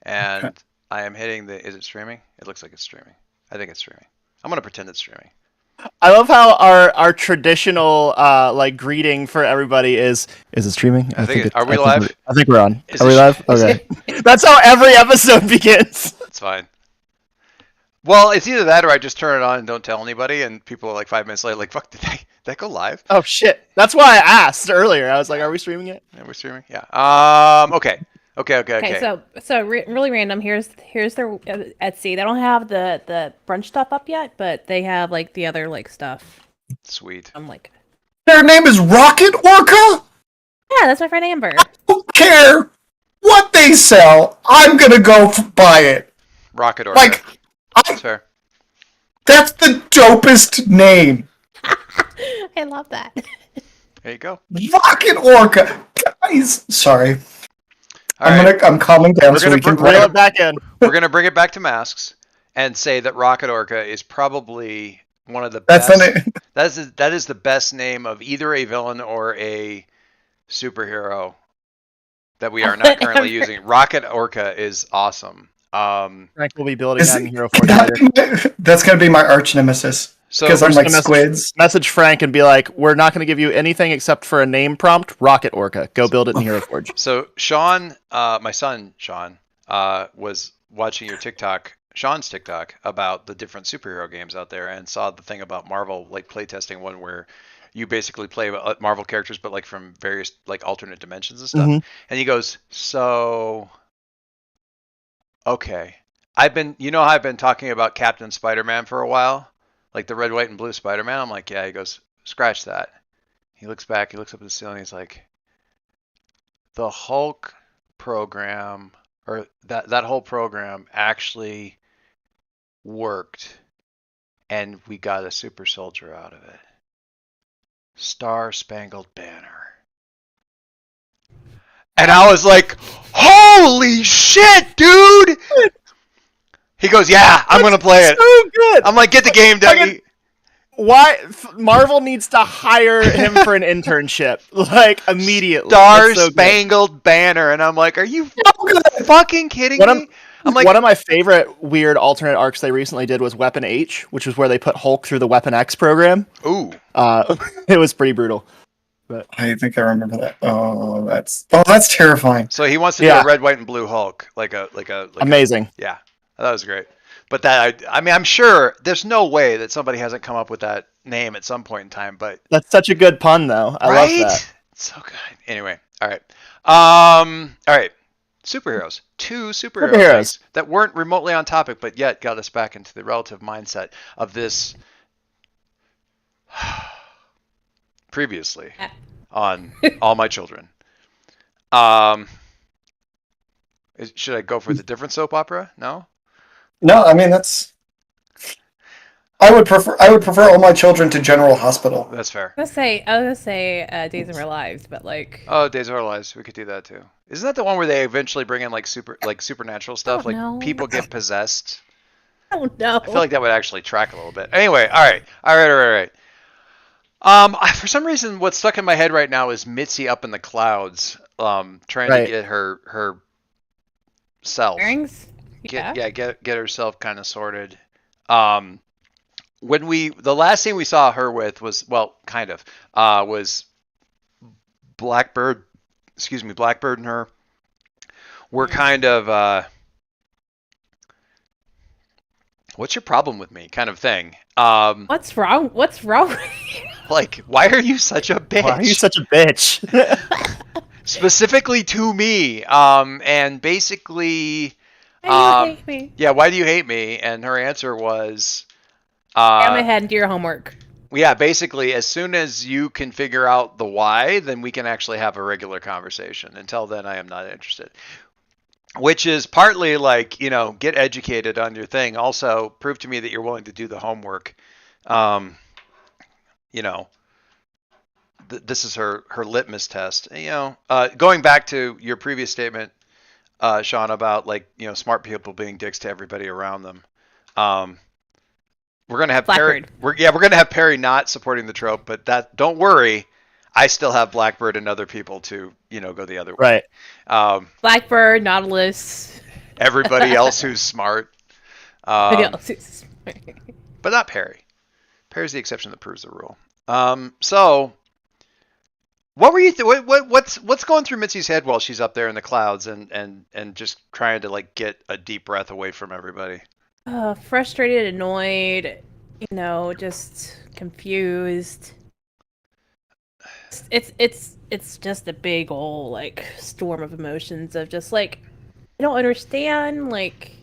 and I am hitting the. Is it streaming? It looks like it's streaming. I think it's streaming. I'm gonna pretend it's streaming. I love how our traditional like greeting for everybody is it streaming? I think. Are we I live? I think we're on. Is Are we it live? Okay. That's how every episode begins. That's fine. Well, it's either that or I just turn it on and don't tell anybody, and people are like 5 minutes later, like, "Fuck, did that go live?" Oh shit! That's why I asked earlier. I was like, "Are we streaming it?" Yeah, we're streaming. Yeah. Okay. Okay, so really random. Here's their Etsy. They don't have the brunch stuff up yet, but they have like the other like stuff. Sweet. I'm like, Their name is Rocket Orca? yeah, that's my friend Amber. I don't care what they sell. I'm gonna go buy it. Rocket Orca. Like, That's fair. that's the dopest name. I love that. There you go. Rocket Orca. Guys, sorry. All right. I'm calming down We're so gonna we can br- Reel play. it back in. We're gonna bring it back to masks and say that Rocket Orca is probably one of the That's best. the name. That is the best name of either a villain or a superhero that we are not currently using. Rocket Orca is awesome. Frank will be building Is that in it- Hero Forge later. That's gonna be my arch nemesis. So Because I'm We're like just gonna squids. Message Frank and be like, "We're not going to give you anything except for a name prompt. Rocket Orca. Go build it in Hero Forge." So Sean, my son Sean, was watching your TikTok, Sean's TikTok, about the different superhero games out there, and saw the thing about Marvel, like playtesting one where you basically play Marvel characters, but like from various like alternate dimensions and stuff. Mhm. And he goes, "So, okay, I've been talking about Captain Spider-Man for a while, like the red, white, and blue Spider-Man." I'm like, "Yeah." He goes, "Scratch that." He looks back, he looks up at the ceiling, he's like, the Hulk program, or that whole program actually worked, and we got a super soldier out of it. Star Spangled Banner. And I was like, holy shit, dude! He goes, "Yeah, I'm gonna play it." So good. I'm like, "Get the game done." Fucking- Why Marvel needs to hire him for an internship like immediately? Star That's so good. Spangled Banner, and I'm like, "Are you fucking kidding One of- me?" I'm like, One of my favorite weird alternate arcs they recently did was Weapon H, which is where they put Hulk through the Weapon X program. "Ooh." It was pretty brutal. I think I remember that. Oh, that's terrifying. So he wants to do Yeah. a red, white, and blue Hulk, like Amazing. yeah, that was great. But I mean, I'm sure there's no way that somebody hasn't come up with that name at some point in time. But That's such a good pun, though. I right, love that. it's so good. Anyway, all right. Superheroes. Two superheroes Superheroes. that weren't remotely on topic, but yet got us back into the relative mindset of this previously on All My Children. Should I go for the different soap opera? No? No, I mean that's. I would prefer all my children to General Hospital. That's fair. I was gonna say Days of Our Lives, but like, Oh, Days of Our Lives. We could do that too. Isn't that the one where they eventually bring in like supernatural stuff? Like no. people get possessed? I don't know. I feel like that would actually track a little bit. Anyway, all right. For some reason, what's stuck in my head right now is Mitzi up in the clouds, trying Right. to get her self, Bearings? Yeah. get herself kind of sorted. The last scene we saw her with was was Blackbird. Excuse me, Blackbird and her were kind of what's your problem with me kind of thing. What's wrong? What's wrong? Like, why are you such a bitch? Why are you such a bitch? Specifically to me, and basically, Why do you hate me? yeah, why do you hate me? And her answer was, Get on my head and do your homework. yeah, basically, as soon as you can figure out the why, then we can actually have a regular conversation. Until then, I am not interested. Which is partly like, get educated on your thing. Also, prove to me that you're willing to do the homework. This is her litmus test. Going back to your previous statement, Sean, about smart people being dicks to everybody around them. We're gonna have Perry. Blackbird. We're gonna have Perry not supporting the trope, but don't worry, I still have Blackbird and other people to go the other way. Right. Blackbird, Nautilus. everybody else who's smart. Yeah. But not Perry. Perry's the exception that proves the rule. So what were you? What's going through Mitzi's head while she's up there in the clouds and just trying to like get a deep breath away from everybody? Frustrated, annoyed, just confused. It's just a big old like storm of emotions of just like I don't understand. Like,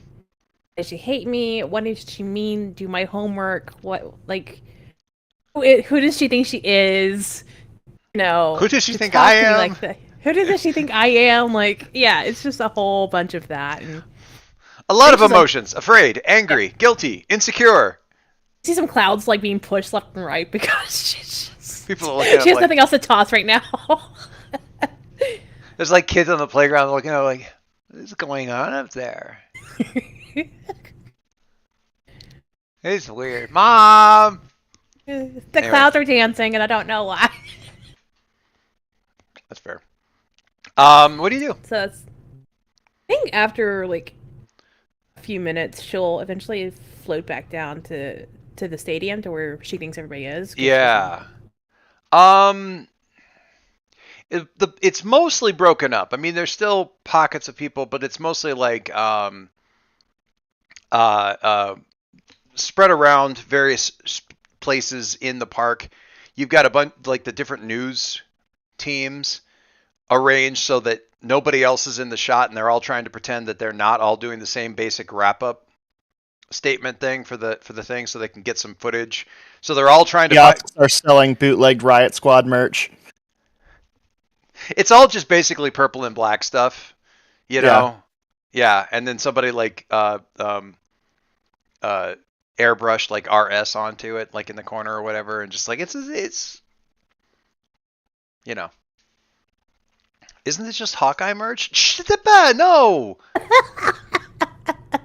does she hate me? What does she mean? Do my homework? What like? Who does she think she is? Who does she to think talk I to me am? like that. Who does she think I am? Like, yeah, it's just a whole bunch of that. And A lot of she's like, emotions: afraid, angry, guilty, insecure. see some clouds like being pushed left and right because People are looking she up has nothing else to toss right now. there's like kids on the playground looking up like, what is going on up there? It's weird. Mom! The Anyway. clouds are dancing, and I don't know why. That's fair. What do you do? So it's, I think after like a few minutes, she'll eventually float back down to the stadium to where she thinks everybody is. 'Cause Yeah. It's mostly broken up. I mean, there's still pockets of people, but it's mostly like spread around various places in the park. You've got a bunch like the different news teams arranged so that nobody else is in the shot, and they're all trying to pretend that they're not all doing the same basic wrap up statement thing for the thing, so they can get some footage. So they're all trying to. The Ops are selling bootlegged Riot Squad merch. It's all just basically purple and black stuff, you know. Yeah, and then somebody like airbrushed like RS onto it, like in the corner or whatever, and just like it's you know. Isn't this just Hawkeye merch? Shh, no!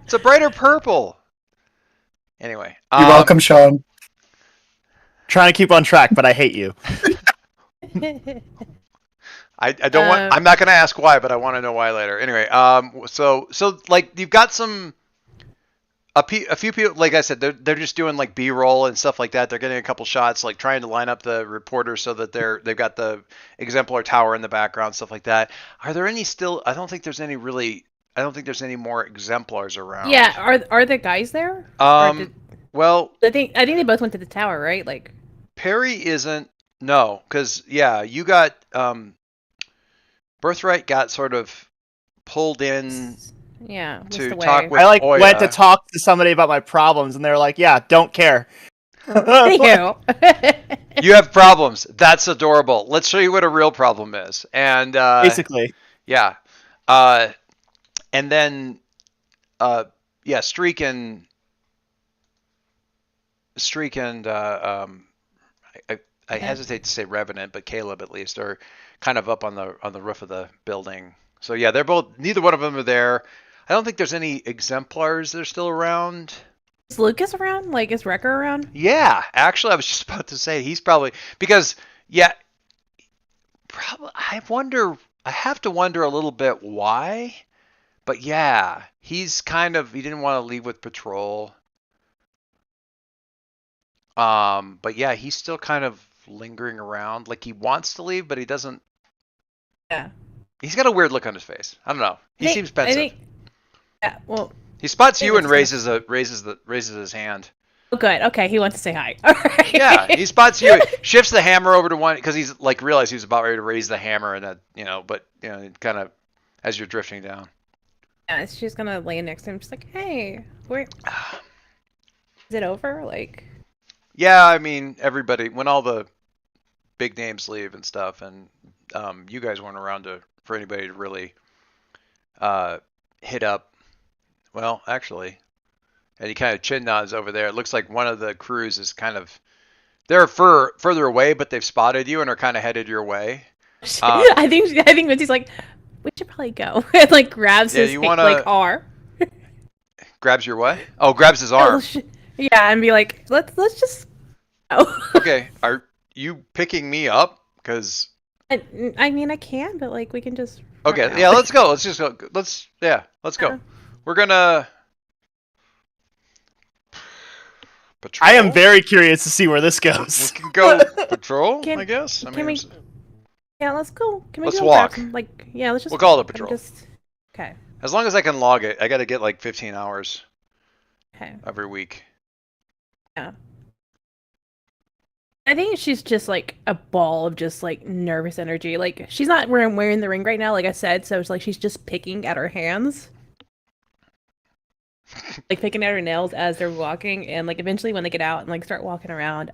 It's a brighter purple. Anyway. You're welcome, Sean. Trying to keep on track, but I hate you. I don't want. I'm not going to ask why, but I want to know why later. Anyway. So like you've got a few people, like I said, they're just doing like B-roll and stuff like that. They're getting a couple shots, like trying to line up the reporters so that they've got the exemplar tower in the background, stuff like that. Are there any still? I don't think there's any more exemplars around. Yeah, are the guys there? Well, I think they both went to the tower, right? Like Perry isn't. No, because you got Birthright got sort of pulled in. Yeah, to talk with I like Oya. went to talk to somebody about my problems, and they were like, "Yeah, don't care." Thank you. You have problems. That's adorable. Let's show you what a real problem is. And Basically, yeah. And then Streak and I hesitate to say Revenant, but Caleb at least are kind of up on the roof of the building. So yeah, neither one of them are there. I don't think there's any exemplars that are still around. Is Lucas around? Like, is Wrecker around? Yeah, actually, I was just about to say he's probably because probably I have to wonder a little bit why, but yeah, he didn't want to leave with patrol. But yeah, he's still kind of lingering around, like he wants to leave, but he doesn't. Yeah. He's got a weird look on his face. I don't know. He seems pensive. Yeah, well, he spots you and raises his hand. Oh, good. Okay, he wants to say hi. All right. Yeah, he spots you, shifts the hammer over to one because he's like realized he was about ready to raise the hammer, and but kind of as you're drifting down. Yeah, she's gonna lay next to him, just like, hey, is it over? Like. Yeah, I mean, everybody when all the big names leave and stuff, and you guys weren't around for anybody to really hit up. Well, actually, and he kind of chin nods over there. It looks like one of the crews is they're further away, but they've spotted you and are kind of headed your way. I think Mitzi's like, we should probably go. And like grabs his arm. Grabs your what? Oh, grabs his arm. Yeah, and be like, let's just go. Okay, are you picking me up? Because I mean, I can, but like we can just. Okay, yeah, let's go. Let's just go. Let's go. We're gonna patrol. I am very curious to see where this We goes. can go patrol, Can- I guess. I can mean, we- Yeah, let's go. Can we Let's go walk. grab some, like, yeah, let's just We'll call it a walk. I'm patrol. just okay. as long as I can log it, I got to get like 15 hours Okay. every week. Yeah. I think she's just like a ball of just like nervous energy. Like she's not wearing the ring right now, like I said, so it's like she's just picking at her hands. Like picking at her nails as they're walking, and like eventually when they get out and like start walking around,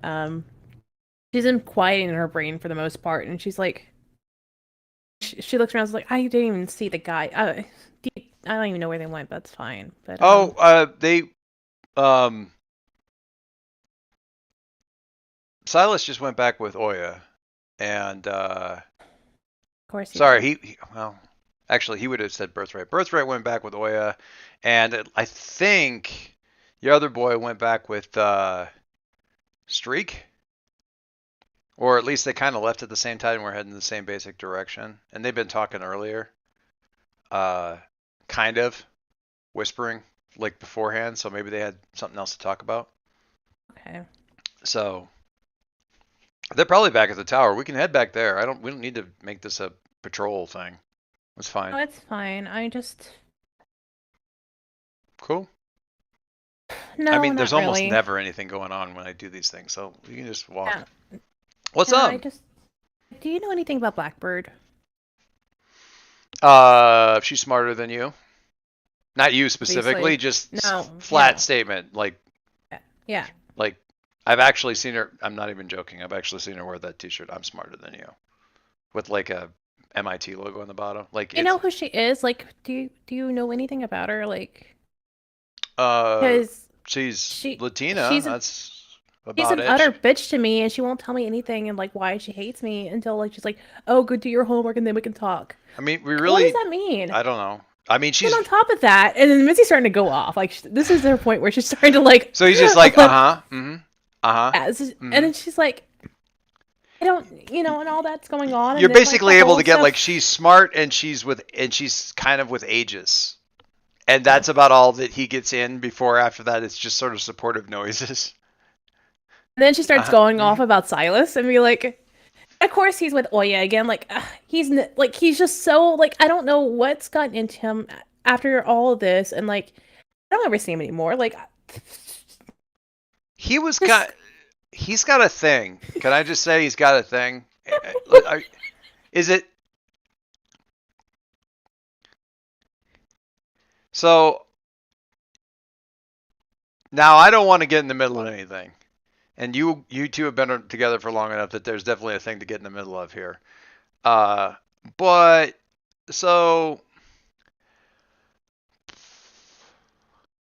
she's in quiet in her brain for the most part, and she's like she looks around and is like, I didn't even see the guy. I don't even know where they went, but that's fine. But They Silas just went back with Oya, and of course sorry, well, actually, he would have said Birthright. Birthright went back with Oya, and I think the other boy went back with Streak, or at least they kind of left at the same time. We're heading in the same basic direction, and they've been talking earlier, kind of whispering like beforehand. So maybe they had something else to talk about. Okay. So they're probably back at the tower. We can head back there. We don't need to make this a patrol thing. It's fine. Oh, it's fine. I just Cool. no. I mean, not there's almost really. never anything going on when I do these things, so you can just walk. Yeah. What's Yeah, up? Do you know anything about Blackbird? She's smarter than you. Not you specifically, Obviously. just No, flat yeah. statement. Yeah. Like I've actually seen her. I'm not even joking. I've actually seen her wear that T-shirt. I'm smarter than you, with like a MIT logo on the bottom. Like You know who she is? Like, do you know anything about her? Like, uh, because she's Latina. she's That's she's about an it. utter bitch to me, and she won't tell me anything and like why she hates me until like she's like, "Oh, go do your homework and then we can talk." I mean, we What really. does that mean? I don't know. I mean, she's. And on top of that, and then Missy's starting to go off. Like, this is her point where she's starting to like. So he's just like, and then she's like, I don't, and all that's going on. You're and then, basically the able whole to get stuff- like she's smart and she's kind of with Aegis, and that's about all that he gets in. Before after that, it's just sort of supportive noises. And then she starts going off about Silas and be like, of course he's with Oya again. Like he's just so like I don't know what's gotten into him after all of this, and like I don't ever see him anymore. Like He's got a thing. Can I just say he's got a thing? Is it? So now I don't want to get in the middle of anything. And you two have been together for long enough that there's definitely a thing to get in the middle of here. But so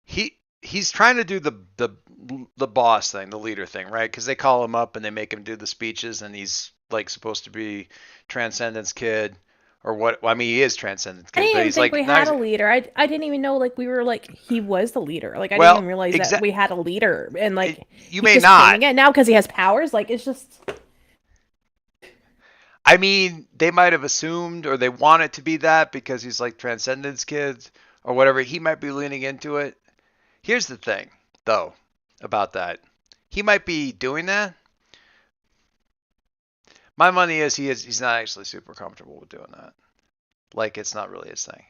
he's trying to do the boss thing, the leader thing, right? Because they call him up and they make him do the speeches, and he's like supposed to be Transcendence Kid. Or what? Well, I mean, he is Transcendence Kid, I didn't but even he's think like we had a leader. I didn't even know like we were like he was the leader. Like I Well, didn't even realize that we had a leader. And like you he's may just not. claiming it now because he has powers. Like it's just. I mean, they might have assumed or they want it to be that because he's like Transcendence Kids or whatever. He might be leaning into it. Here's the thing, though, about that. He might be doing that. My money is he's not actually super comfortable with doing that. Like, it's not really his thing.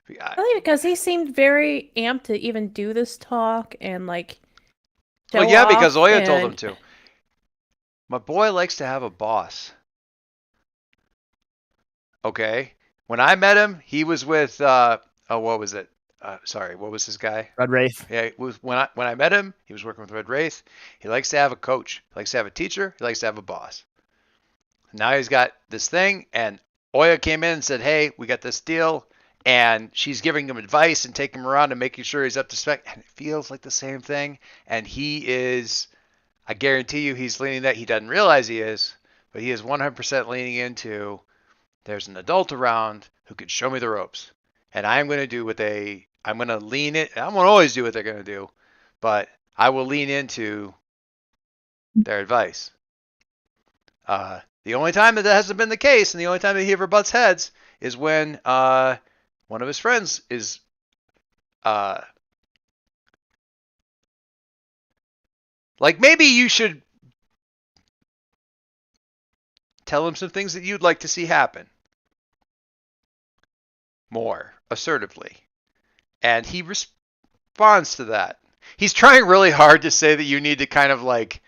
Really, because he seemed very amped to even do this talk and like. Well, yeah, because Oya told him to. My boy likes to have a boss. Okay? When I met him, he was with what was it? Sorry, what was his guy? Red Wraith. Yeah, it was when I met him, he was working with Red Wraith. He likes to have a coach. He likes to have a teacher. He likes to have a boss. Now he's got this thing, and Oya came in and said, "Hey, we got this deal," and she's giving him advice and taking him around and making sure he's up to spec. And it feels like the same thing. And he is, I guarantee you, he's leaning that he doesn't realize he is, but he is 100% leaning into. There's an adult around who could show me the ropes, and I'm going to do I'm going to lean it. I'm going to always do what they're going to do, but I will lean into their advice. The only time that hasn't been the case, and the only time that he ever butts heads, is when one of his friends is uh, like maybe you should tell him some things that you'd like to see happen more assertively. And he responds to that. He's trying really hard to say that you need to kind of like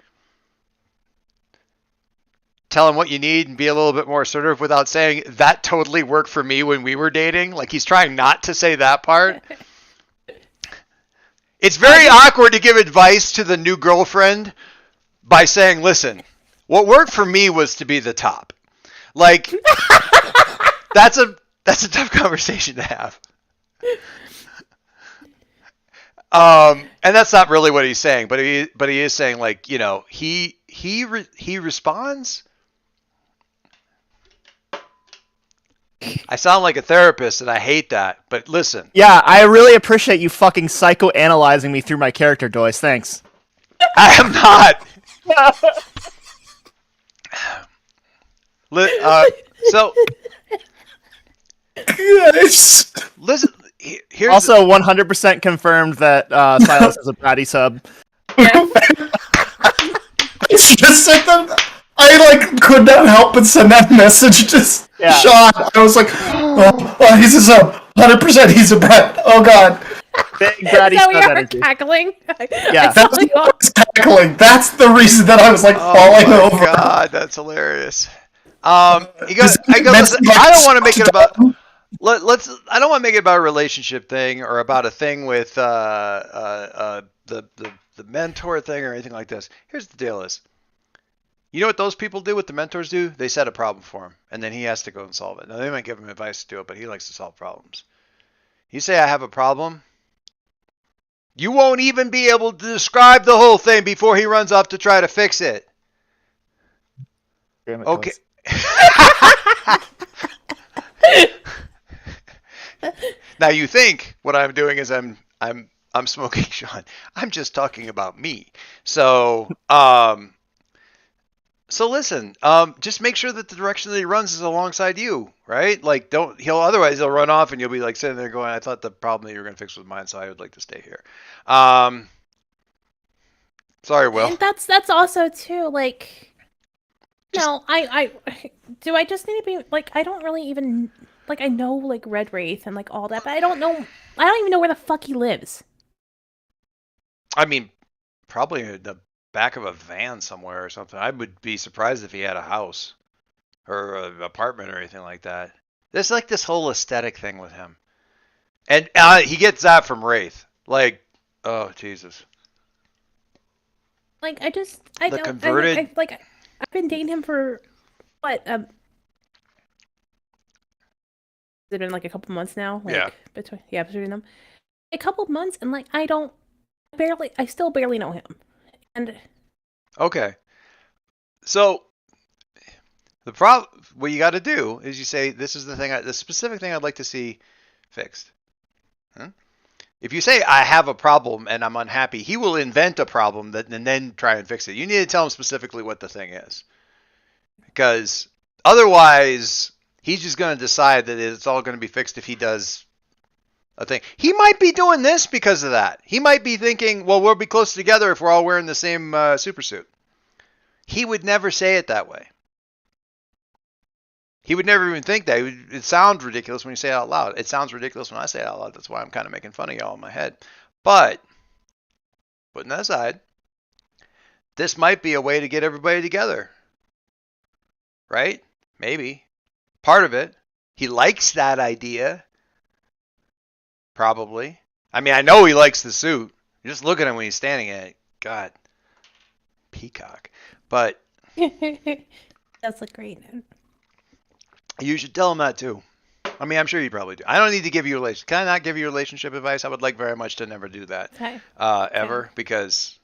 tell him what you need and be a little bit more assertive without saying that totally worked for me when we were dating. Like he's trying not to say that part. It's very awkward to give advice to the new girlfriend by saying, listen, what worked for me was to be the top. Like that's a tough conversation to have. And that's not really what he's saying, but he is saying like, you know, he responds. I sound like a therapist and I hate that, but listen. Yeah, I really appreciate you fucking psychoanalyzing me through my character, Doyce. Thanks. I am not. So Yes. listen. Here's Also, 100% confirmed that Silas is a bratty sub. It's just sent them. I like could not help but send that message to Sean. I was like, oh, he's a sub. 100% he's a brat. Oh god. Big bratty So we sub are energy. cackling. Yeah. That's what I was tackling. That's the reason that I was like falling oh my over. God, that's hilarious. He goes, listen, I don't want to make it about. I don't want to make it about a relationship thing or about a thing with the mentor thing or anything like this. Here's the deal: is you know what those people do? What the mentors do? They set a problem for him, and then he has to go and solve it. Now they might give him advice to do it, but he likes to solve problems. You say I have a problem, you won't even be able to describe the whole thing before he runs off to try to fix it. Damn it, Okay. Now you think what I'm doing is I'm smoking Sean. I'm just talking about me. So listen, just make sure that the direction that he runs is alongside you, right? Like otherwise he'll run off and you'll be like sitting there going, I thought the problem that you were going to fix was mine, so I would like to stay here. Sorry, Will. And that's also too like, no, I do. I just need to be like, I don't really even like. I know like Red Wraith and like all that, but I don't know. I don't even know where the fuck he lives. I mean, probably in the back of a van somewhere or something. I would be surprised if he had a house or an apartment or anything like that. There's like this whole aesthetic thing with him, and he gets that from Wraith. Like, oh Jesus. Like I The don't converted- I've been dating him for what has it been like a couple months now? Like, Yeah. between them, a couple months, and like I still barely know him, and Okay. So what you got to do is you say, this is the specific thing I'd like to see fixed. Huh? If you say, I have a problem and I'm unhappy, he will invent a problem and then try and fix it. You need to tell him specifically what the thing is. Because otherwise, he's just going to decide that it's all going to be fixed if he does a thing. He might be doing this because of that. He might be thinking, well, we'll be close together if we're all wearing the same super suit. He would never say it that way. He would never even think that. It sounds ridiculous when you say it out loud. It sounds ridiculous when I say it out loud. That's why I'm kind of making fun of y'all in my head. But, putting that aside, this might be a way to get everybody together. Right? Maybe. Part of it. He likes that idea. Probably. I mean, I know he likes the suit. You just look at him when he's standing in it. God. Peacock. But that's a great. you should tell him that too. I mean, I'm sure you probably do. I don't need to give you relationship. Can I not give you relationship advice? I would like very much to never do that. Okay. Ever, because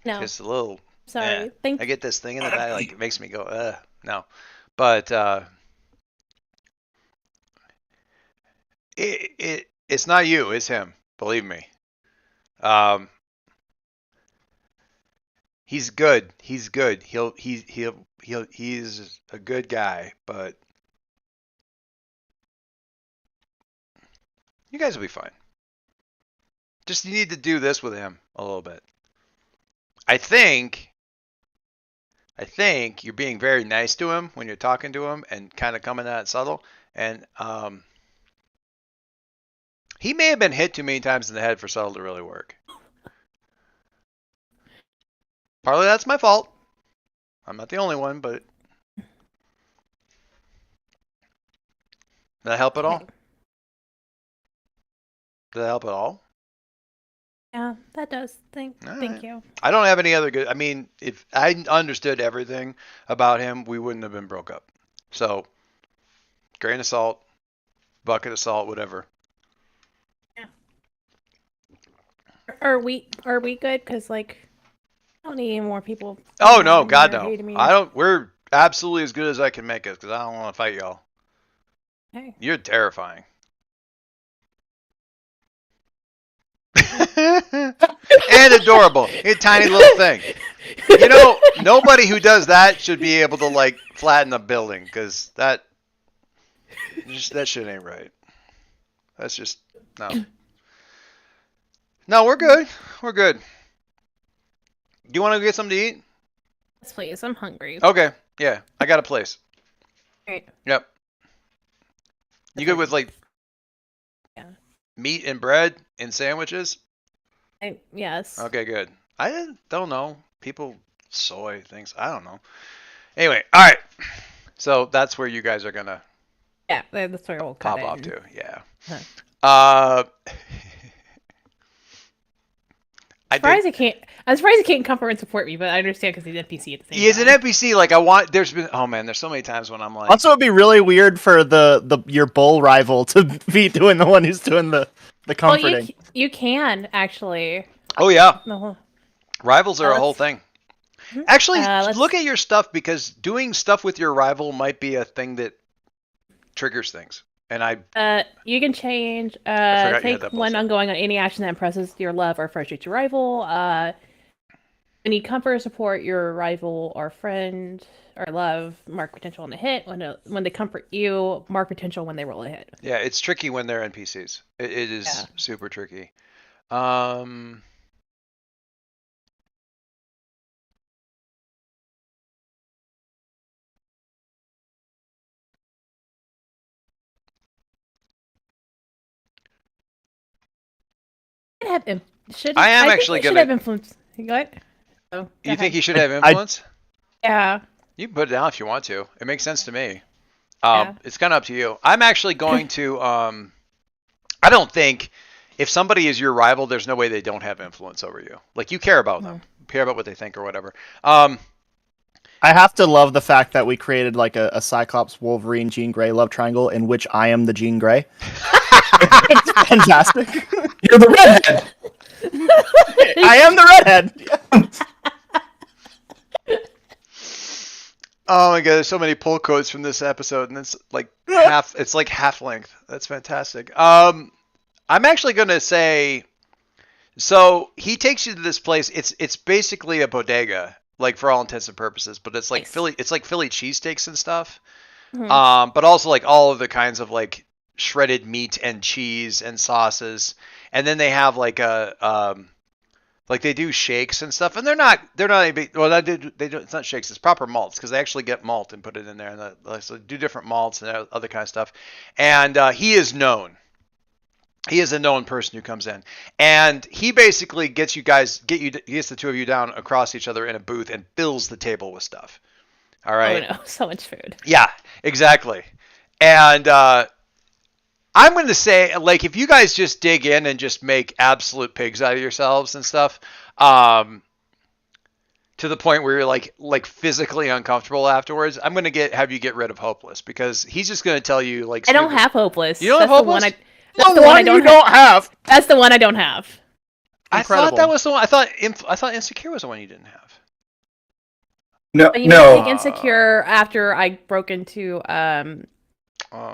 No, it's a little. sorry. I get this thing in the back, like it makes me go, no. But it's not you, it's him. Believe me. He's good. He's good. He's a good guy, but You guys will be fine. Just you need to do this with him a little bit. I think you're being very nice to him when you're talking to him and kind of coming at it subtle. And he may have been hit too many times in the head for subtle to really work. Partly that's my fault. I'm not the only one, but did that help at all? Did that help at all? Yeah, that does. Thank Alright. you. I don't have any other good. I mean, if I understood everything about him, we wouldn't have been broke up. So, grain of salt, bucket of salt, whatever. Are we good? Because like, I don't need any more people. Oh no, God or no. hating me. I don't. We're absolutely as good as I can make us because I don't want to fight y'all. Okay. You're terrifying. And adorable. You're a tiny little thing. You know, nobody who does that should be able to like flatten a building because that shit ain't right. That's just no. No, we're good. We're good. You want to get something to eat? Yes, please. I'm hungry. Okay. Yeah, I got a place. Right. Yep. You good with like Yeah. meat and bread and sandwiches? Yes. Okay, good. I don't know. People soy things. I don't know. Anyway, all right. So that's where you guys are gonna Yeah, that's where we'll cut pop it. off to. Yeah. Huh. I'm surprised he can't comfort and support me, but I understand because he's an NPC at the same time. He is an NPC. Like oh man, there's so many times when I'm like. Also, it'd be really weird for your bull rival to be doing the one who's doing the comforting. Well, you can actually. Oh yeah. No. Rivals are a whole thing. Actually, let's- look at your stuff because doing stuff with your rival might be a thing that triggers things. And you can change. forgot you had Take that one bullshit. ongoing on any action that impresses your love or frustrates your rival. When you comfort or support your rival or friend or love, mark potential on the hit. When they comfort you, mark potential when they roll a hit. yeah, it's tricky when they're NPCs. It is Yeah. super tricky. I am actually should gonna- have influence. What? Oh, go You think ahead. he should have influence? Yeah. You can put it down if you want to. It makes sense to me. Yeah. It's kind of up to you. I'm actually going to. I don't think if somebody is your rival, there's no way they don't have influence over you. Like you care about them, care about what they think or whatever. I have to love the fact that we created like a Cyclops, Wolverine, Jean Grey love triangle in which I am the Jean Grey. It's fantastic. You're the redhead. I am the redhead. Oh my god, there's so many pull quotes from this episode, and it's like half. It's like half length. That's fantastic. I'm actually gonna say. So he takes you to this place. It's basically a bodega, like for all intents and purposes, but it's like Nice. Philly. It's like Philly cheesesteaks and stuff. Mhm. But also like all of the kinds of like shredded meat and cheese and sauces, and then they have like like they do shakes and stuff, and they're not any big. Well, they do. It's not shakes. It's proper malts because they actually get malt and put it in there, and so they do different malts and other kind of stuff. And he is known. He is a known person who comes in, and he basically gets the two of you down across each other in a booth and fills the table with stuff. All right. Oh no, so much food. Yeah, exactly. And I'm going to say, like, if you guys just dig in and just make absolute pigs out of yourselves and stuff, to the point where you're like physically uncomfortable afterwards, I'm going to have you get rid of Hopeless because he's just going to tell you like. I don't stupid- have hopeless. You don't have That's Hopeless? That's the one I don't have. That's the one I don't have. I thought Incredible. that was the one. I thought Insecure was the one you didn't have. No, You no. take Insecure after I broke into I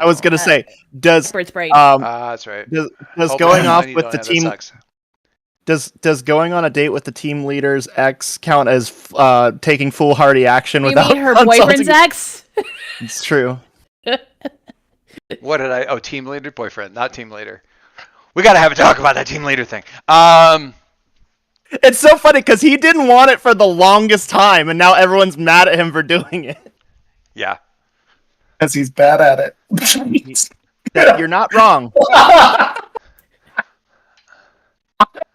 was gonna say, does Bird's Brain. That's right. does Hopeless going is off one you with don't the have, that team sucks. does going on a date with the team leader's ex count as taking foolhardy action You without mean her consulting- boyfriend's ex? It's true. What did I? Oh, team leader, boyfriend, not team leader. We got to have a talk about that team leader thing. It's so funny because he didn't want it for the longest time, and now everyone's mad at him for doing it. Yeah. Because he's bad at it. You're not wrong.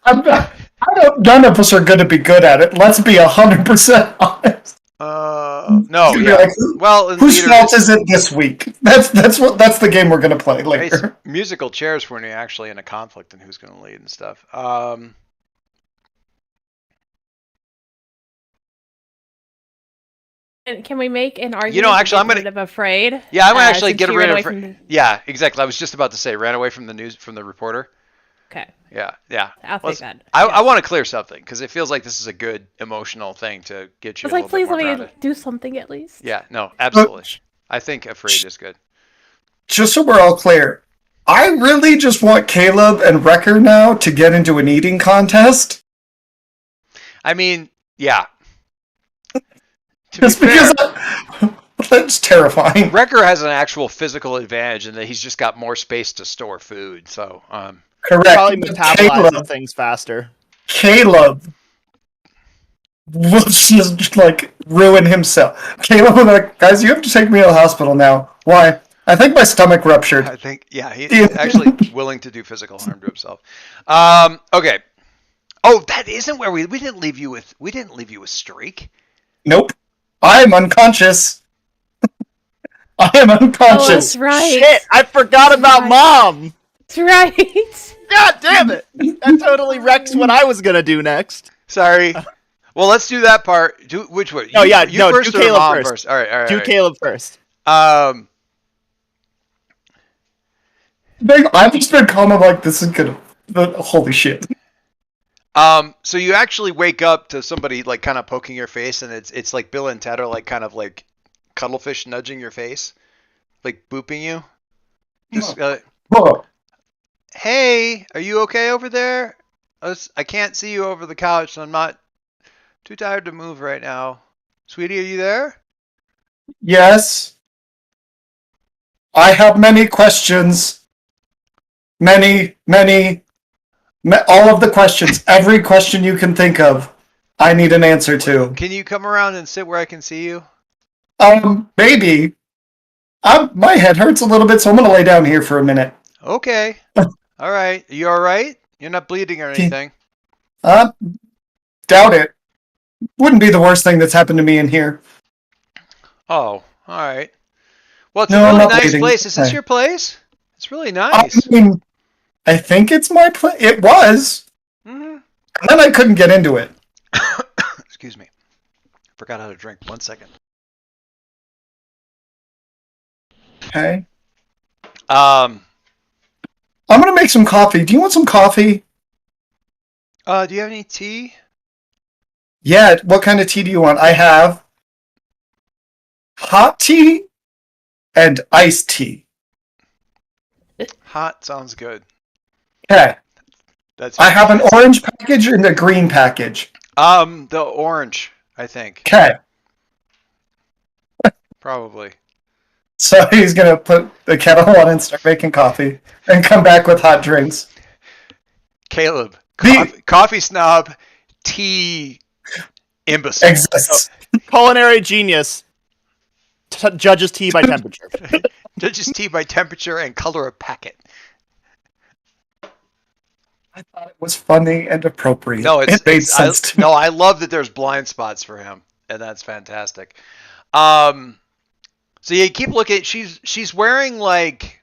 None of us are going to be good at it. Let's be 100% honest. No, yeah. Like, well, whose fault is it this week? That's the game we're going to play later. It's musical chairs when you're actually in a conflict and who's going to lead and stuff. And can we make an argument? You know, actually, I'm rid of afraid. Yeah, I'm gonna actually get rid of. The... Yeah, exactly. I was just about to say, ran away from the news from the reporter. Okay. Yeah. I'll take that. I want to clear something because it feels like this is a good emotional thing to get you. I was like, please let me do something at least. Yeah, no, absolutely. I think afraid is good. Just so we're all clear, I really just want Caleb and Wrecker now to get into an eating contest. I mean, yeah. Just because that's terrifying. Wrecker has an actual physical advantage in that he's just got more space to store food. So, correct. Probably metabolize things faster. Caleb will just like ruin himself. Caleb will be like, guys, you have to take me to the hospital now. Why? I think my stomach ruptured. I think, yeah, he's actually willing to do physical harm to himself. Okay. Oh, that isn't where we didn't leave you with Streak. Nope. I'm unconscious. I am unconscious. Oh, that's right. Shit, I forgot about Mom. That's right. God damn it. That totally wrecks what I was gonna do next. Sorry. Well, let's do that part. Do which one? No, you first do or Caleb Mom first. All right. Do Caleb first. I've just been calm. I'm like, this is gonna. Holy shit. So you actually wake up to somebody like kind of poking your face, and it's like Bill and Ted are like kind of like cuttlefish nudging your face, like booping you. Just hey, are you okay over there? I can't see you over the couch, so I'm not too tired to move right now. Sweetie, are you there? Yes. I have many questions. All of the questions. Every question you can think of, I need an answer to. Can you come around and sit where I can see you? Maybe. My head hurts a little bit, so I'm gonna lay down here for a minute. Okay. All right. You all right? You're not bleeding or anything. Doubt it. Wouldn't be the worst thing that's happened to me in here. Oh, all right. Well, it's a really nice place. Is this your place? It's really nice. I think it's my place. It was. Mm-hmm. And then I couldn't get into it. Excuse me. Forgot how to drink. 1 second. Okay. I'm gonna make some coffee. Do you want some coffee? Do you have any tea? Yeah. What kind of tea do you want? I have hot tea and iced tea. Hot sounds good. Okay. I have an fantastic. orange package and a green package. The orange, I think. Okay. Probably. So he's gonna put the kettle on and start making coffee, and come back with hot drinks. Caleb, coffee snob, tea imbecile. Exists. Culinary genius. Judges tea by temperature. Judges tea by temperature and color of packet. I thought it was funny and appropriate. No, it made sense to me. No, I love that there's blind spots for him, and that's fantastic. So you keep looking. She's wearing like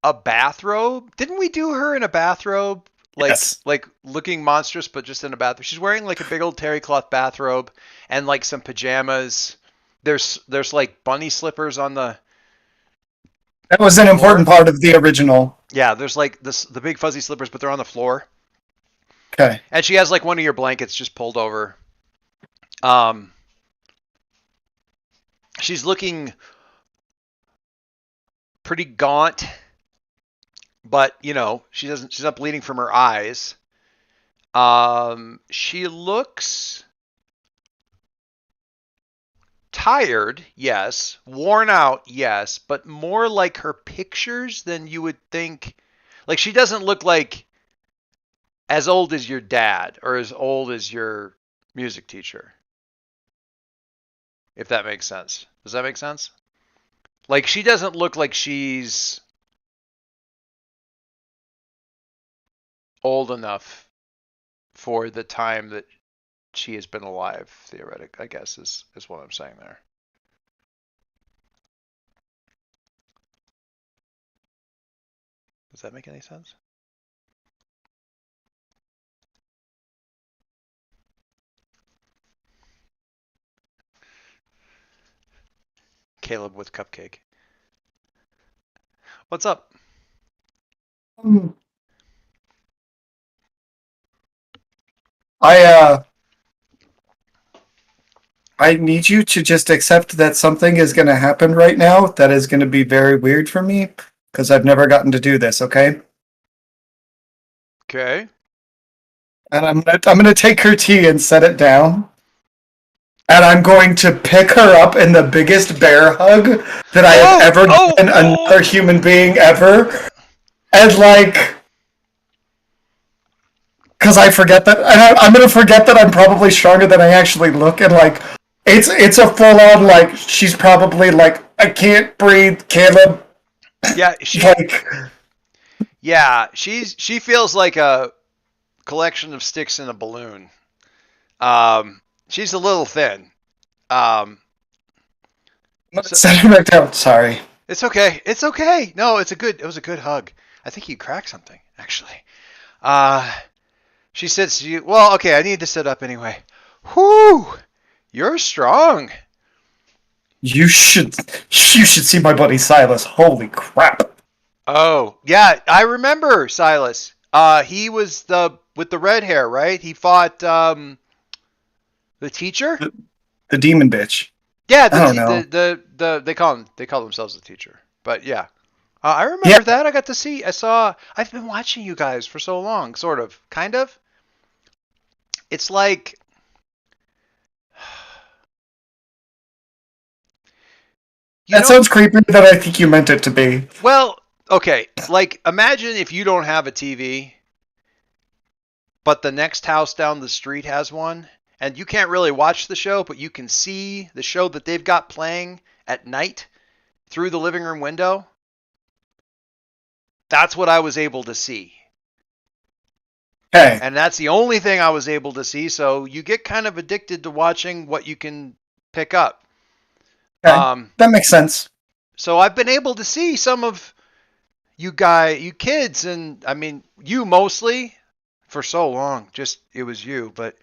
a bathrobe. Didn't we do her in a bathrobe? Like Yes. like looking monstrous, but just in a bathrobe. She's wearing like a big old terry cloth bathrobe and like some pajamas. There's like bunny slippers on the. That was an important part of the original. Yeah, there's like the big fuzzy slippers, but they're on the floor. Okay. And she has like one of your blankets just pulled over. She's looking pretty gaunt, but you know, she's not bleeding from her eyes. She looks tired, yes. Worn out, yes. But more like her pictures than you would think. Like, she doesn't look like as old as your dad or as old as your music teacher. If that makes sense. Does that make sense? Like, she doesn't look like she's old enough for the time that she has been alive, theoretically, I guess, is what I'm saying there. Does that make any sense? Caleb with cupcake. What's up? Um, I I need you to just accept that something is going to happen right now that is going to be very weird for me because I've never gotten to do this, okay? Okay. And I'm gonna take her tea and set it down. And I'm going to pick her up in the biggest bear hug that I have ever given another human being ever. And like, because I forget that, and I'm gonna forget that I'm probably stronger than I actually look, and like, it's a full on like she's probably like I can't breathe, Caleb. Yeah, she feels like a collection of sticks in a balloon. She's a little thin. Set her back down. Sorry. It's okay. It's okay. No, it was a good hug. I think you cracked something, actually. She says to you, well, okay, I need to sit up anyway. Whoo! You're strong. You should see my buddy Silas. Holy crap. Oh, yeah, I remember Silas. He was with the red hair, right? He fought the teacher? The demon bitch. Yeah, I don't know. they call themselves the teacher. But yeah. I remember that. I've been watching you guys for so long, sort of, kind of. It's like sounds creepy that I think you meant it to be. Well, okay, like imagine if you don't have a TV, but the next house down the street has one, and you can't really watch the show, but you can see the show that they've got playing at night through the living room window. That's what I was able to see. Okay. And that's the only thing I was able to see, so you get kind of addicted to watching what you can pick up. Okay. That makes sense. So I've been able to see some of you kids, and I mean, you mostly for so long, just it was you, but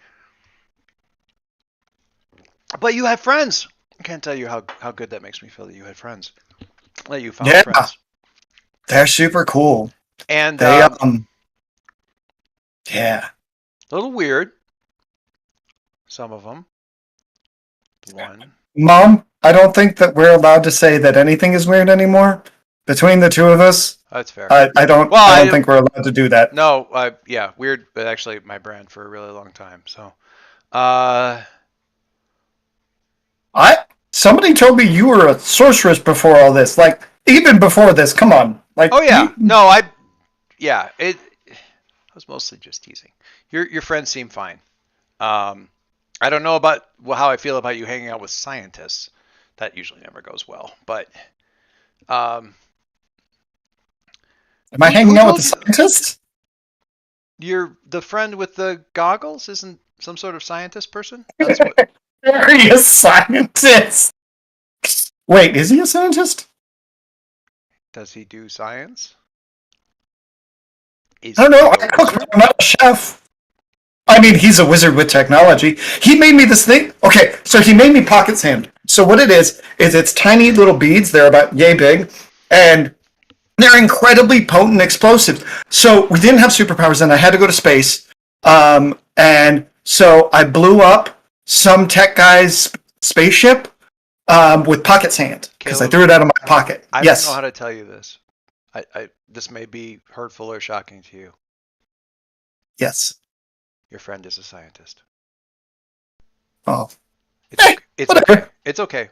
you had friends. I can't tell you how good that makes me feel that you had friends. That you found friends. They're super cool. And they yeah. A little weird. Some of them. One. Mom, I don't think that we're allowed to say that anything is weird anymore. Between the two of us. That's fair. I don't think we're allowed to do that. No, yeah, weird, but actually my brand for a really long time. So somebody told me you were a sorceress before all this. Like, even before this, come on. Like, oh yeah. I was mostly just teasing. Your friends seem fine. I don't know about how I feel about you hanging out with scientists. That usually never goes well. But am I hanging out with the scientist? You're the friend with the goggles isn't some sort of scientist person? That's what... Are you a scientist? Wait, is he a scientist? Does he do science? I don't know. I cook, but I'm not a chef. I mean, he's a wizard with technology. He made me this thing. Okay, so he made me pocket sand. So what it is it's tiny little beads. They're about yay big, and they're incredibly potent explosives. So we didn't have superpowers, and I had to go to space. And so I blew up some tech guy's spaceship with pocket sand because I threw it out of my pocket. I don't know how to tell you this. This may be hurtful or shocking to you. Yes. Your friend is a scientist. Oh. It's okay. It's okay.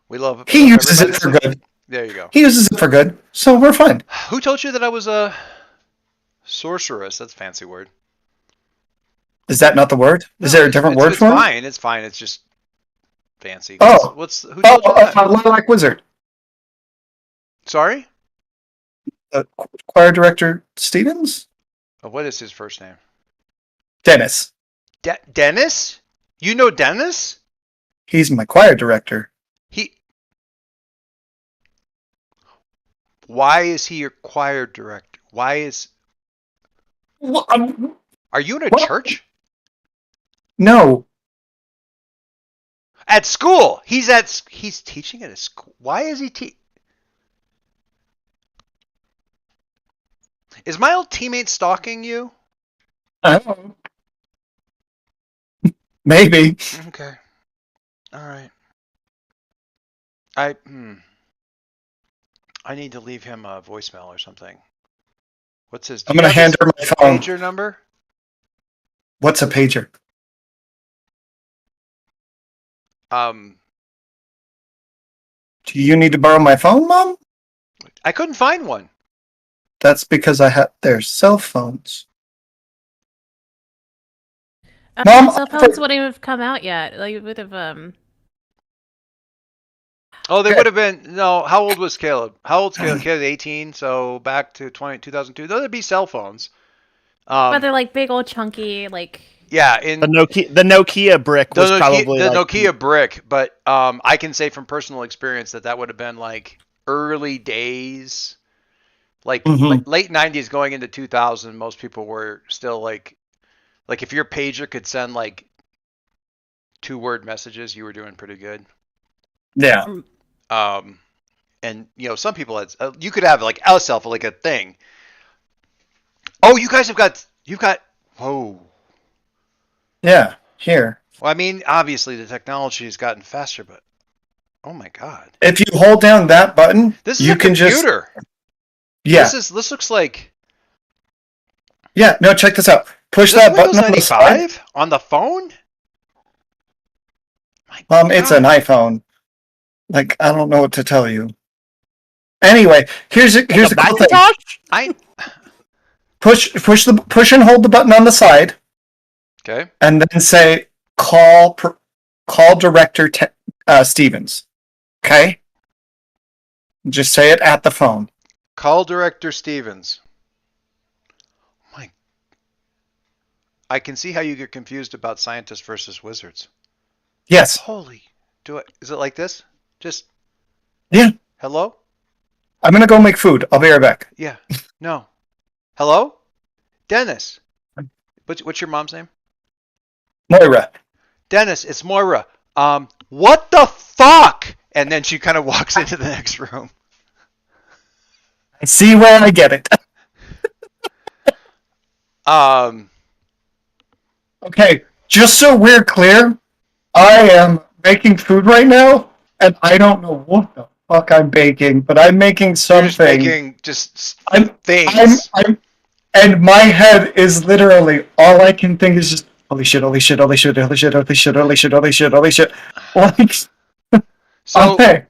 We love He uses everybody it the for same. good. There you go. He uses it for good, so we're fine. Who told you that I was a sorceress? That's a fancy word. Is that not the word? Is No, there a different word it's for it? fine. It's fine. It's just fancy. Oh, Who told you that? Lilac Wizard. Sorry? Choir director Stevens? Oh, what is his first name? Dennis. Dennis? You know Dennis? He's my choir director. He. Why is he your choir director? Why is? Well, Are you in a well, church? no. At school. He's teaching at a school. Why is he Is my old teammate stalking you? I don't know. Maybe. Okay. All right. I need to leave him a voicemail or something. What's his? Do I'm you gonna have hand his her my phone. pager number? What's a pager? Um, Do you need to borrow my phone, Mom? I couldn't find one. That's because I have their cell phones. Mom, Cell phones wouldn't have come out yet. Like, it would have, Oh, they Okay. would have been. No, how old was Caleb? How old's Caleb? Caleb's 18, so back to 2002. Those would be cell phones. but they're like big old chunky, like. Yeah, The Nokia brick was probably the like Nokia brick, but I can say from personal experience that would have been like early days, like Mhm. late 90s going into 2000. Most people were still like if your pager could send like 2-word messages, you were doing pretty good. Yeah. And some people had you could have like a cell phone, like a thing. Oh, you've got whoa. Yeah. Here. Well, I mean, obviously the technology has gotten faster, but oh my god, If you hold down that button, this is you a can just computer. yeah. This looks like Yeah. No, check this out. Push is this that Windows button on the side. 95 on the phone. My It's an God. iPhone. Like I don't know what to tell you. Anyway, here's the cool thing. Macintosh? I Push and hold the button on the side, okay. and then say call director Stevens. Okay. Just say it at the phone. Call director Stevens. My, I can see how you get confused about scientists versus wizards. Yes. Holy, is it like this? Just Yeah. hello? I'm gonna go make food. I'll be right back. Yeah. No. Hello? Dennis. What's your mom's name? Moira. Dennis, it's Moira. What the fuck? And then she kind of walks into the next room. I see where I get it. Okay, just so we're clear, I am making food right now, and I don't know what the fuck I'm baking, but I'm making You're something. just making just I'm, things. and my head is literally all I can think is just holy shit, holy shit, holy shit, holy shit, holy shit, holy shit, holy shit, holy shit. Like, So okay.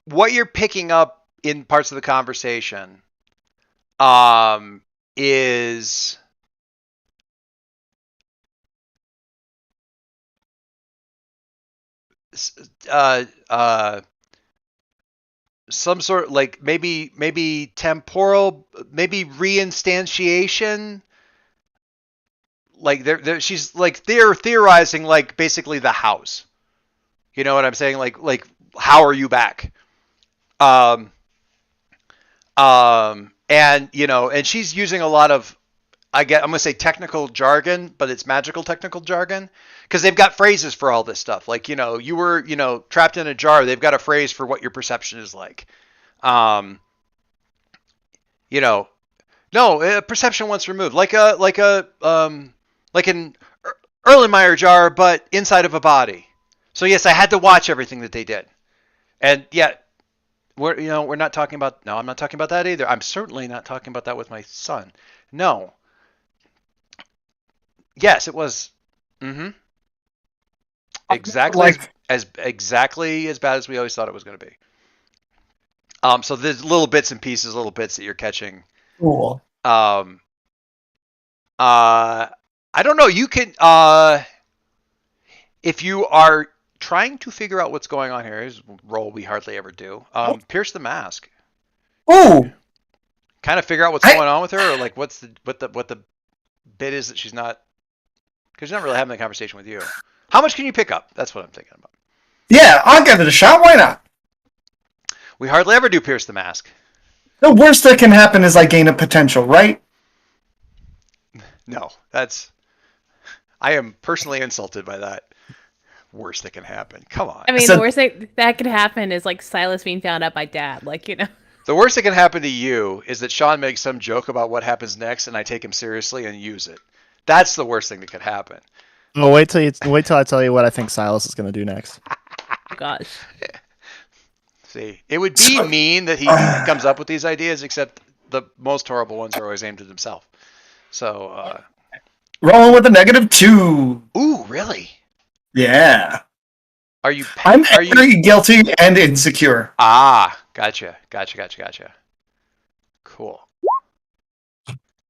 what you're picking up in parts of the conversation is some sort like maybe temporal, maybe reinstantiation. Like she's like theorizing like basically the house. You know what I'm saying? Like how are you back? Um, and and she's using a lot of I'm gonna say technical jargon, but it's magical technical jargon because they've got phrases for all this stuff. Like you were trapped in a jar. They've got a phrase for what your perception is like. Um, no, perception once removed, like an Erlenmeyer jar, but inside of a body. So yes, I had to watch everything that they did, and yet we're not talking about. No, I'm not talking about that either. I'm certainly not talking about that with my son. No. Yes, it was. Mm-hmm. Exactly. as exactly as bad as we always thought it was going to be. So there's little bits and pieces, little bits that you're catching. Cool. Um, I don't know. You can, if you are trying to figure out what's going on here, is a roll we hardly ever do. Pierce the mask. Ooh. Kind of figure out what's going on with her, or like what the bit is that she's not, because she's not really having a conversation with you. How much can you pick up? That's what I'm thinking about. Yeah, I'll give it a shot. Why not? We hardly ever do pierce the mask. The worst that can happen is I gain a potential, right? No, I am personally insulted by that. Worst that can happen. Come on. I mean, So- the worst thing that could happen is like Silas being found out by Dad. Like, you know. The worst that can happen to you is that Sean makes some joke about what happens next, and I take him seriously and use it. That's the worst thing that could happen. Well, wait till I tell you what I think Silas is going to do next. Oh, gosh. See, it would be mean that he comes up with these ideas, except the most horrible ones are always aimed at himself. So, Rolling with a -2. ooh, really? Yeah. I'm I'm angry, guilty, and insecure. Gotcha. Cool.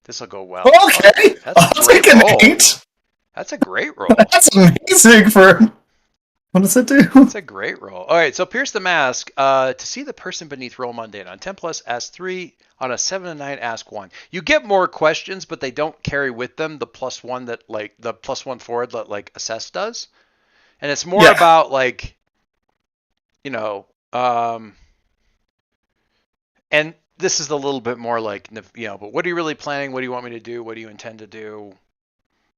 This will go well. Okay, That's a I'll great take an roll. 8. That's a great roll. That's amazing for... What does it do? That's a great roll. All right, so pierce the mask. To see the person beneath, roll mundane. On 10 plus, ask 3. On a 7 and 9, ask 1. You get more questions, but they don't carry with them the +1 that, like, the +1 forward that, like, assess does. And it's more about, like, you know, and this is a little bit more like, you know, but what are you really planning? What do you want me to do? What do you intend to do?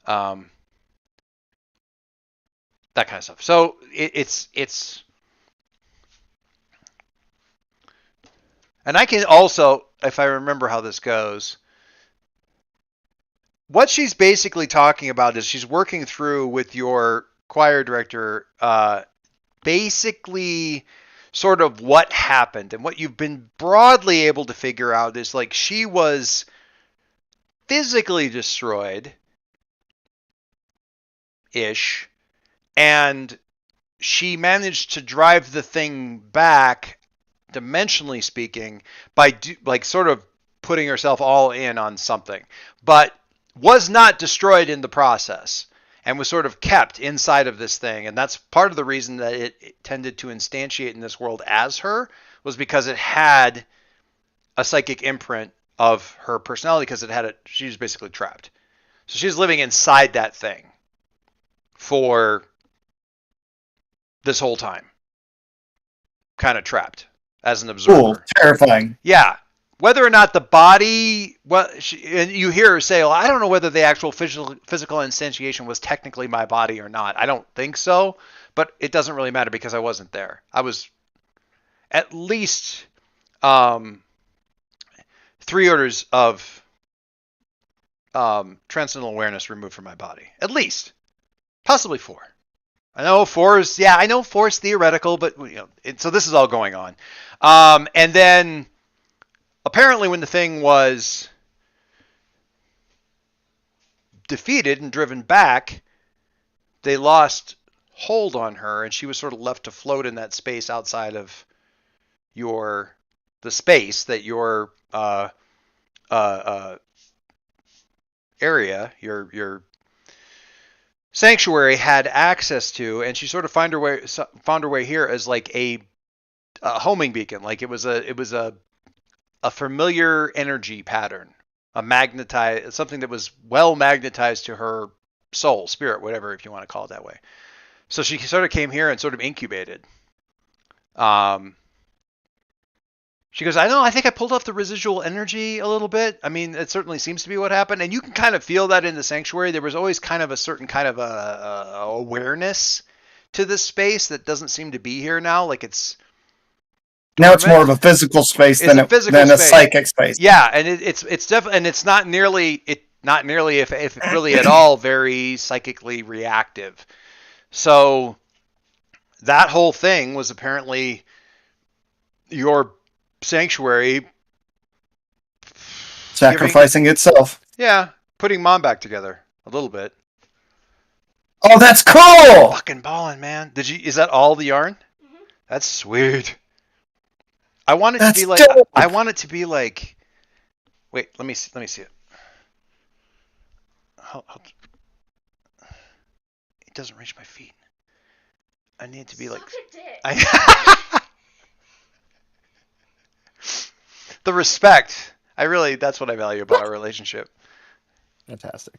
That kind of stuff. So it's, and I can also, if I remember how this goes, what she's basically talking about is she's working through with your choir director, basically sort of what happened, and what you've been broadly able to figure out is like she was physically destroyed ish, and she managed to drive the thing back, dimensionally speaking, by like sort of putting herself all in on something, but was not destroyed in the process and was sort of kept inside of this thing. And that's part of the reason that it tended to instantiate in this world as her, was because it had a psychic imprint of her personality, because she was basically trapped. So she's living inside that thing for this whole time, kind of trapped as an observer. Cool. Terrifying. Yeah. Whether or not the body, and you hear her say, well, I don't know whether the actual physical instantiation was technically my body or not. I don't think so, but it doesn't really matter because I wasn't there. I was at least 3 orders of transcendental awareness removed from my body. At least. Possibly 4. I know 4 is theoretical, but you know, so this is all going on. And then apparently when the thing was defeated and driven back, they lost hold on her, and she was sort of left to float in that space outside of the space that your area, your sanctuary had access to, and she sort of found her way here as like a homing beacon. Like it was a familiar energy pattern, something that was well magnetized to her soul, spirit, whatever, if you want to call it that way. So she sort of came here and sort of incubated. She goes, I think I pulled off the residual energy a little bit. I mean, it certainly seems to be what happened. And you can kind of feel that in the sanctuary. There was always kind of a certain kind of a awareness to this space that doesn't seem to be here now. Like it's... Now it's more of a physical space than a psychic space. Yeah, and it's definitely, and it's not nearly if really at all very psychically reactive. So that whole thing was apparently your sanctuary sacrificing itself. Yeah, putting Mom back together a little bit. Oh, that's cool. Fucking ballin', man. Is that all the yarn? That's sweet. I want it to be That's like dope. I want it to be like wait, let me see it. It doesn't reach my feet. I need it to be like I the respect. That's what I value about our relationship. Fantastic.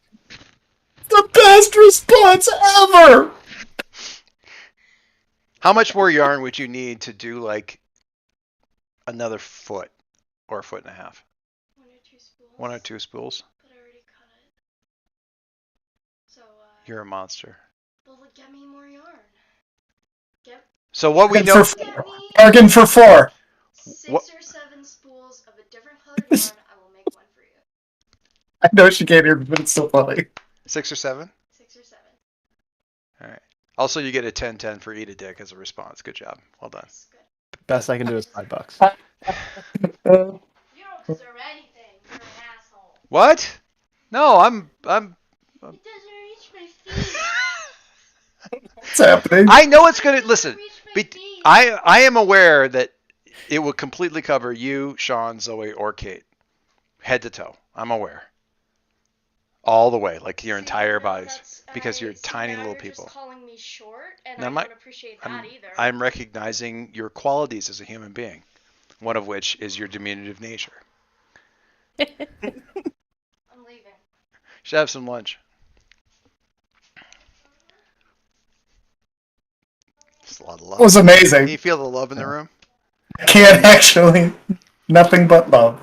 The best response ever. How much more yarn would you need to do like another foot or a foot and a half? One or two spools? But I already cut it. So, You're a monster. well, get me more yarn. So what we Bargain know. for four. Bargain for 4. 6 What- or 7 spools of a different colored yarn. I will make one for you. I know she can't hear me, but it's so funny. 6 or 7? 6 or 7. All right. Also, you get a 10-10 for eat a dick as a response. Good job. Well done. That's good. Best I can do is $5. You don't deserve anything. You're an asshole. What? No, I'm. It doesn't reach my feet. What's happening? I know it's gonna listen. Reach my feet. I am aware that it will completely cover you, Sean, Zoe, or Kate, head to toe. I'm aware. All the way, like your entire bodies, because you're tiny little people. Just calling me short, and Now, I don't appreciate that either. I'm recognizing your qualities as a human being, one of which is your diminutive nature. I'm leaving. Should have some lunch. Just a lot of love. It was Can amazing. you feel the love in the room? I can't actually. Nothing but love.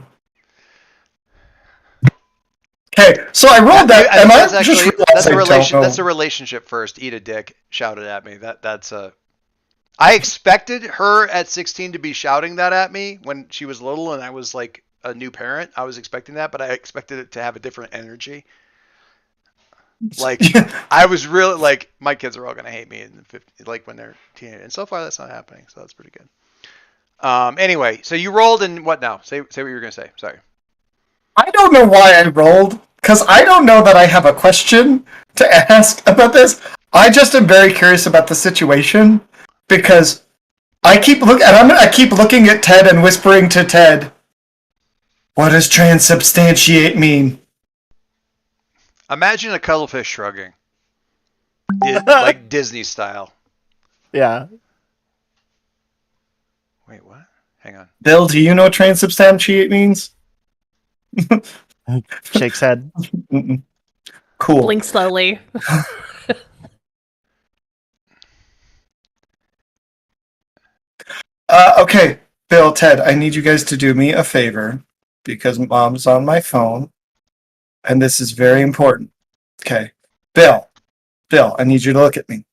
Okay, so I rolled that. I think Am I that's just actually realizing, that's a relationship first. Eat a dick. Shouted at me. That's a. I expected her at 16 to be shouting that at me when she was little and I was like a new parent. I was expecting that, but I expected it to have a different energy. Like I was really like my kids are all gonna hate me in the 50, like when they're teenagers, and so far that's not happening. So that's pretty good. Anyway, so you rolled and what now? Say what you were gonna say. Sorry. I don't know why I rolled, because I don't know that I have a question to ask about this. I just am very curious about the situation, because I keep looking at Ted and whispering to Ted, what does transubstantiate mean? Imagine a cuttlefish shrugging, like Disney style. Yeah. Wait, what? Hang on. Bill, do you know what transubstantiate means? Shakes head. Mm-mm. Cool. Blink slowly. Okay, Bill, Ted, I need you guys to do me a favor, because Mom's on my phone, and this is very important. Okay, Bill, I need you to look at me.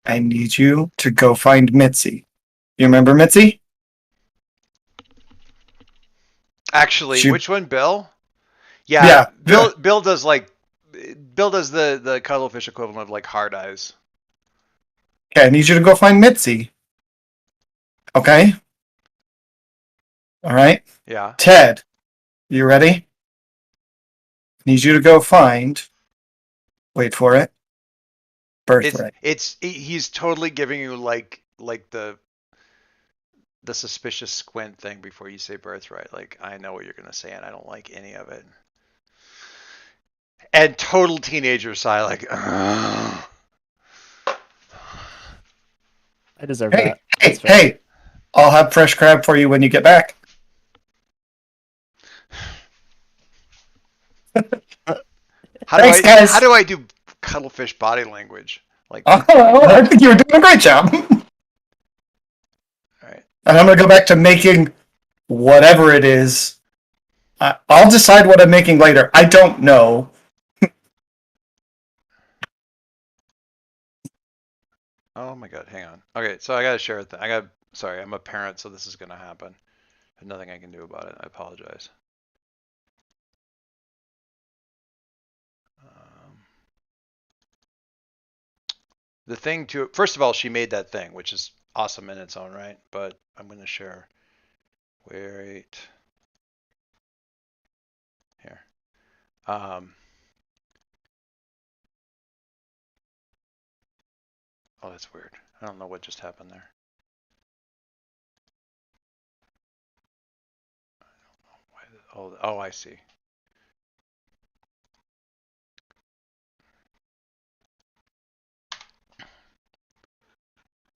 I need you to go find Mitzi. You remember Mitzi? Actually, which one, Bill? Yeah, Yeah, Bill does the cuttlefish equivalent of like hard eyes. Okay, I need you to go find Mitzi. Okay? All right? Yeah. Ted, you ready? Need you to go find. Wait for it. Birthright. He's totally giving you like the suspicious squint thing before you say birthright. Like I know what you're gonna say and I don't like any of it. And total teenager sigh like. Ugh. I deserve Hey, that. hey, That's fair. hey! I'll have fresh crab for you when you get back. Thanks, guys. How do I do cuttlefish body language? Like, Oh, I think you were doing a great job. all right. And I'm going to go back to making whatever it is. I'll decide what I'm making later. I don't know. Oh my god, hang on. Okay, so I gotta share it. Sorry, I'm a parent, so this is gonna happen. There's nothing I can do about it. I apologize. The thing to first of all, she made that thing, which is awesome in its own right. But I'm gonna share. Wait. Here. Oh, that's weird. I don't know what just happened there. Oh, I see.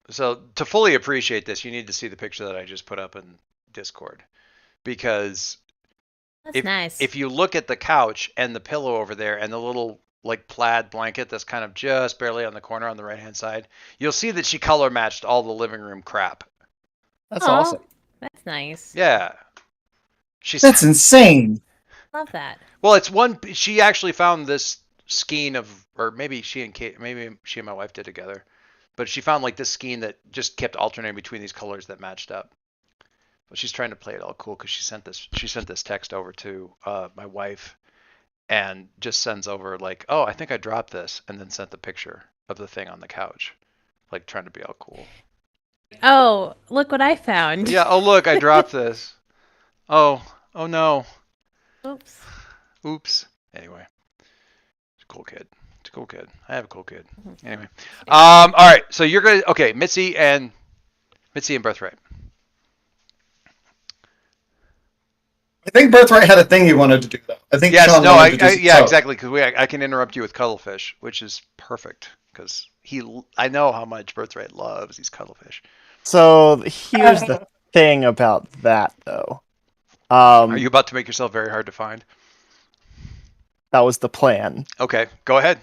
So to fully appreciate this, you need to see the picture that I just put up in Discord, because That's nice. if you look at the couch and the pillow over there and the little like plaid blanket that's kind of just barely on the corner on the right hand side, you'll see that she color matched all the living room crap. That's Aw, awesome. That's nice. Yeah. She's That's insane. Love that. well, it's one. She actually found this skein of, or maybe she and Kate, maybe she and my wife did together, but she found like this skein that just kept alternating between these colors that matched up. But she's trying to play it all cool because she sent this text over to my wife, and just sends over like, oh, I think I dropped this, and then sent the picture of the thing on the couch, like trying to be all cool. Oh, look what I found. Yeah. Oh, look, I dropped this. Oh no. Oops. Oops. Anyway, it's a cool kid. It's a cool kid. I have a cool kid. Anyway, Mm-hmm. all right. So you're gonna Mitzi and Birthright. I think Birthright had a thing you wanted to do, though. I think Yes. Sean No. wanted to do Yeah. so. Exactly. Because I can interrupt you with cuttlefish, which is perfect because I know how much Birthright loves these cuttlefish. So here's the thing about that, though. Are you about to make yourself very hard to find? That was the plan. Okay, go ahead.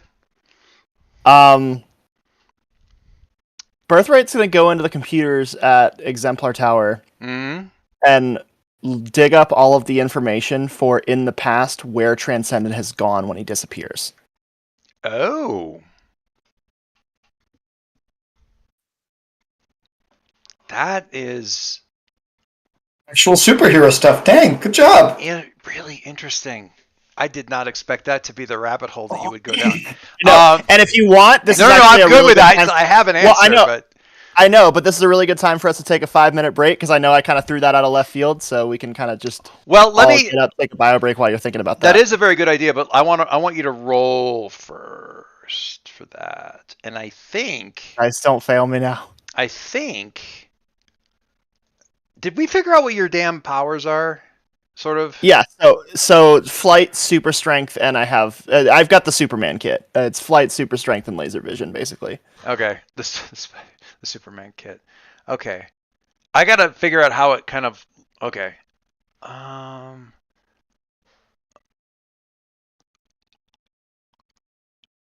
Birthright's gonna go into the computers at Exemplar Tower Mm-hmm. and dig up all of the information for in the past where Transcendent has gone when he disappears. Oh. That is Actual superhero stuff. Dang, good job. really interesting. I did not expect that to be the rabbit hole that you would go down. And if you want, this no, is no, actually I'm a good really with that. time. I have an answer, Well, I know, but I know, but this is a really good time for us to take a 5-minute break because I know I kind of threw that out of left field, so we can kind of just well, let all me. get up, take a bio break while you're thinking about that. That is a very good idea, but I want you to roll first for that. And I think Guys, don't fail me now. did we figure out what your damn powers are? Sort of. Yeah, so flight, super strength, and I've got the Superman kit. It's flight, super strength, and laser vision, basically. Okay, the Superman kit. Okay, I gotta figure out how it kind of. Okay.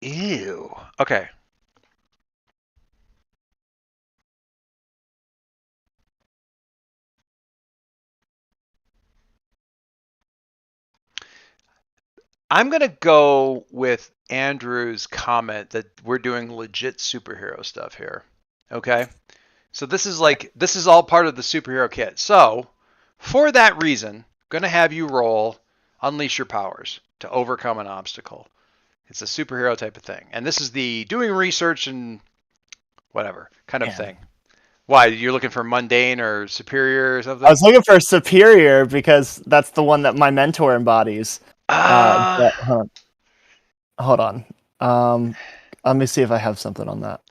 Ew. Okay. I'm going to go with Andrew's comment that we're doing legit superhero stuff here. Okay? So this is all part of the superhero kit. So, for that reason, going to have you roll unleash your powers to overcome an obstacle. It's a superhero type of thing. And this is the doing research and whatever kind of thing. Why? You're looking for mundane or superior or something? I was looking for superior because that's the one that my mentor embodies. Hold on. Let me see if I have something on that.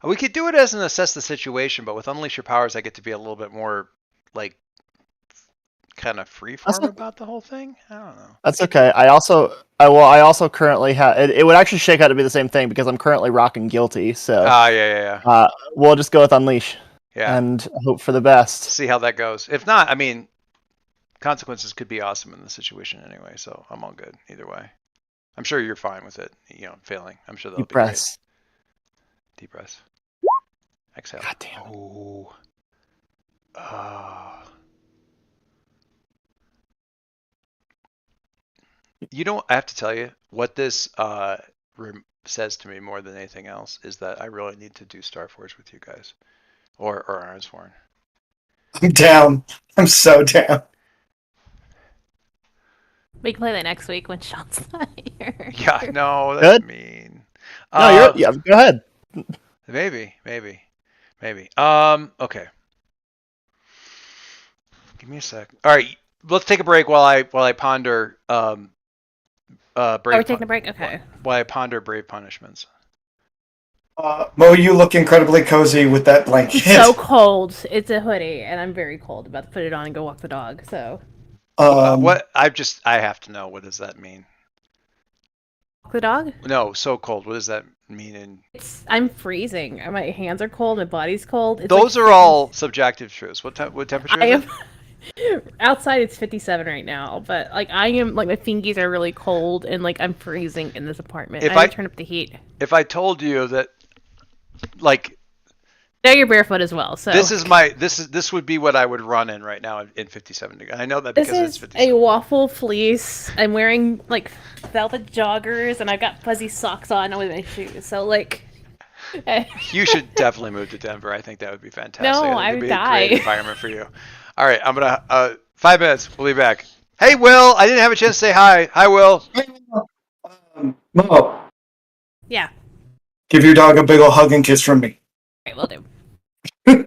We could do it as an assess the situation, but with unleash your powers, I get to be a little bit more like kind of freeform about the whole thing. I don't know. That's okay. I also currently have. It would actually shake out to be the same thing because I'm currently rocking guilty. So. Yeah. We'll just go with unleash. Yeah. And hope for the best. See how that goes. If not, I mean, consequences could be awesome in the situation anyway. So I'm all good either way. I'm sure you're fine with it. Failing. I'm sure that'll Deep be breaths. great. Deep breaths. Exhale. God damn it. Oh. I have to tell you what this says to me more than anything else is that I really need to do Star Force with you guys, or Ironsworn. I'm down. I'm so down. We can play that next week when Sean's not here. Yeah, no, that's mean. No, go ahead. Maybe. Okay. Give me a sec. All right, let's take a break while I ponder. Brave Are we taking a break? Okay. While I ponder brave punishments. Mo, you look incredibly cozy with that blanket. It's so cold. It's a hoodie, and I'm very cold. About to put it on and go walk the dog. So Um, What I have to know. What does that mean? walk the dog. No, so cold. What does that mean? In I'm freezing. My hands are cold. My body's cold. It's those like are all subjective truths. What temperature I is am it? outside. It's 57 right now, but like I am like my fingies are really cold, and like I'm freezing in this apartment. If I need I to turn up the heat. if I told you that like Now you're barefoot as well. So this would be what I would run in right now in 57 degrees. I know that this because it's is a 57. waffle fleece. I'm wearing like velvet joggers, and I've got fuzzy socks on with my shoes. So like. You should definitely move to Denver. I think that would be fantastic. No, I think I it'd would be a great die. environment for you. All right, I'm gonna 5 minutes. We'll be back. Hey, Will, I didn't have a chance to say hi. Hi, Will. Mo, Yeah. give your dog a big ol' hug and kiss from me. Alright, will do.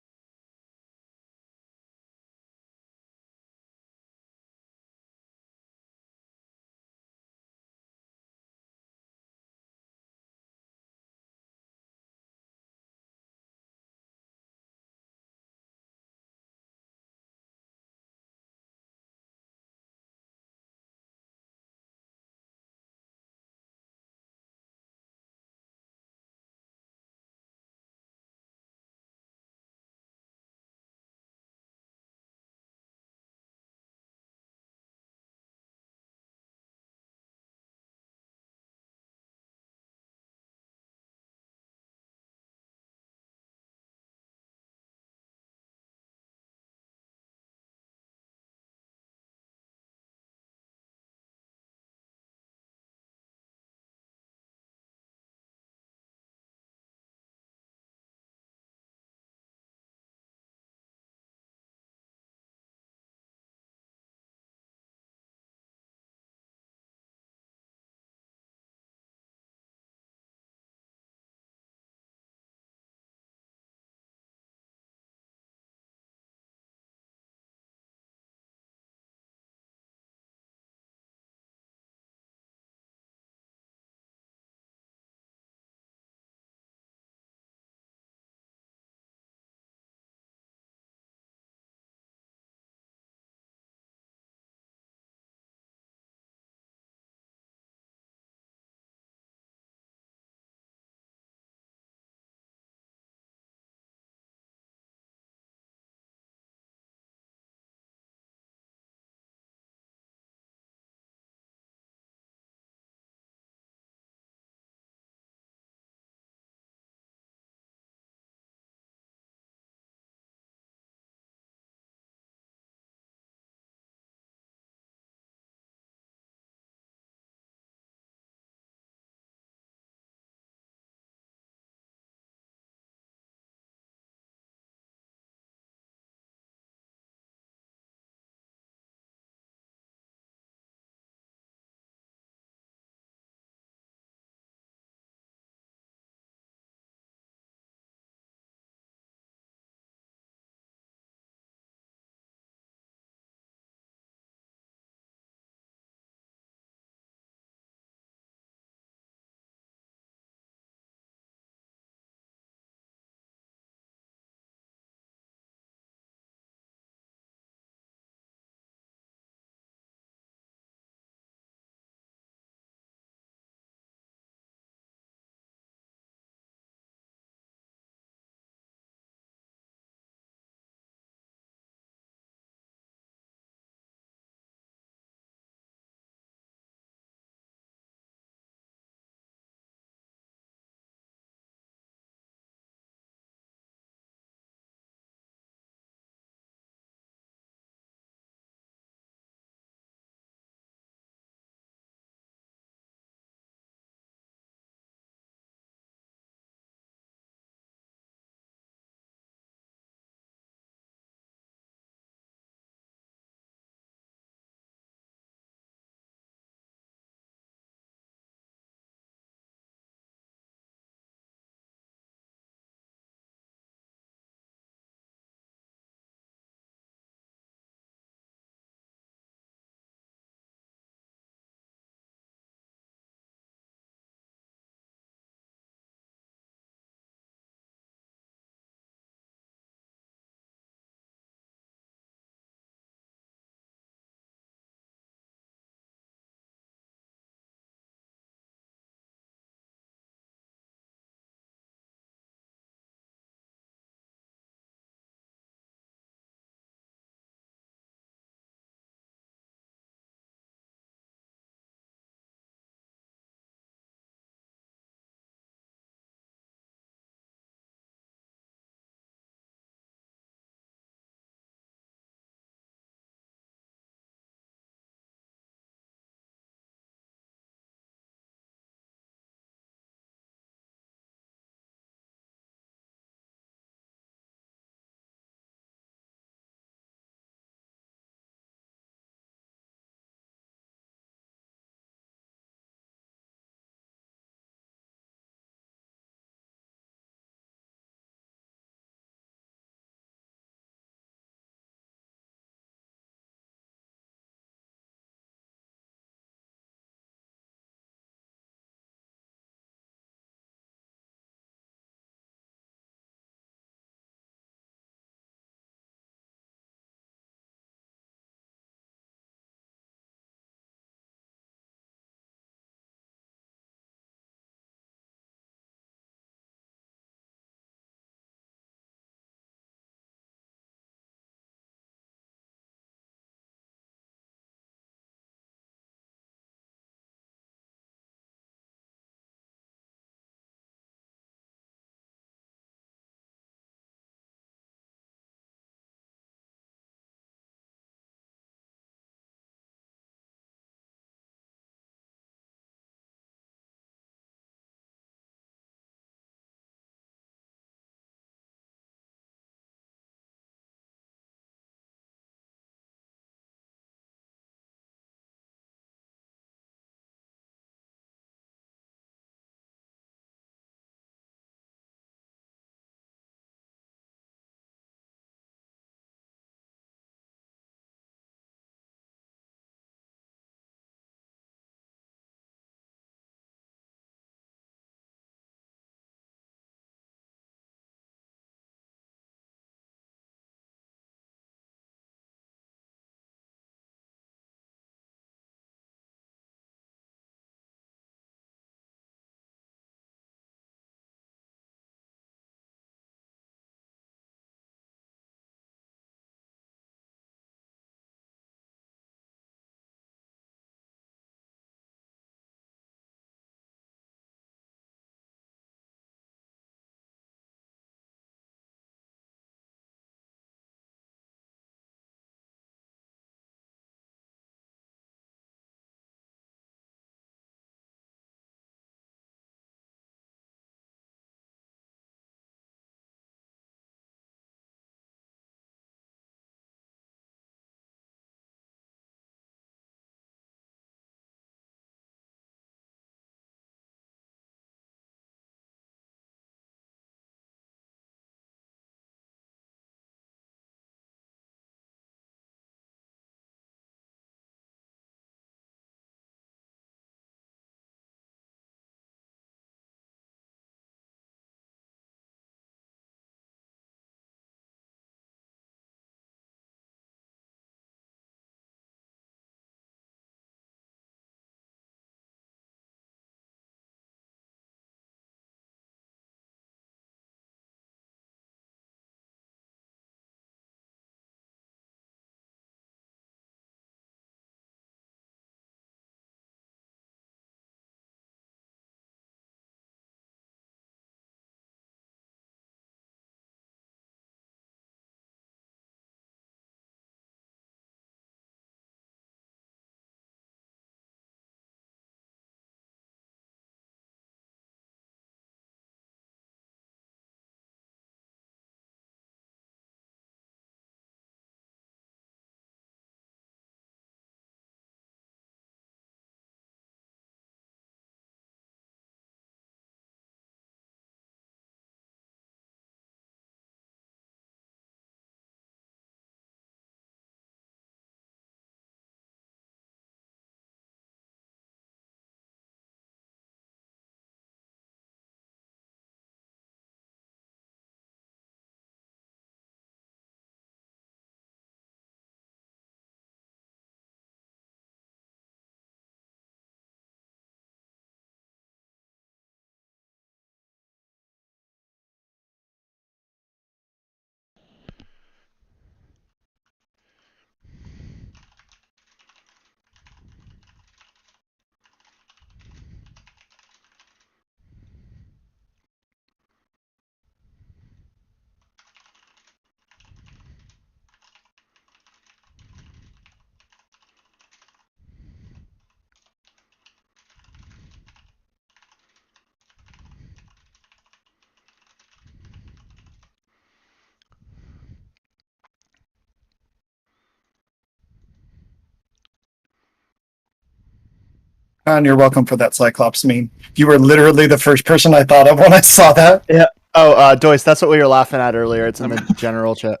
And you're welcome for that Cyclops meme. You were literally the first person I thought of when I saw that. Yeah. Oh, Doyce, that's what we were laughing at earlier. It's in the general chat.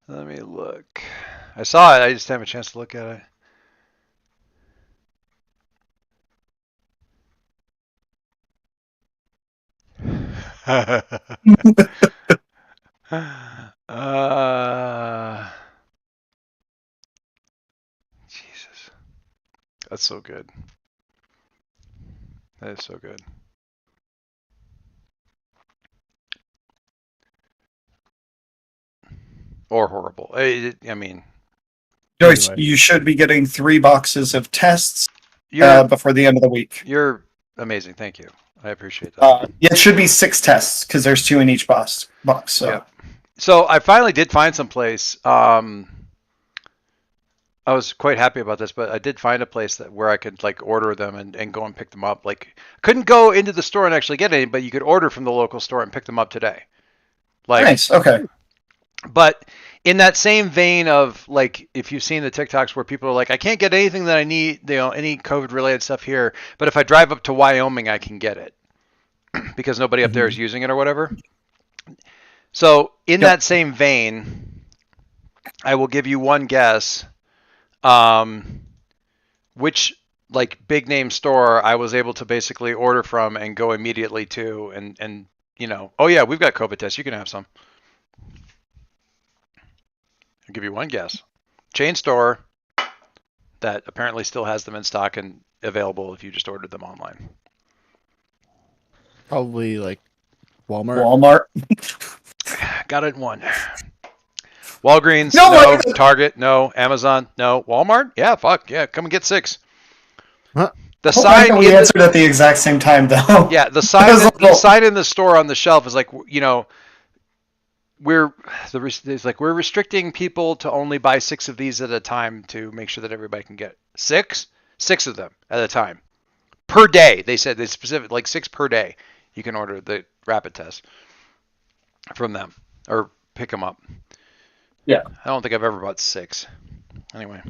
Let me look. I saw it. I just didn't have a chance to look at it. Jesus. That's so good. That is so good. Or horrible. I mean, Joyce, Anyway. you should be getting 3 boxes of tests you're before the end of the week. you're amazing. Thank you. I appreciate that. It should be 6 tests because there's 2 in each box. So. Yep. So I finally did find some place. I was quite happy about this, but I did find a place where I could like order them and go and pick them up. Like, couldn't go into the store and actually get any, but you could order from the local store and pick them up today. Like, Nice. Okay. but in that same vein of like, if you've seen the TikToks where people are like, I can't get anything that I need, any COVID related stuff here, but if I drive up to Wyoming, I can get it because nobody up there is using it or whatever. So in that same vein, I will give you one guess. Which like big name store I was able to basically order from and go immediately to and oh yeah, we've got COVID tests. You can have some. I'll give you one guess. Chain store that apparently still has them in stock and available if you just ordered them online. Probably like Walmart. Walmart. Got it in one. Walgreens, No, no. Target, no. Amazon, no. Walmart, yeah, fuck, yeah. Come and get 6. Huh? The I sign we answered at the exact same time, though. yeah, the sign in the store on the shelf is like, we're restricting people to only buy 6 of these at a time to make sure that everybody can get 6 of them at a time per day. They said they specific like 6 per day. You can order the rapid test from them or pick them up. Yeah. I don't think I've ever bought 6. Anyway,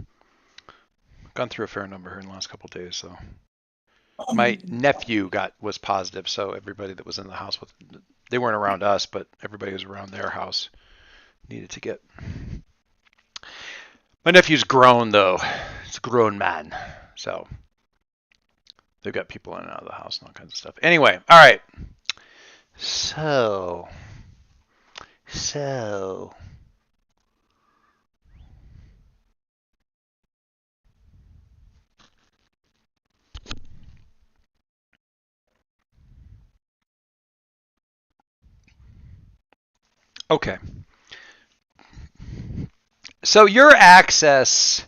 gone through a fair number here in the last couple of days. So my nephew was positive, so everybody that was in the house they weren't around us, but everybody who was around their house needed to get. My nephew's grown though; he's a grown man, so they've got people in and out of the house and all kinds of stuff. Anyway, all right. So. Okay. So your access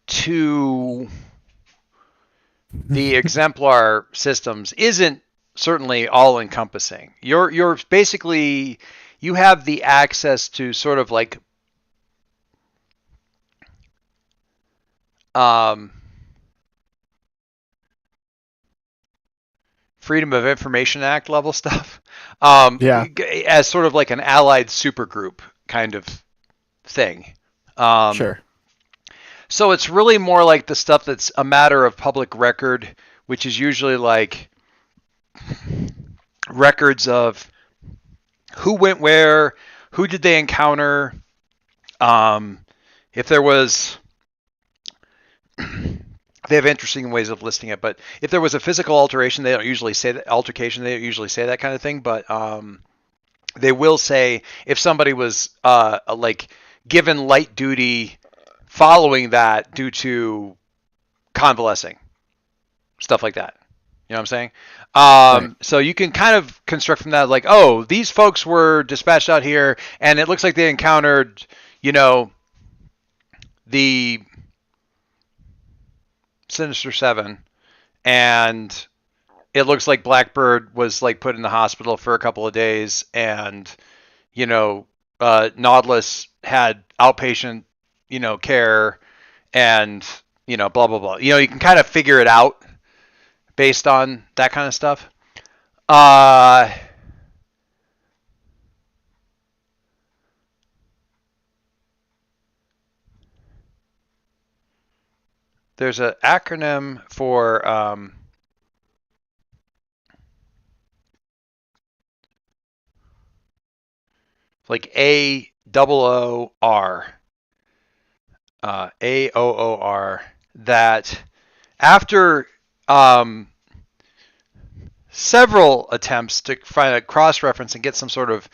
to the exemplar systems isn't certainly all encompassing. You're basically you have the access to sort of like Freedom of Information Act level stuff. Yeah. As sort of like an allied supergroup kind of thing. Sure. So it's really more like the stuff that's a matter of public record, which is usually like records of who went where, who did they encounter, if there was. They have interesting ways of listing it, but if there was a physical alteration, they don't usually say that altercation. They don't usually say that kind of thing, but they will say if somebody was like given light duty following that due to convalescing, stuff like that. You know what I'm saying? Right. So you can kind of construct from that like, oh, these folks were dispatched out here, and it looks like they encountered, the Sinister Seven, and it looks like Blackbird was like put in the hospital for a couple of days, and Nautilus had outpatient care, and blah blah blah. You can kind of figure it out based on that kind of stuff. there's an acronym for like AOOR, AOOR, that after several attempts to find a cross-reference and get some sort of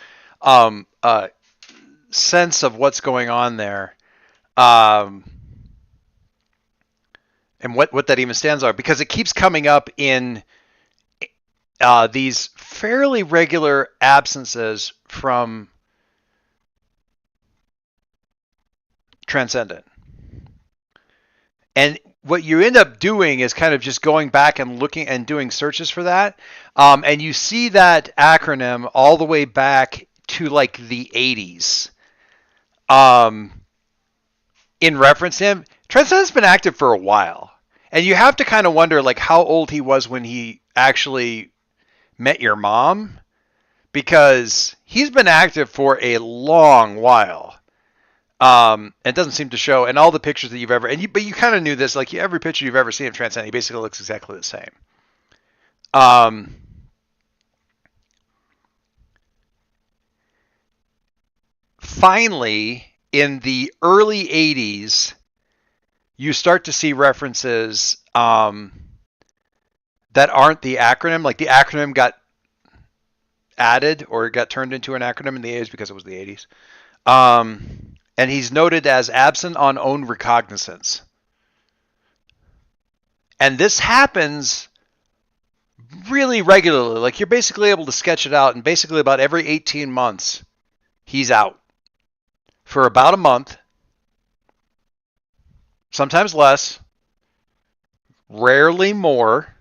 sense of what's going on there, and what that even stands are, because it keeps coming up in these fairly regular absences from Transcendent. And what you end up doing is kind of just going back and looking and doing searches for that. And you see that acronym all the way back to like the 80s. In reference to him, Transcendent's been active for a while. And you have to kind of wonder like how old he was when he actually met your mom, because he's been active for a long while. It doesn't seem to show, and all the pictures that you've ever, but you kind of knew this, like every picture you've ever seen of Transcendent, he basically looks exactly the same. Finally, in the early 80s, you start to see references that aren't the acronym. Like the acronym got added or got turned into an acronym in the 80s because it was the 80s. And he's noted as absent on own recognizance. And this happens really regularly. Like you're basically able to sketch it out, and basically about every 18 months, he's out for about a month, sometimes less, rarely more.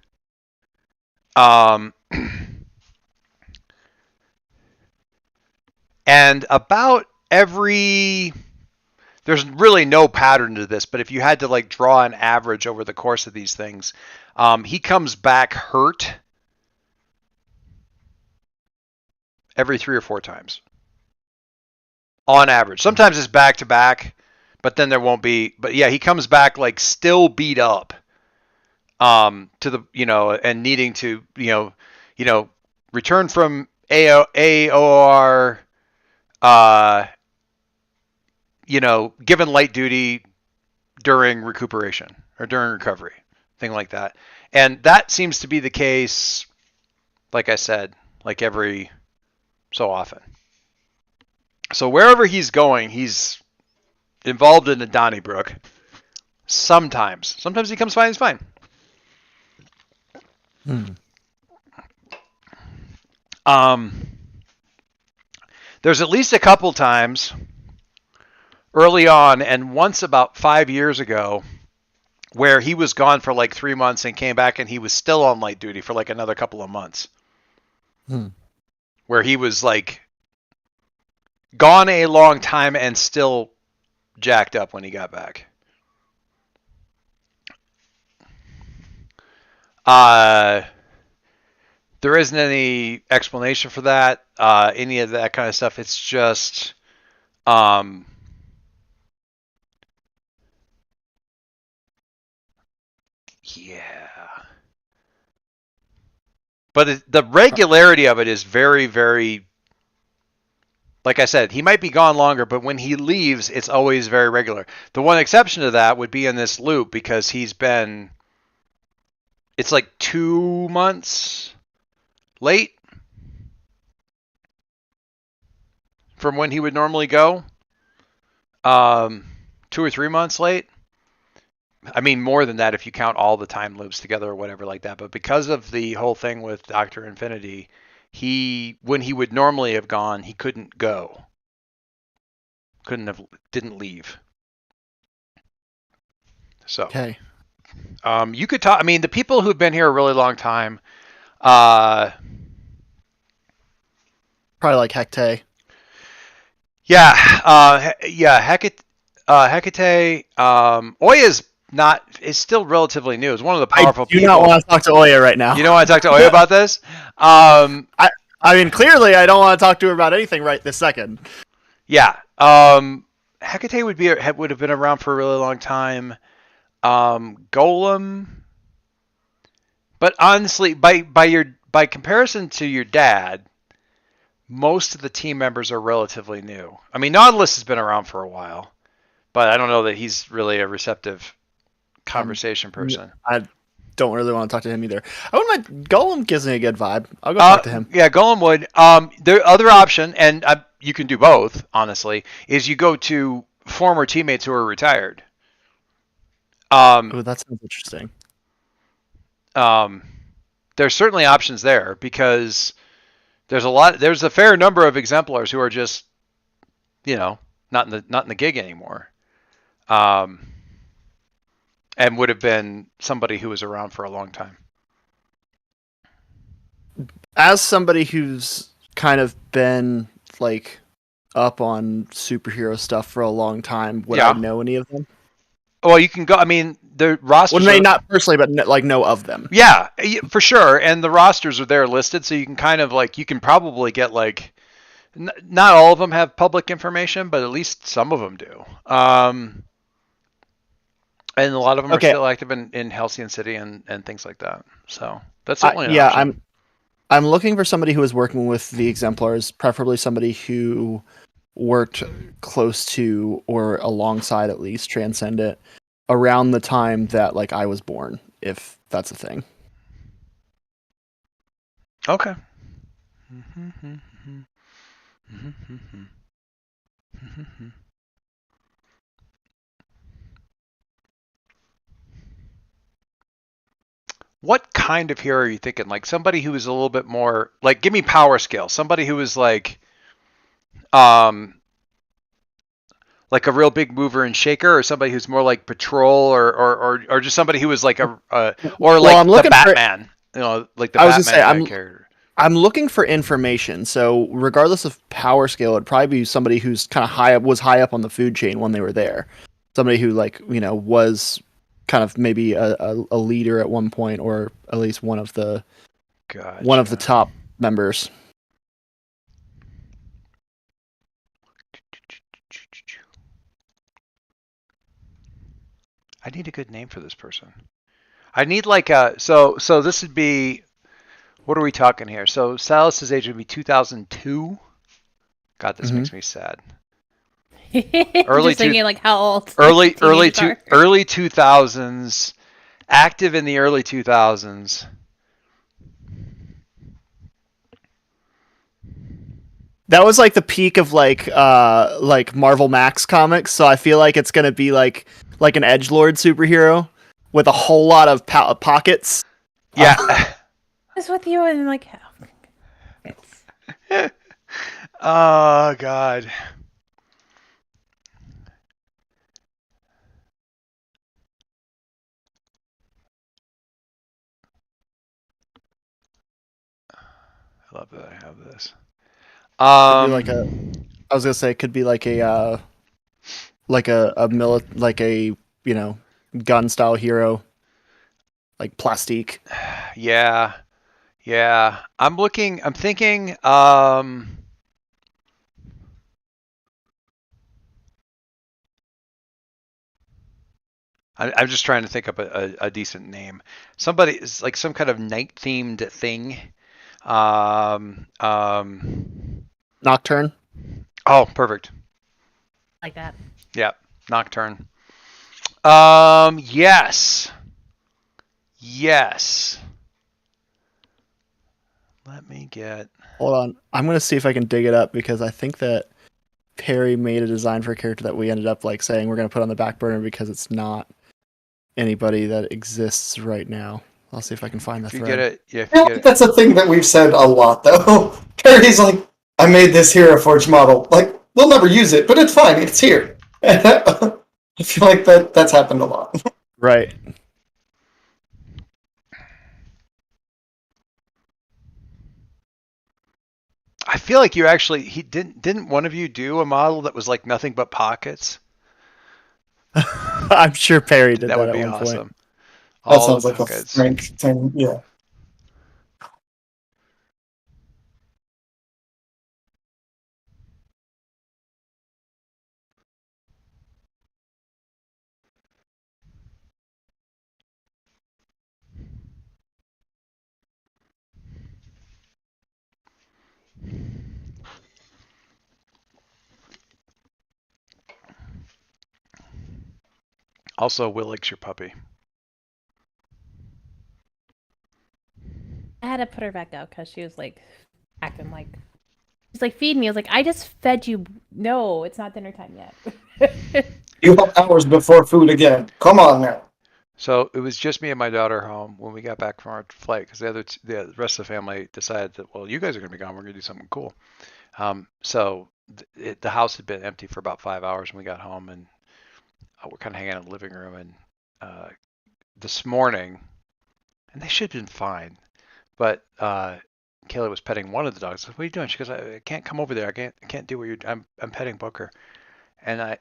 And about every, there's really no pattern to this, but if you had to like draw an average over the course of these things, he comes back hurt every 3 or 4 times on average. Sometimes it's back to back, but then there won't be, but yeah, he comes back like still beat up, to the, and needing to, return from AOR, given light duty during recuperation or during recovery, thing like that. And that seems to be the case, like I said, like every so often. So wherever he's going, he's involved in a Donnybrook. Sometimes he comes fine, he's fine. There's at least a couple times early on, and once about 5 years ago, where he was gone for like 3 months and came back and he was still on light duty for like another couple of months. Where he was like gone a long time and still jacked up when he got back. There isn't any explanation for that, any of that kind of stuff. It's just, yeah. But the regularity of it is very, very, like I said, he might be gone longer, but when he leaves, it's always very regular. The one exception to that would be in this loop, because it's like 2 months late from when he would normally go. 2 or 3 months late. I mean, more than that if you count all the time loops together or whatever like that. But because of the whole thing with Dr. Infinity, when he would normally have gone, he couldn't go. Didn't leave. So, Okay. You could talk, I mean, the people who've been here a really long time, probably like Hecate. Hecate, Oya's is still relatively new. It's one of the powerful people. I do not want to talk to Oya right now. You don't want to talk to Oya about this? I mean, clearly I don't want to talk to her about anything right this second. Yeah. Hecate would have been around for a really long time. Golem. But honestly, by comparison to your dad, most of the team members are relatively new. I mean, Nautilus has been around for a while, but I don't know that he's really a receptive conversation person. I don't really want to talk to him either. I wouldn't mind. Golem gives me a good vibe. I'll go talk to him. Yeah, Golem would. The other option, and you can do both, honestly, is you go to former teammates who are retired. Oh, that sounds interesting. There's certainly options there because there's a fair number of exemplars who are just, not in the gig anymore. And would have been somebody who was around for a long time. As somebody who's kind of been like up on superhero stuff for a long time, would I know any of them? Well, you can go. I mean, the rosters. Well, not personally, but know of them. Yeah, for sure. And the rosters are there listed, so you can kind of you can probably get not all of them have public information, but at least some of them do. And a lot of them are still active in Halcyon City and things like that. So that's certainly an option. I'm looking for somebody who is working with the exemplars, preferably somebody who worked close to or alongside at least Transcendent around the time that I was born, if that's a thing. Okay. What kind of hero are you thinking? Like somebody who is a little bit more give me power scale. Somebody who is like a real big mover and shaker, or somebody who's more like patrol, or just somebody who is like the Batman. Like the Batman character. I'm looking for information. So regardless of power scale, it'd probably be somebody who's kind of was high up on the food chain when they were there. Somebody who was kind of maybe a leader at one point, or at least one of the top members. I need a good name for this person. I need so this would be, what are we talking here? So Salus's age would be 2002. God, this makes me sad. Just thinking how old? Early 2000s, active in the early 2000s. That was the peak of Marvel Max comics, so I feel like it's gonna be like an edgelord superhero with a whole lot of pockets. Yeah. What's with you and Oh God. I love that I have this. I was gonna say it could be like a gun style hero, like Plastique. Yeah. I'm thinking. I'm just trying to think up a decent name. Somebody is like some kind of night themed thing. Nocturne. Oh, perfect. Like that. Yeah, Nocturne. Yes. Let me get. Hold on. I'm gonna see if I can dig it up because I think that Perry made a design for a character that we ended up saying we're gonna put on the back burner because it's not anybody that exists right now. I'll see if I can find the thread. Get it? Yeah. That's a thing that we've said a lot, though. Perry's like, I made this Hero Forge model. We'll never use it, but it's fine. It's here. I feel like that's happened a lot. Right. I feel like you actually didn't one of you do a model that was like nothing but pockets? I'm sure Perry did that would at be one awesome. point. That sounds like a strange thing. Yeah. Also, Will likes your puppy. I had to put her back out because she was like acting like she's like feed me. I was like, I just fed you. No, it's not dinner time yet. You have hours before food again. Come on now. So it was just me and my daughter home when we got back from our flight because the rest of the family decided that, well, you guys are going to be gone. We're going to do something cool. So the house had been empty for about 5 hours when we got home, and we're kind of hanging out in the living room. And this morning, and they should have been fine, but Kayla was petting one of the dogs. I said, "What are you doing?" She goes, "I can't come over there. I can't do what you're. I'm petting Booker." And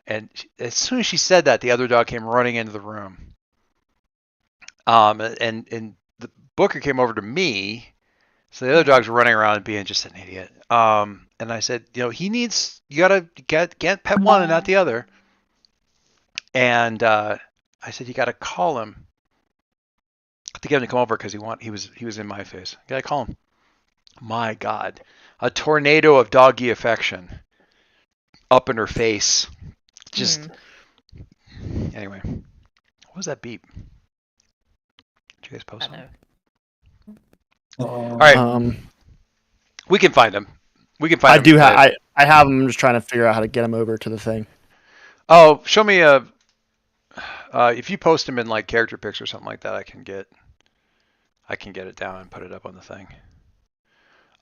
as soon as she said that, the other dog came running into the room. And the Booker came over to me, so the other dogs were running around and being just an idiot. And I said, you gotta get pet one and not the other. And I said, you gotta call him to get him to come over because he was in my face. You gotta call him. My God, a tornado of doggy affection up in her face. Just anyway, what was that beep? Did you guys post I one? don't All right, we can find him. We can find I him. do have. I have them. I'm just trying to figure out how to get them over to the thing. Oh, show me a. If you post him in like character pics or something like that, I can get it down and put it up on the thing.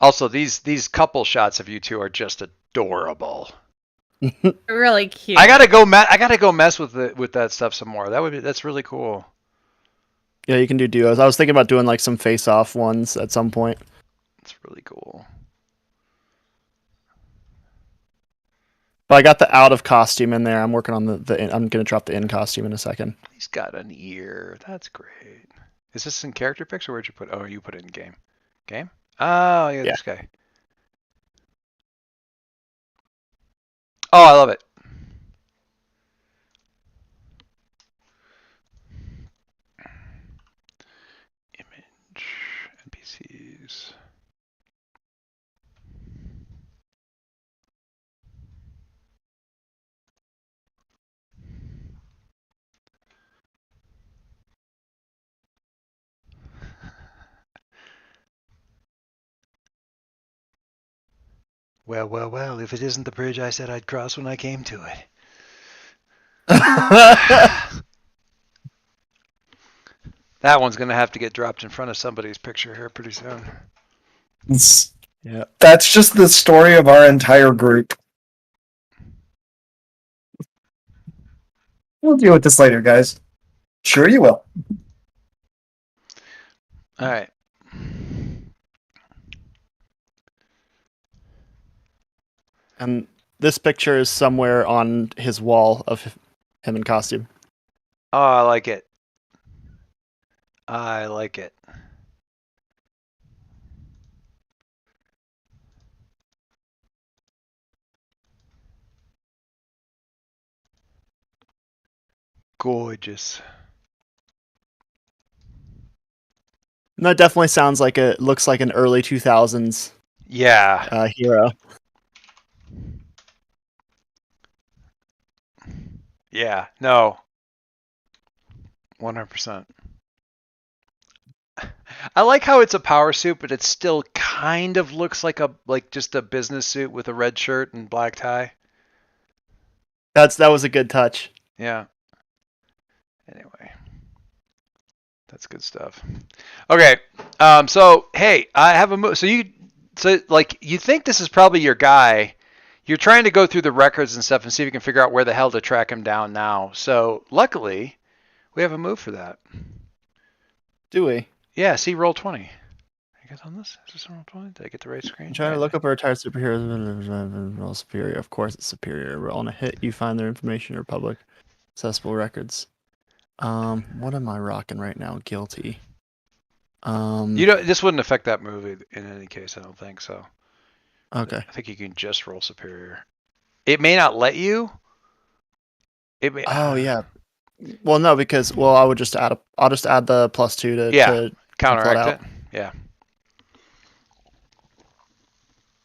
Also, these couple shots of you two are just adorable. know. Really cute. I gotta go mess with that stuff some more. That's really cool. Yeah, you can do duos. I was thinking about doing like some face-off ones at some point. It's really cool. But I got the out of costume in there. I'm working on the I'm gonna drop the in costume in a second. He's got an ear. That's great. Is this in character pics or where'd you put? Oh, you put it in game. Game? Oh, yeah, Yeah. this guy. Oh, I love it. Image, NPCs. Well, well, well, if it isn't the bridge I said I'd cross when I came to it. That one's going to have to get dropped in front of somebody's picture here pretty soon. Yeah. That's just the story of our entire group. We'll deal with this later, guys. Sure you will. All right. And this picture is somewhere on his wall of him in costume. Oh, I like it. I like it. Gorgeous. And that definitely sounds like looks like an early 2000s Yeah. hero. Yeah. No. 100%. I like how it's a power suit, but it still kind of looks like just a business suit with a red shirt and black tie. That was a good touch. Yeah. Anyway, that's good stuff. Okay. So hey, I have a move. So you think this is probably your guy. You're trying to go through the records and stuff and see if you can figure out where the hell to track him down now. So luckily, we have a move for that. Do we? Yeah. See, roll 20. I guess on this? Is this roll 20? Did I get the right screen? I'm trying to look up our retired superheroes. Roll superior. Of course, it's superior. Roll on a hit. You find their information or public accessible records. What am I rocking right now? Guilty. This wouldn't affect that movie in any case. I don't think so. Okay. I think you can just roll superior. It may not let you. It may. Oh yeah. Well, no, because I'll just add the +2 to counteract out. it. Yeah.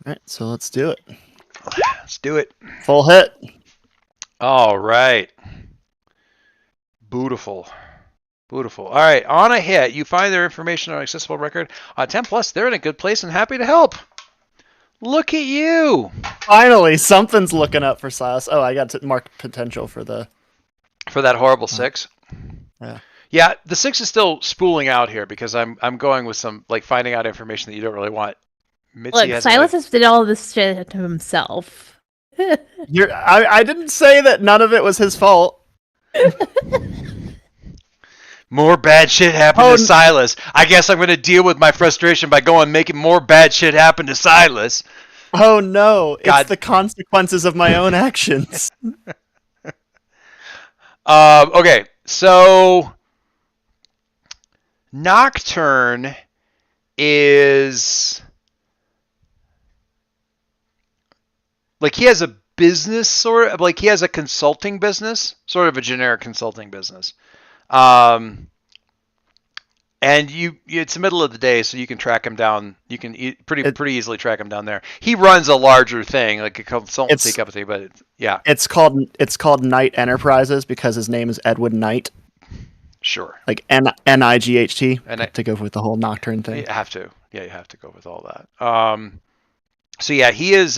All right, so let's do it. Let's do it. Full hit. All right. Beautiful. Beautiful. All right, on a hit, you find their information on accessible record. 10 plus, they're in a good place and happy to help. Look at you. Finally, something's looking up for Silas. Oh, I got to mark potential for the. For that horrible 6. Yeah. Yeah, the 6 is still spooling out here because I'm going with some like finding out information that you don't really want. Mitzi Look, Silas has did all this shit to himself. I didn't say that none of it was his fault. More bad shit happened to Silas. I guess I'm going to deal with my frustration by going making more bad shit happen to Silas. Oh no, God. it's the consequences of my own actions. Okay, so Nocturne is like he has a business sort of like he has a consulting business, sort of a generic consulting business. And it's the middle of the day, so you can track him down. You can pretty easily track him down there. He runs a larger thing, like a consultancy company, but yeah. It's called Knight Enterprises because his name is Edwin Knight. Sure. Like Night, And to go with the whole Nocturne thing. You have to. Yeah, you have to go with all that. So yeah, he is.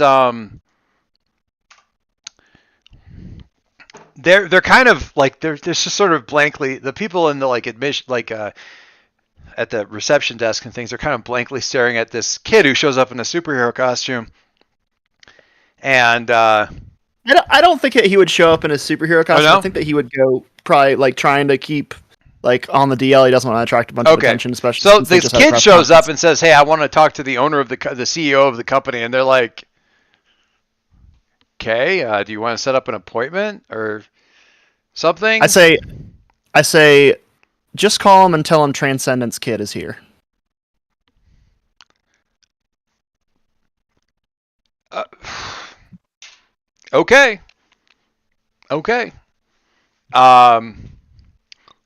They're kind of like they're just sort of blankly the people in the like admission at the reception desk and things are kind of blankly staring at this kid who shows up in a superhero costume. And I don't think he would show up in a superhero costume. I think that he would go probably like trying to keep like on the DL. He doesn't want to attract a bunch of attention, especially. So this kid shows up and says, "Hey, I want to talk to the owner of the CEO of the company," and they're like, "Okay, do you want to set up an appointment or something?" I say, just call him and tell him Transcendence Kid is here. Okay.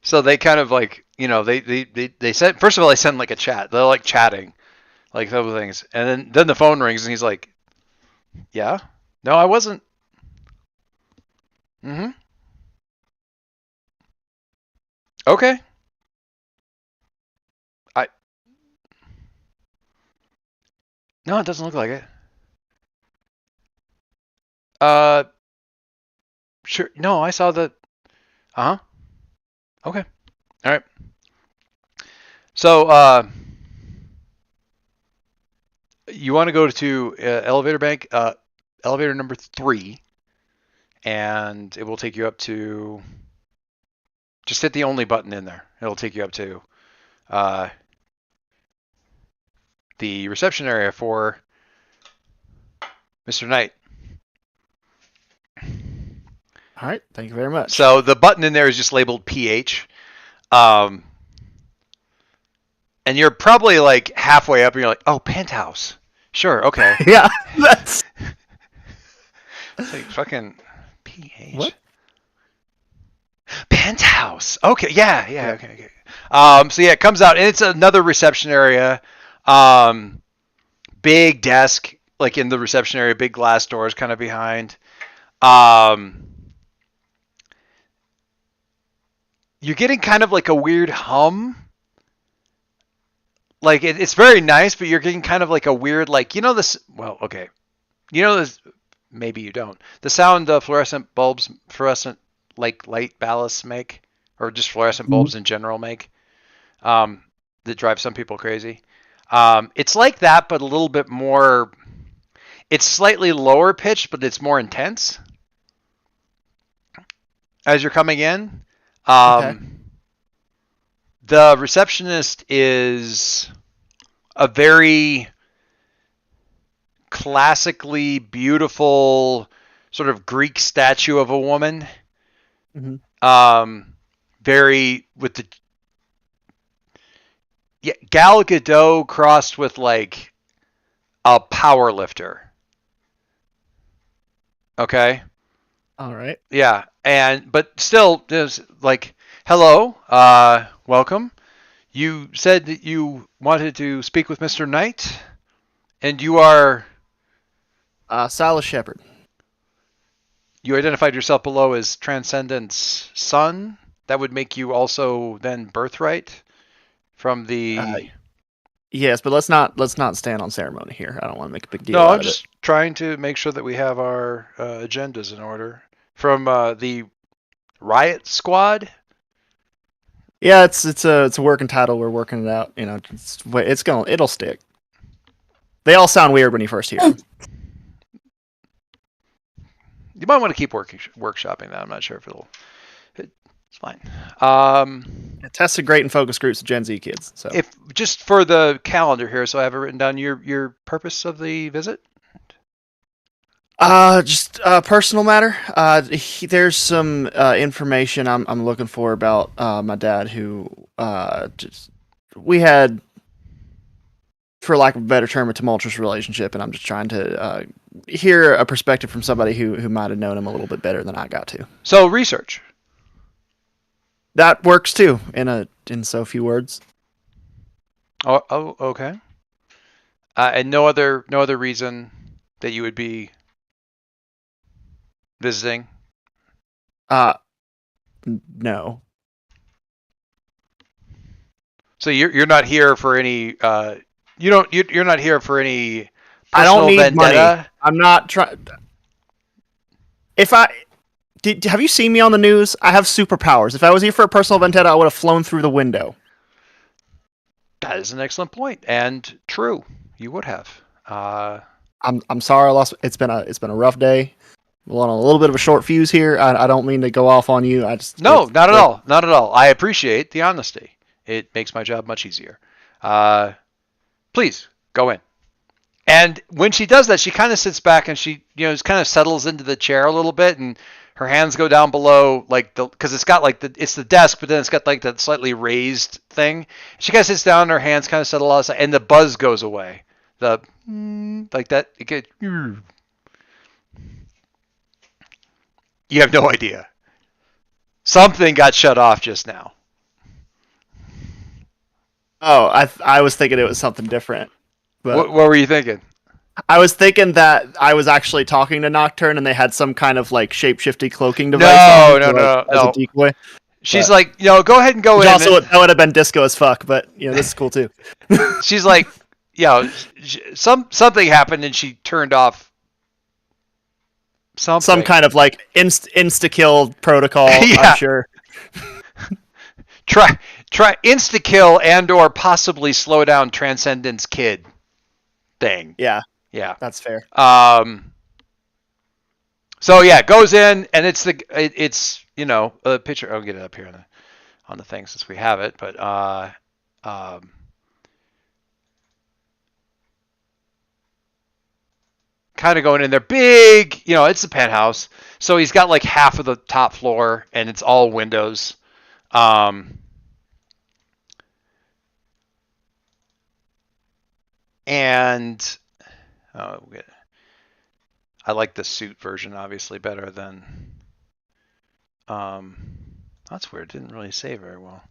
So they kind of like, they send, first of all, they send like a chat. They're like chatting, like other things. And then the phone rings and he's like, yeah, no, I wasn't. Mm-hmm. Okay. No, it doesn't look like it. Sure. No, I saw the. Okay. All right. So, you want to go to elevator bank, elevator number 3, and it will take you up to. Just hit the only button in there. It'll take you up to the reception area for Mr. Knight. All right, thank you very much. So the button in there is just labeled PH. And you're probably like halfway up and you're like, oh, penthouse. Sure, okay. Yeah, that's... It's like fucking PH. What? Penthouse. Okay, yeah. Okay. So yeah, it comes out and it's another reception area. Big desk, like in the reception area, big glass doors kind of behind. You're getting kind of like a weird hum. Like it's very nice, but you're getting kind of like a weird, like, this. Well, okay, this. Maybe you don't. The sound fluorescent bulbs, like light ballasts make, or just fluorescent bulbs in general make, that drive some people crazy. It's like that, but a little bit more. It's slightly lower pitched, but it's more intense as you're coming in. Okay. The receptionist is a very classically beautiful sort of Greek statue of a woman. Mm-hmm. Very with the Gal Gadot crossed with like a power lifter. Okay. All right. Yeah, but still, there's like, hello, welcome. You said that you wanted to speak with Mr. Knight, and you are. Silas Shepard. You identified yourself below as Transcendent's son. that would make you also then birthright from the. Yes, but let's not stand on ceremony here. I don't want to make a big deal No, out I'm of just it. trying to make sure that we have our agendas in order from the riot squad. Yeah, it's a working title. We're working it out. You know, it'll stick. They all sound weird when you first hear them. You might want to keep workshopping that. I'm not sure if it's fine. Tested great in focus groups of Gen Z kids. So If just for the calendar here, so I have it written down. Your purpose of the visit. just a personal matter. There's some information I'm looking for about my dad who we had, for lack of a better term, a tumultuous relationship, and I'm just trying to hear a perspective from somebody who might have known him a little bit better than I got to. So research. That works too, in so few words. Oh, okay. And no other reason that you would be visiting. No. So you're not here for any. You're not here for any I don't personal need vendetta. money. I'm not trying. Have you seen me on the news? I have superpowers. If I was here for a personal vendetta, I would have flown through the window. That is an excellent point and true. You would have. I'm sorry. I lost. It's been a rough day. We're on a little bit of a short fuse here. I don't mean to go off on you. No, not at all. Not at all. I appreciate the honesty. It makes my job much easier. Please go in. And when she does that, she kind of sits back and she, just kind of settles into the chair a little bit, and her hands go down below, because it's got it's the desk, but then it's got like that slightly raised thing. She kind of sits down, and her hands kind of settle outside, and the buzz goes away. Like that. You have no idea. Something got shut off just now. Oh, I was thinking it was something different. But What were you thinking? I was thinking that I was actually talking to Nocturne, and they had some kind of like shapeshifty cloaking device. No, as a decoy. She's like, go ahead and go in. Also, that would have been disco as fuck, but this is cool too. She's like, something happened, and she turned off something. Some kind of like insta kill protocol. Yeah. I'm sure. Try insta kill and or possibly slow down Transcendence Kid thing. Yeah, that's fair. So yeah, it goes in, and it's a picture. I'll get it up here on the thing since we have it, but kind of going in there big. It's a penthouse, so he's got like half of the top floor, and it's all windows. And I like the suit version obviously better than. That's weird. It didn't really say very well.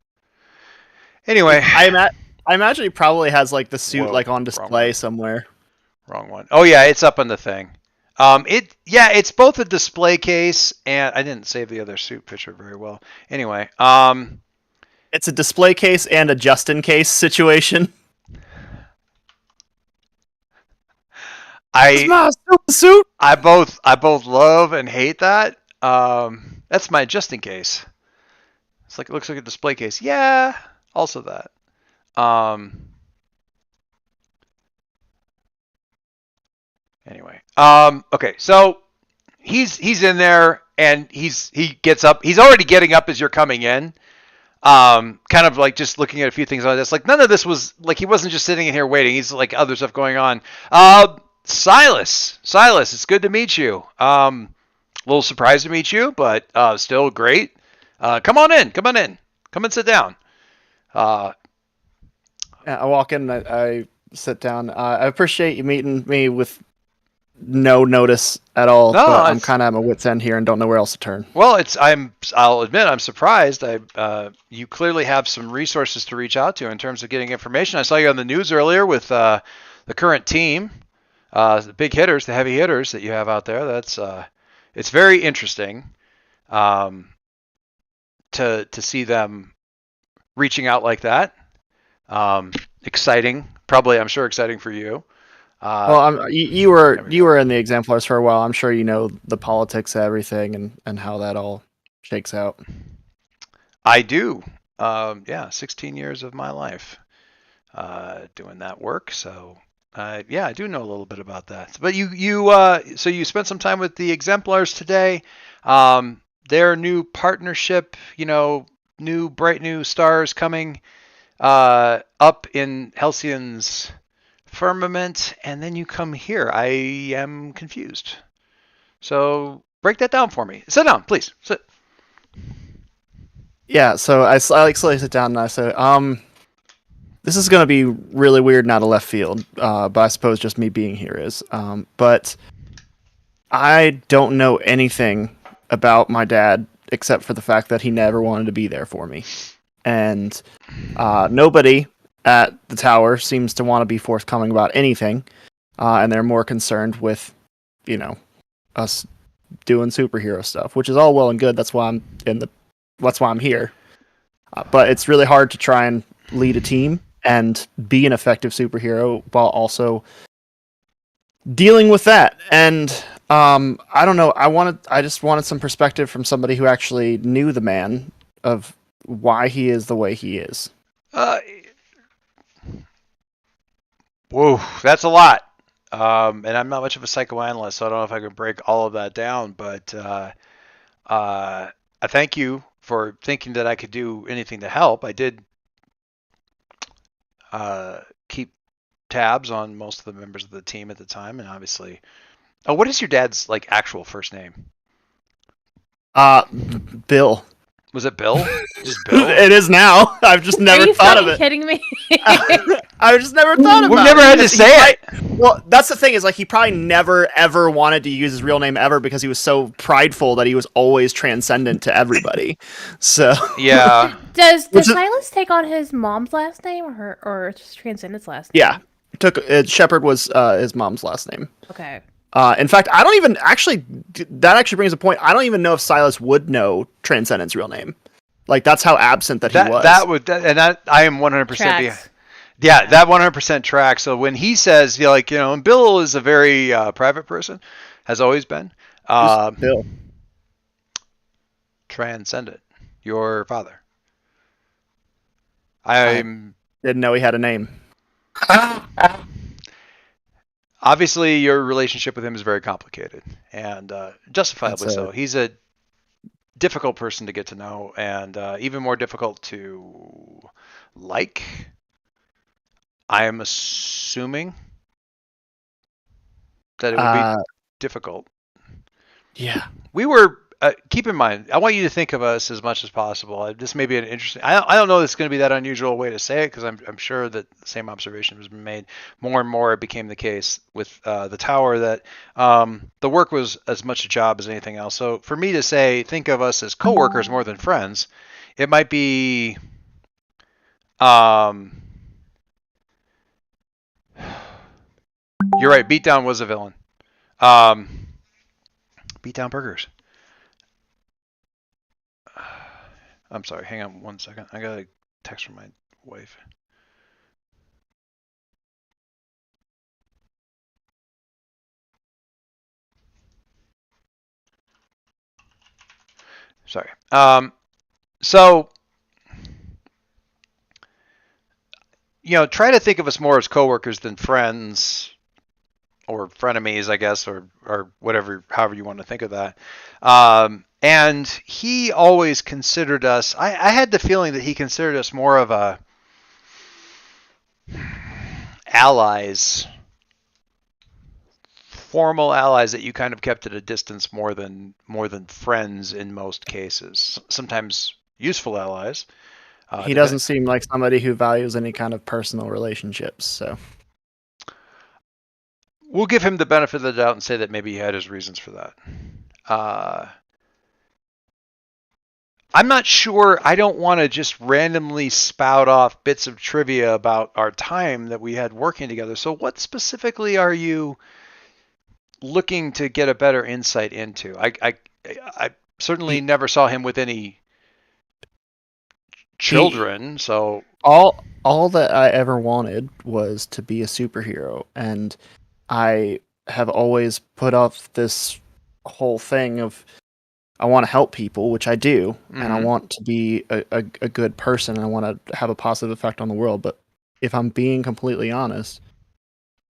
Anyway, I imagine he probably has like the suit Whoa, like on wrong display one. somewhere. Wrong one. Oh yeah, it's up on the thing. It's both a display case and I didn't save the other suit picture very well. Anyway, it's a display case and a just in case situation. It's my suit. I both love and hate that. That's my just in case. It's like it looks like a display case. Yeah, also that. Anyway, okay, so he's in there and he gets up. He's already getting up as you're coming in. Kind of like just looking at a few things on this. Like none of this was like he wasn't just sitting in here waiting. He's like other stuff going on. Silas, it's good to meet you. A little surprised to meet you, but still great. Come on in. Come and sit down. I walk in. I sit down. I appreciate you meeting me with no notice at all. No, but I'm kind of at my wit's end here and don't know where else to turn. Well, I'll admit I'm surprised. You clearly have some resources to reach out to in terms of getting information. I saw you on the news earlier with the current team, the big hitters, the heavy hitters that you have out there. That's it's very interesting. to see them reaching out like that. Exciting, probably. I'm sure exciting for you. Well, you were in the exemplars for a while. I'm sure you know the politics of everything and how that all shakes out. I do. Yeah, 16 years of my life doing that work. So yeah, I do know a little bit about that. But so you spent some time with the exemplars today. Their new partnership, bright new stars coming up in Halcyon's firmament, and then you come here. I am confused. So break that down for me. Sit down, please. Sit. Yeah, so I like slowly sit down and I say, this is going to be really weird and out of left field, but I suppose just me being here is. But I don't know anything about my dad except for the fact that he never wanted to be there for me. And nobody at the tower seems to want to be forthcoming about anything, and they're more concerned with, us doing superhero stuff, which is all well and good. That's why I'm here. But it's really hard to try and lead a team and be an effective superhero while also dealing with that. And I don't know. I just wanted some perspective from somebody who actually knew the man of why he is the way he is. Whoa, that's a lot. And I'm not much of a psychoanalyst, so I don't know if I can break all of that down. But I thank you for thinking that I could do anything to help. I did keep tabs on most of the members of the team at the time, and obviously. Oh, what is your dad's actual first name? Bill. Was it Bill? Just Bill? It is now. I've just never thought of it. Are you kidding me? I've just never thought about it. We've never had to say it. Well, that's the thing is he probably never ever wanted to use his real name ever because he was so prideful that he was always transcendent to everybody. So yeah. Does Silas take on his mom's last name or just Transcendent's last name? Yeah, Shepard was his mom's last name. Okay. In fact, I don't even that actually brings a point. I don't even know if Silas would know Transcendent's real name. That's how absent that he was. I am 100% behind. Tracks. Yeah, that 100% tracks. So when he says, and Bill is a very private person, has always been. Bill. Transcendent. Your father. I didn't know he had a name. Obviously, your relationship with him is very complicated, and justifiably so. He's a difficult person to get to know, and even more difficult to like. I am assuming that it would be difficult. Yeah. We were. Keep in mind, I want you to think of us as much as possible. This may be an interesting. I don't know if it's going to be that unusual way to say it because I'm sure that the same observation has been made. More and more, it became the case with the tower that the work was as much a job as anything else. So for me to say, think of us as coworkers more than friends, it might be. You're right. Beatdown was a villain. Beatdown Burgers. I'm sorry. Hang on 1 second. I got a text from my wife. Sorry. So, try to think of us more as coworkers than friends or frenemies, I guess, or whatever, however you want to think of that. And he always considered us, I had the feeling that he considered us more of a formal allies that you kind of kept at a distance more than friends in most cases. Sometimes useful allies. He doesn't seem like somebody who values any kind of personal relationships, so. We'll give him the benefit of the doubt and say that maybe he had his reasons for that. I'm not sure. I don't want to just randomly spout off bits of trivia about our time that we had working together. So what specifically are you looking to get a better insight into? I certainly never saw him with any children, so all that I ever wanted was to be a superhero, and I have always put off this whole thing of I want to help people, which I do, and I Mhm. want to be a good person, and I want to have a positive effect on the world. But if I'm being completely honest,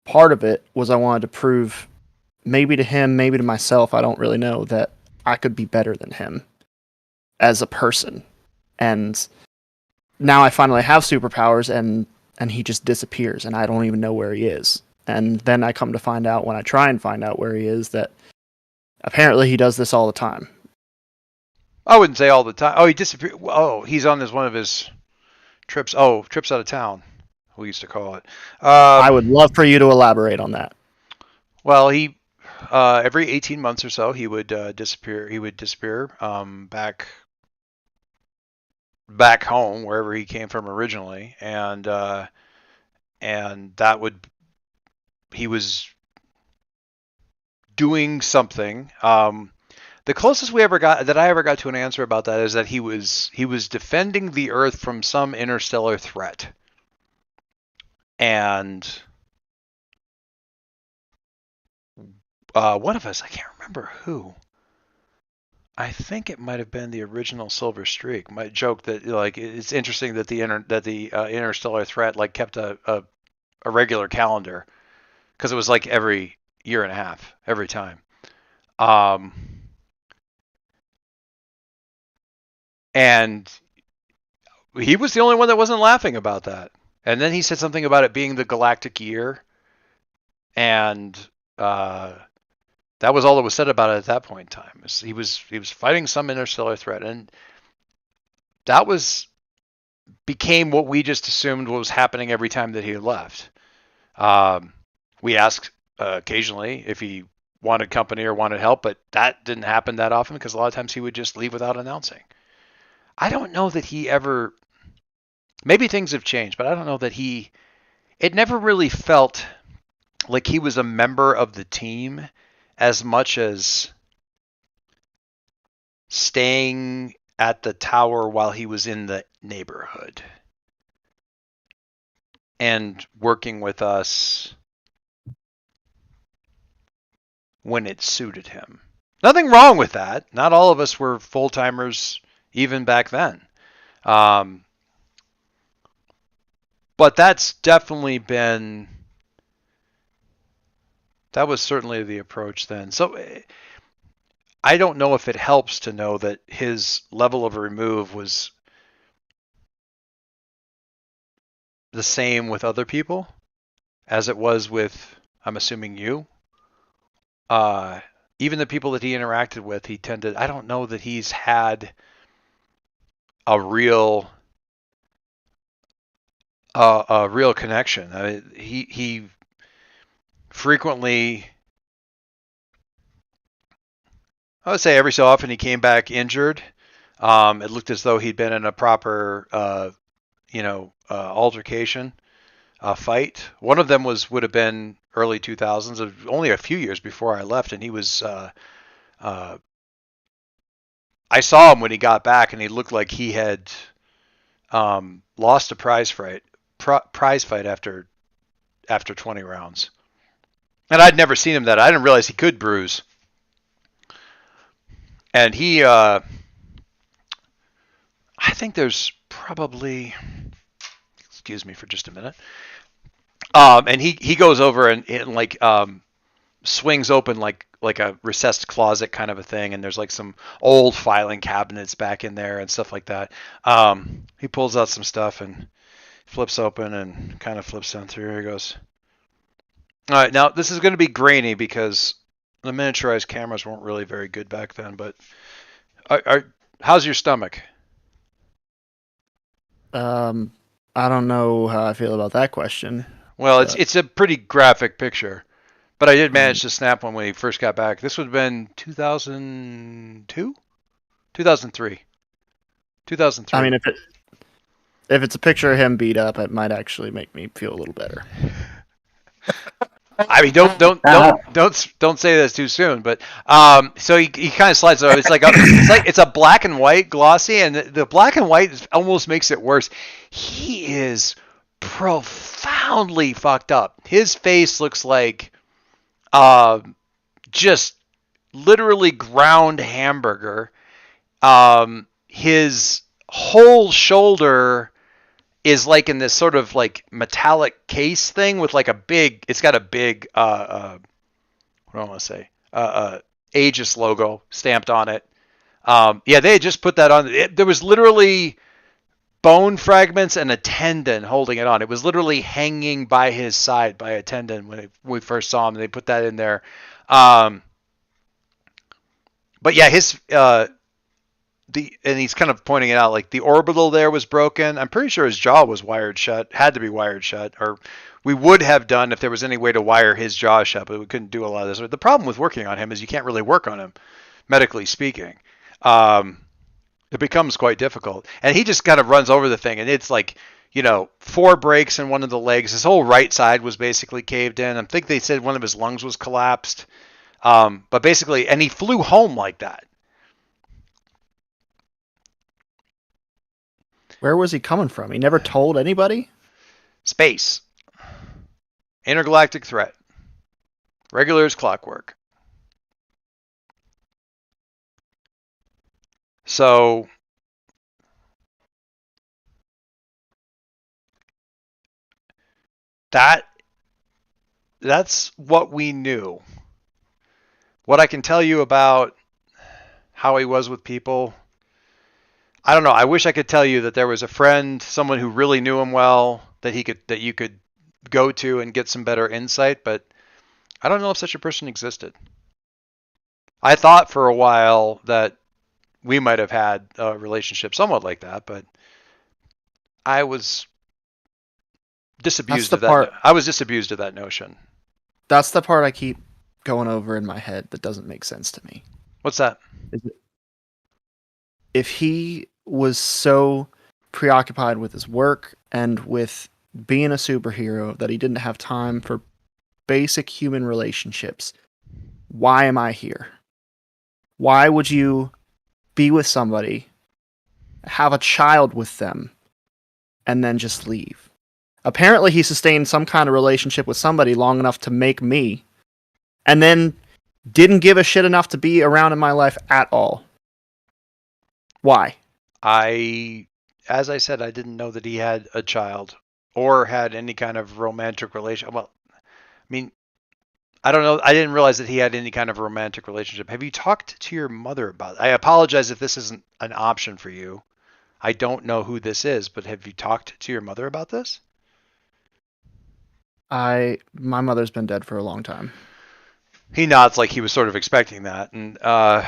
part of it was I wanted to prove, maybe to him, maybe to myself, I don't really know, that I could be better than him as a person. And now I finally have superpowers, and he just disappears, and I don't even know where he is. And then I come to find out, when I try and find out where he is, that apparently he does this all the time. I wouldn't say all the time. Oh, he disappeared. Oh, he's on one of his trips. Oh, trips out of town, we used to call it. I would love for you to elaborate on that. Well, he every 18 months or so he would disappear. He would disappear back home, wherever he came from originally, and that would he was doing something. The closest we ever got that I ever got to an answer about that is that he was defending the Earth from some interstellar threat, and one of us, I can't remember who. I think it might have been the original Silver Streak. Might joke that like it's interesting that the interstellar threat like kept a regular calendar, because it was like every year and a half every time. Um, and he was the only one that wasn't laughing about that. And then he said something about it being the galactic year, and that was all that was said about it at that point in time. He was fighting some interstellar threat, and that became what we just assumed was happening every time that he left. We asked occasionally if he wanted company or wanted help, but that didn't happen that often, because a lot of times he would just leave without announcing. I don't know that he ever. Maybe things have changed, but I don't know that he. It never really felt like he was a member of the team as much as staying at the tower while he was in the neighborhood and working with us when it suited him. Nothing wrong with that. Not all of us were full timers even back then. But that's definitely been. That was certainly the approach then. So I don't know if it helps to know that his level of remove was the same with other people as it was with, I'm assuming, you. Even the people that he interacted with, he tended. I don't know that he's had a real connection. He frequently, I would say every so often, he came back injured. It looked as though he'd been in a proper, altercation, fight. One of them would have been early 2000s, only a few years before I left, and he was. I saw him when he got back, and he looked like he had lost a prize fight after 20 rounds. And I'd never seen him that. I didn't realize he could bruise. And he, I think there's probably, excuse me for just a minute. And he goes over and like swings open like a recessed closet kind of a thing, and there's like some old filing cabinets back in there and stuff like that. He pulls out some stuff and flips open and kind of flips down through. He goes, all right, now this is going to be grainy because the miniaturized cameras weren't really very good back then, but how's your stomach? I don't know how I feel about that question. Well, it's a pretty graphic picture, but I did manage to snap one when he first got back. This would have been 2002, 2003, 2003. I mean, if it's a picture of him beat up, it might actually make me feel a little better. I mean, don't say this too soon. But so he kind of slides over. It's a black and white glossy, and the black and white almost makes it worse. He is profoundly fucked up. His face looks like just literally ground hamburger. His whole shoulder is like in this sort of like metallic case thing with like it's got a big what do I want to say Aegis logo stamped on it. Yeah, they had just put that on. There was literally bone fragments and a tendon holding it on. It was literally hanging by his side by a tendon when we first saw him. They put that in there. But yeah, his and he's kind of pointing it out, like the orbital there was broken. I'm pretty sure his jaw was wired shut, had to be wired shut, or we would have done if there was any way to wire his jaw shut, but we couldn't do a lot of this. The problem with working on him is you can't really work on him, medically speaking. It becomes quite difficult. And he just kind of runs over the thing, and it's like, 4 breaks in one of the legs. His whole right side was basically caved in. I think they said one of his lungs was collapsed. But basically, and he flew home like that. Where was he coming from? He never told anybody? Space. Intergalactic threat. Regular as clockwork. So that's what we knew. What I can tell you about how he was with people, I don't know. I wish I could tell you that there was a friend, someone who really knew him well, that you could go to and get some better insight, but I don't know if such a person existed. I thought for a while that we might have had a relationship somewhat like that, but I was disabused of that. I was disabused of that notion. That's the part I keep going over in my head that doesn't make sense to me. What's that? If he was so preoccupied with his work and with being a superhero that he didn't have time for basic human relationships, why am I here? Why would you be with somebody, have a child with them, and then just leave? Apparently he sustained some kind of relationship with somebody long enough to make me, and then didn't give a shit enough to be around in my life at all. Why? As I said, I didn't know that he had a child or had any kind of romantic relation. Well, I mean, I don't know. I didn't realize that he had any kind of romantic relationship. Have you talked to your mother about it? I apologize if this isn't an option for you. I don't know who this is, but have you talked to your mother about this? My mother's been dead for a long time. He nods like he was sort of expecting that, and I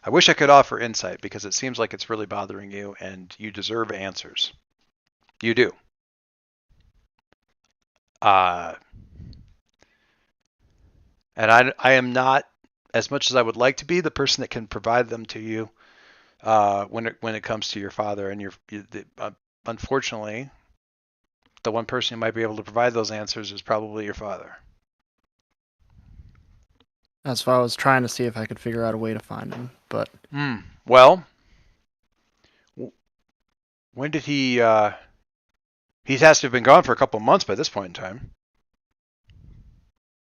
wish I could offer insight because it seems like it's really bothering you and you deserve answers. You do. And I am not, as much as I would like to be, the person that can provide them to you when it comes to your father. And unfortunately, the one person who might be able to provide those answers is probably your father. That's why I was trying to see if I could figure out a way to find him, but... Well, when did he... he has to have been gone for a couple of months by this point in time.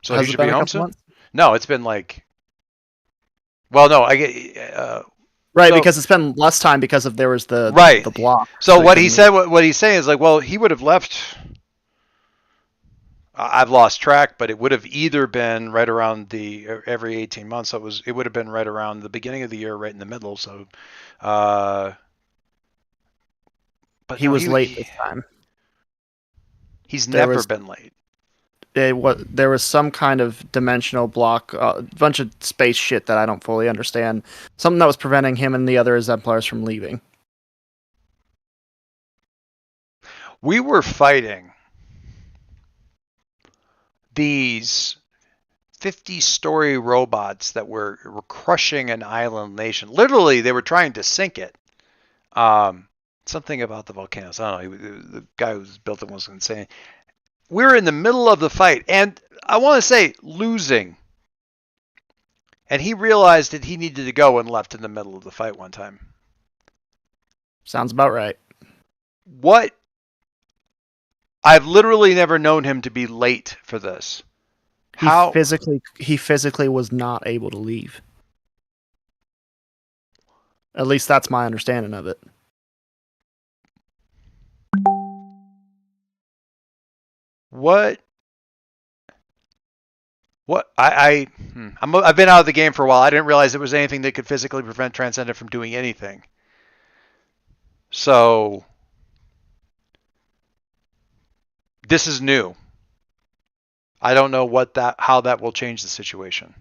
So he should be home soon? Months? No, it's been like... Well, no, I get... Right, so, because it's been less time because there was the block. So what he said, what he's saying is like, well, he would have left... I've lost track, but it would have either been right around every 18 months. So it would have been right around the beginning of the year, right in the middle. So, but he was late this time. He's never been late. There was some kind of dimensional block, a bunch of space shit that I don't fully understand. Something that was preventing him and the other exemplars from leaving. We were fighting these 50-story robots that were crushing an island nation. Literally, they were trying to sink it. Something about the volcanoes. I don't know. The guy who built them was insane. We were in the middle of the fight, and I want to say losing. And he realized that he needed to go and left in the middle of the fight one time. Sounds about right. What? I've literally never known him to be late for this. How? He physically was not able to leave. At least that's my understanding of it. What? What? I've been out of the game for a while. I didn't realize there was anything that could physically prevent Transcendent from doing anything. So this is new. I don't know how that will change the situation.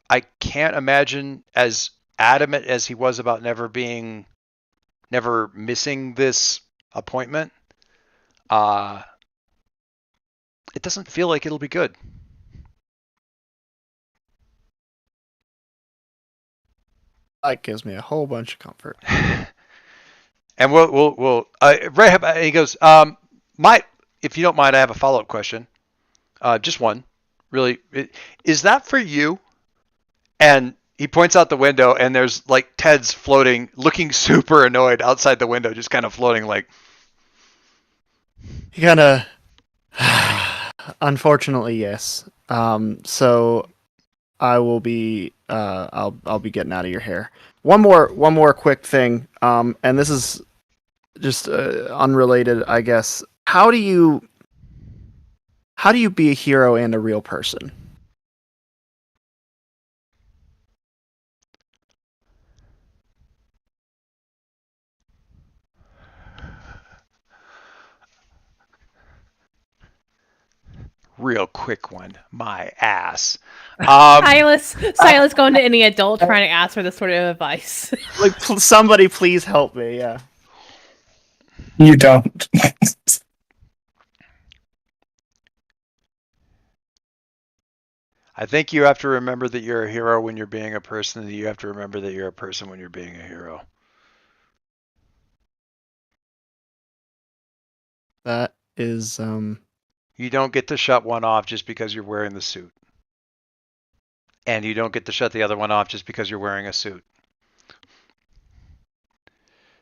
I can't imagine, as adamant as he was about never missing this appointment. It doesn't feel like it'll be good. That gives me a whole bunch of comfort. And he goes, if you don't mind, I have a follow-up question. Just one, really. Is that for you? And he points out the window, and there's like Ted's floating, looking super annoyed outside the window, just kind of floating like. He kind of. Unfortunately, yes. So I will be. I'll be getting out of your hair. One more quick thing. And this is just unrelated, I guess. How do you be a hero and a real person? Real quick one, my ass. Silas going to any adult trying to ask for this sort of advice. Like, somebody please help me. Yeah. You don't. I think you have to remember that you're a hero when you're being a person, and you have to remember that you're a person when you're being a hero. That is You don't get to shut one off just because you're wearing the suit. And you don't get to shut the other one off just because you're wearing a suit.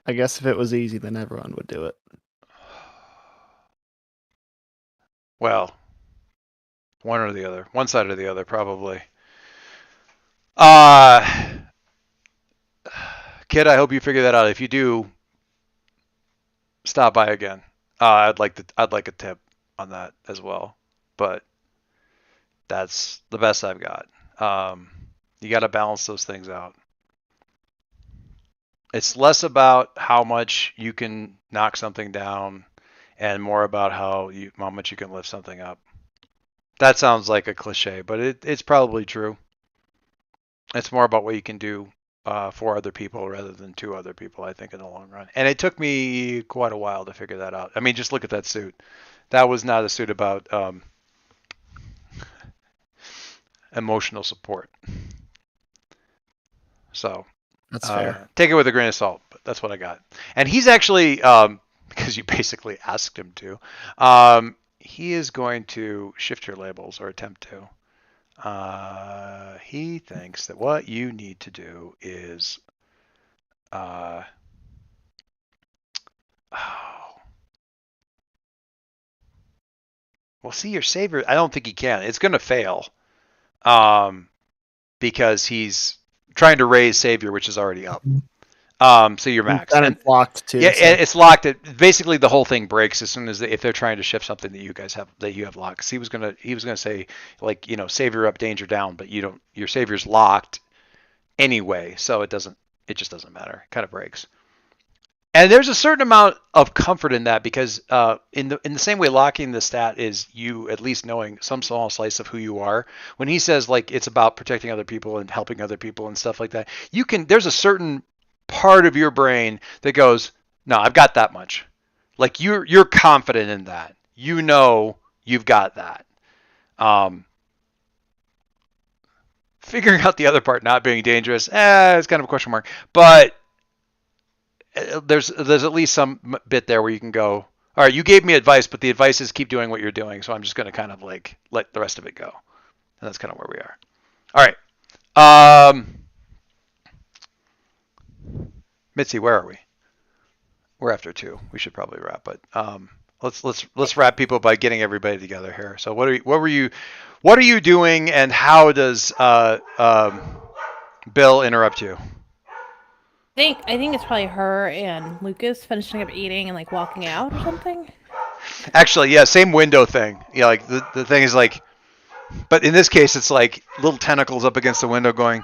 I guess if it was easy, then everyone would do it. Well, one or the other. One side or the other, probably. Kid, I hope you figure that out. If you do, stop by again. I'd like a tip on that as well. But that's the best I've got. You got to balance those things out. It's less about how much you can knock something down and more about how much you can lift something up. That sounds like a cliche, but it's probably true. It's more about what you can do for other people rather than to other people, I think, in the long run. And it took me quite a while to figure that out. I mean, just look at that suit. That was not a suit about emotional support. So That's fair. take it with a grain of salt, but that's what I got. And he's actually, because you basically asked him to, he is going to shift your labels or attempt to. He thinks that what you need to do is, well, see, your savior, I don't think he can. It's going to fail, because he's trying to raise savior, which is already up. So you're max. And it's locked too. Yeah, so. it's locked. Basically, the whole thing breaks as soon as if they're trying to shift something that you guys have locked. 'Cause he was gonna say, like, savior up, danger down, but you don't. Your savior's locked anyway, so it just doesn't matter. It kind of breaks. And there's a certain amount of comfort in that because in the same way locking the stat is you at least knowing some small slice of who you are. When he says like it's about protecting other people and helping other people and stuff like that, there's a certain part of your brain that goes, no, I've got that much. Like you're confident in that. You've got that. Figuring out the other part not being dangerous, it's kind of a question mark. But there's at least some bit there where you can go, all right, you gave me advice, but the advice is keep doing what you're doing. So I'm just going to kind of like let the rest of it go. And that's kind of where we are. All right. Mitzi, where are we? We're after 2. We should probably wrap, but let's wrap people by getting everybody together here. So what were you doing, and how does Bill interrupt you? I think it's probably her and Lucas finishing up eating and like walking out or something. Actually, yeah, same window thing. Yeah, like the thing is like, but in this case, it's like little tentacles up against the window going,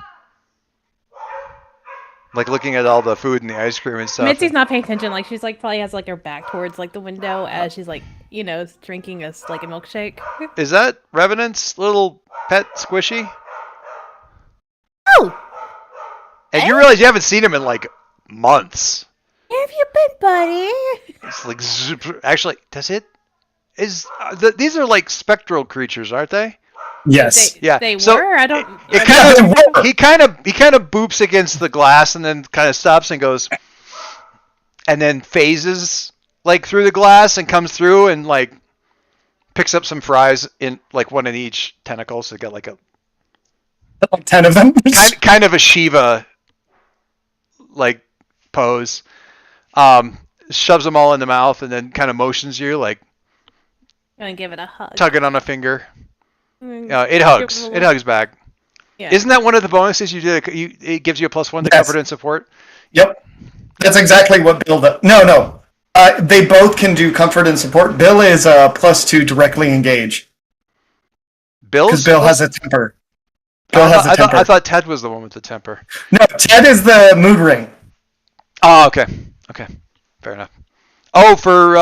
like looking at all the food and the ice cream and stuff. Mitzi's not paying attention. Like she's like probably has like her back towards like the window as she's like drinking a milkshake. Is that Revenant's little pet squishy? Oh, And you realize you haven't seen him in like months. where have you been, buddy? It's like actually, does it? These are like spectral creatures, aren't they? Yes. Yeah. They So were. I don't. It Yeah, kind they of were. he kind of boops against the glass and then kind of stops and goes, and then phases like through the glass and comes through and like picks up some fries in like one in each tentacle, so got like a Like 10 of them. kind of a Shiva like pose. Shoves them all in the mouth and then kind of motions you like Gonna give it a hug. tugging on a finger. Mm, It hugs. It hugs back. Yeah. Isn't that one of the bonuses you did? It gives you a +1 to Yes. comfort and support. Yep. That's exactly what Bill does. No. They both can do comfort and support. Bill is +2 directly engage. Because Bill has a temper. Bill has a temper. I thought Ted was the one with the temper. No, Ted is the mood ring. Oh, okay. Okay. Fair enough. Oh, for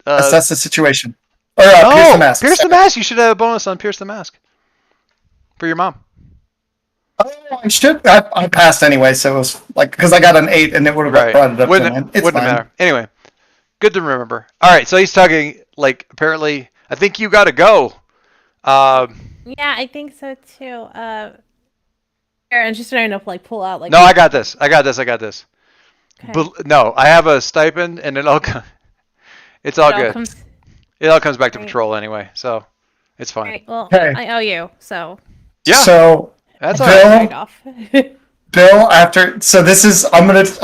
Assess the situation. Or Pierce the Mask. Pierce the Mask. You should have a bonus on Pierce the Mask for your mom. Oh, I should. I passed anyway, so it was like because I got an 8 and it would have Right. brought it up. Wouldn't to 9. It's wouldn't fine. matter. Anyway, good to remember. All right, so he's tugging. Like apparently, I think you got to go. Yeah, I think so too. Aaron, just trying to like pull out like. No, I got this. Okay. No, I have a stipend, and it's all It all good. comes- It all comes back to Right. patrol anyway, so it's fine. Right, well, Okay. I owe you, so Yeah, So that's all Bill- right. trade off. Bill, I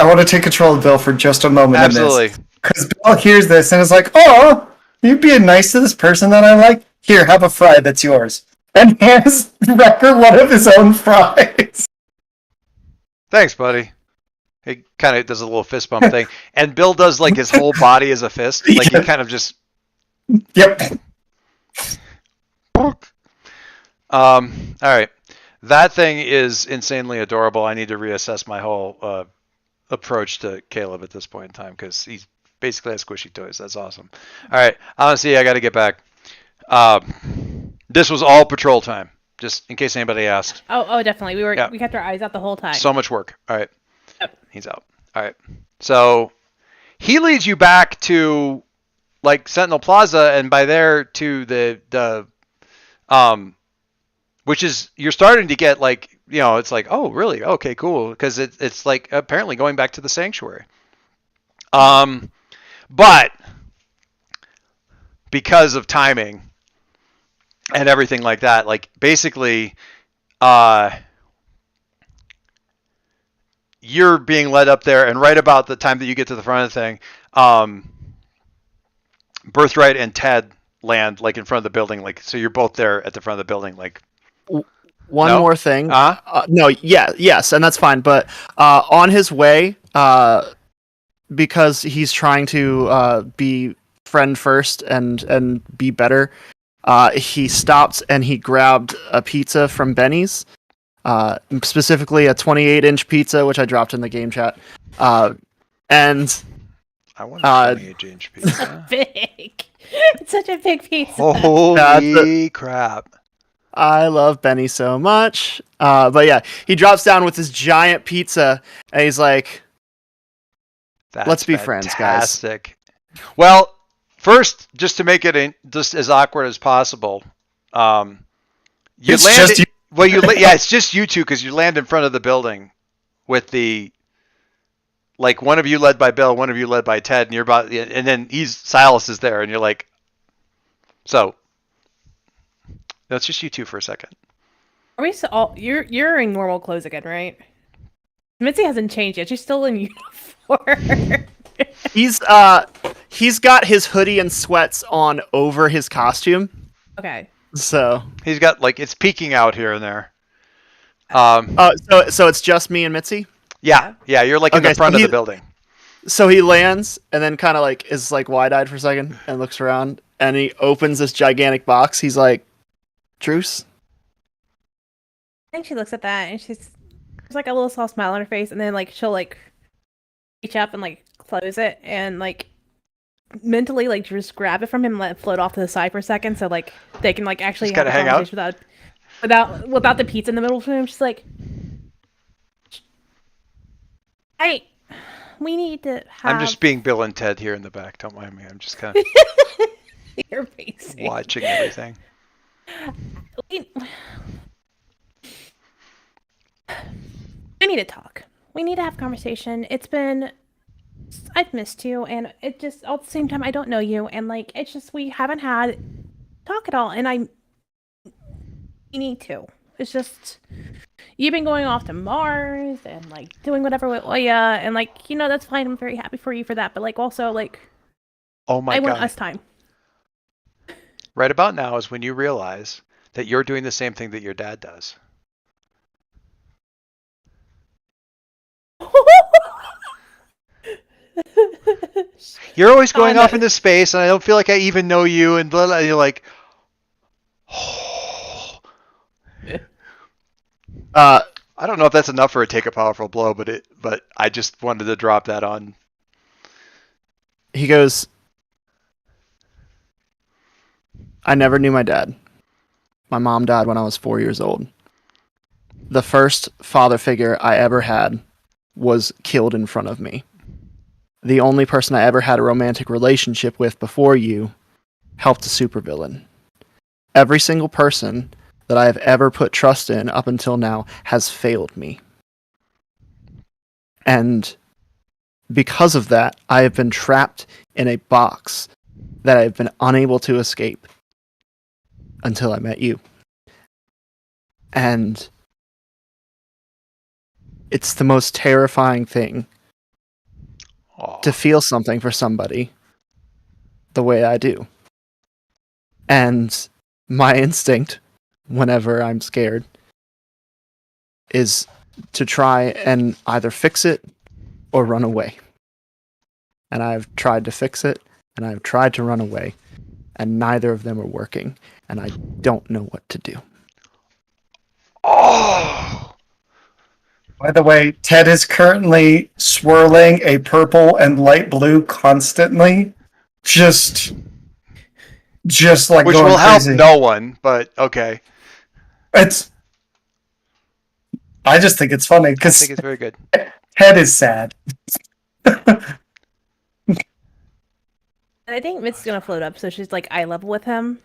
want to take control of Bill for just a moment. Absolutely. Because Bill hears this and is like, "Oh, you being nice to this person that I like. Here, have a fry that's yours." And hands Wrecker one of his own fries. Thanks, buddy. He kind of does a little fist bump thing, and Bill does like his whole body as a fist, like he kind of just. Yep. All right, that thing is insanely adorable. I need to reassess my whole approach to Caleb at this point in time because he's basically has squishy toys. That's awesome. All right, honestly, I got to get back. This was all patrol time, just in case anybody asked. Oh, definitely. Yeah. We kept our eyes out the whole time. So much work. All right. Yep. He's out. All right. So he leads you back to like Sentinel Plaza, and by there to the which is you're starting to get like it's like, oh really, okay, cool, because it's like apparently going back to the sanctuary. But because of timing and everything like that, like basically you're being led up there, and right about the time that you get to the front of the thing, Birthright and Ted land like in front of the building, like so you're both there at the front of the building, like. One No? more thing. Uh-huh. No, yes, and that's fine. But on his way, because he's trying to be friend first and be better, he stopped and he grabbed a pizza from Benny's, specifically a 28-inch pizza, which I dropped in the game chat. And I want a 28-inch pizza. Big. It's such a big piece. Holy crap. I love Benny so much. But yeah, he drops down with this giant pizza, and he's like, That's let's be friends, guys. fantastic. Well, first, just to make it just as awkward as possible, you It's land. just you. Well, yeah, it's just you two because you land in front of the building with the like one of you led by Bill, one of you led by Ted, and you're about, and then Silas is there, and you're like, so that's just you two for a second. Are we still all you're in normal clothes again, right? Mitzi hasn't changed yet. She's still in uniform. He's got his hoodie and sweats on over his costume. Okay. So He's got like it's peeking out here and there. so it's just me and Mitzi. Yeah, you're like in Okay, the front so of the building. So he lands and then kind of like is like wide-eyed for a second and looks around and he opens this gigantic box. He's like, "Truce." I think she looks at that and there's like a little soft smile on her face, and then like she'll like reach up and like close it and like mentally like just grab it from him and let it float off to the side for a second, so like they can like actually Just have gotta a hang out? conversation without the pizza in the middle of him. She's like, "Hey, we need to have." I'm just being Bill and Ted here in the back. Don't mind me. I'm just kind of You're pacing. watching everything. We need to talk. We need to have a conversation. I've missed you, and it just, all at the same time, I don't know you, and like, it's just, we haven't had talk at all, and we need to. It's just, you've been going off to Mars, and like, doing whatever with Oya, and like, that's fine, I'm very happy for you for that, but like, also, like, Oh my I want god. us time. Right about now is when you realize that you're doing the same thing that your dad does. You're always going off into space, and I don't feel like I even know you, and blah, blah, you're like, I don't know if that's enough for a take a powerful blow, but I just wanted to drop that on. He goes, "I never knew my dad. My mom died when I was 4 years old. The first father figure I ever had was killed in front of me. The only person I ever had a romantic relationship with before you helped a supervillain. Every single person that I have ever put trust in up until now has failed me. And because of that, I have been trapped in a box that I have been unable to escape until I met you. And it's the most terrifying thing Aw. to feel something for somebody the way I do. And my instinct, whenever I'm scared, is to try and either fix it or run away. And I've tried to fix it, and I've tried to run away, and neither of them are working, and I don't know what to do." Oh. By the way, Ted is currently swirling a purple and light blue constantly. Just like Which going will help crazy. no one, but okay. I just think it's funny I because think it's very good. Ted is sad. And I think Mit's gonna float up, so she's like eye level with him.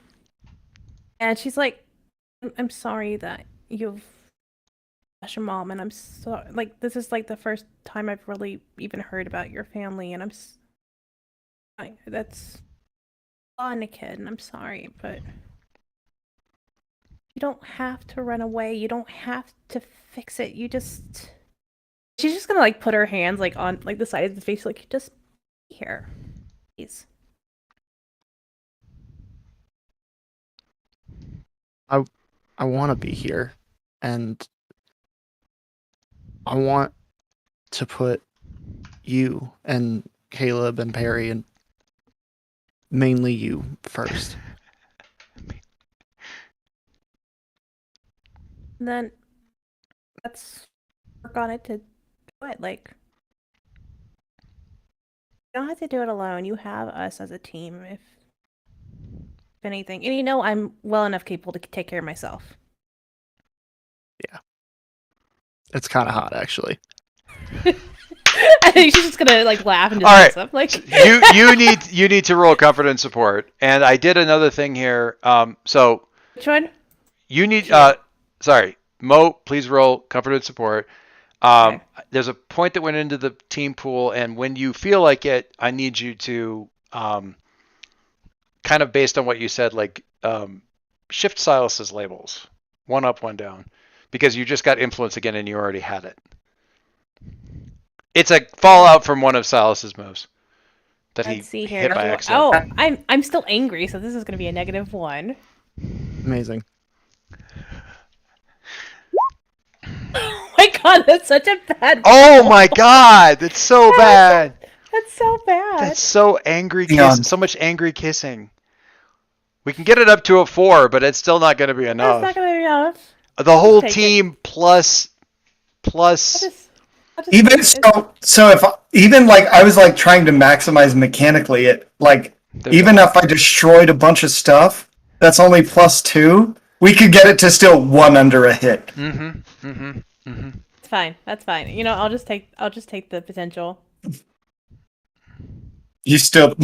And she's like, I'm sorry that you've lost your mom, and I'm so like, this is like the first time I've really even heard about your family, and that's on a kid, and I'm sorry, but you don't have to run away. You don't have to fix it. She's just gonna like put her hands like on like the side of the face, like, just be here, please. I want to be here, and I want to put you and Caleb and Perry, and mainly you, first. And then let's work on it to do it. Like, you don't have to do it alone. You have us as a team, if anything. And I'm well enough capable to take care of myself. It's kind of hot, actually. I think she's just gonna like laugh and just All right. mess up. Like, you need to roll confidence support, and I did another thing here. So which one? you need sorry, Mo, please roll confidence support. Um, there's a point that went into the team pool, and when you feel like it, I need you to kind of based on what you said, like shift Silas's labels, one up, one down, because you just got influence again, and you already had it. It's a fallout from one of Silas's moves that Let's see he here. hit by accident. Oh, I'm still angry, so this is going to be a -1. Amazing. Oh my god, that's such a bad. Oh my god, that's so bad. That's so bad. That's so angry Hang on. so much angry kissing. We can get it up to a 4, but it's still not going to be enough. That's not going to be enough. The whole Take team plus. I'll just Even take it. so if even like I was like trying to maximize mechanically it, like even if I destroyed a bunch of stuff, that's only +2. We could get it to still 1 under a hit. It's fine. That's fine. You know, I'll just take the potential. You still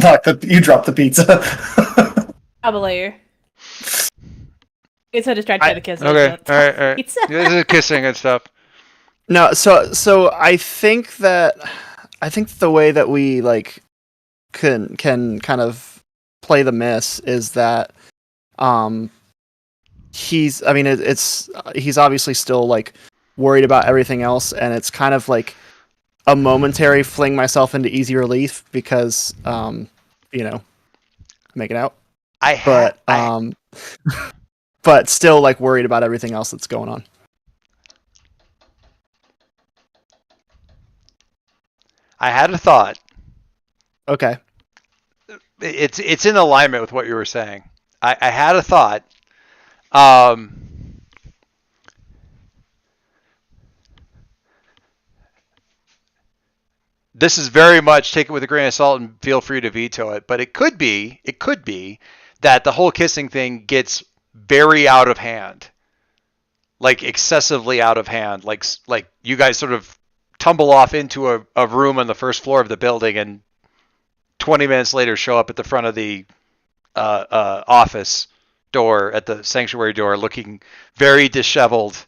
you dropped the pizza. Probably. It's so distracted by the kiss. Okay, all right. Pizza. This is kissing and stuff. No, so I think the way that we like can kind of play the miss is that he's obviously still like worried about everything else, and it's kind of like a momentary fling myself into easy relief because making out, but still like worried about everything else that's going on. I had a thought. Okay. It's in alignment with what you were saying. I had a thought. This is very much, take it with a grain of salt and feel free to veto it, but it could be that the whole kissing thing gets very out of hand, like excessively out of hand, like you guys sort of tumble off into a room on the first floor of the building, and 20 minutes later show up at the front of the office door, at the sanctuary door, looking very disheveled.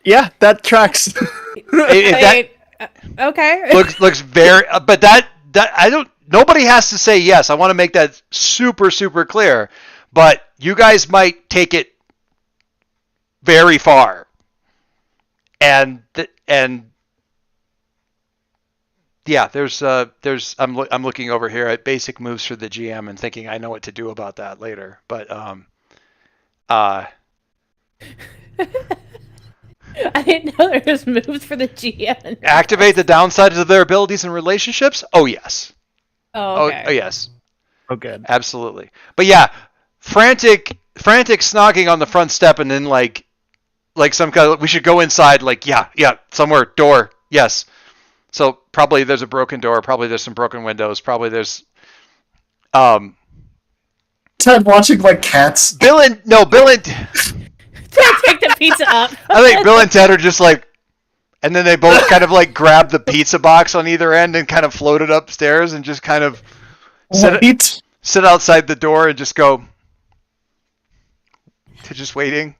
Yeah, that tracks. Okay. looks very, but that I don't. Nobody has to say yes. I want to make that super clear. But you guys might take it very far, and yeah, there's I'm looking over here at basic moves for the GM and thinking I know what to do about that later. But I didn't know there was moves for the GM. activate the downsides of their abilities and relationships? Oh yes. Oh, okay. Oh yes. Oh, good. Absolutely. But yeah, frantic snogging on the front step, and then like some kind of, we should go inside, like yeah, somewhere, door, yes. So probably there's a broken door, probably there's some broken windows, probably there's Ted watching like cats. Bill and Take the pizza up. I think Bill and Ted are just like, and then they both kind of like grab the pizza box on either end and kind of float it upstairs and just kind of sit outside the door and just go to just waiting.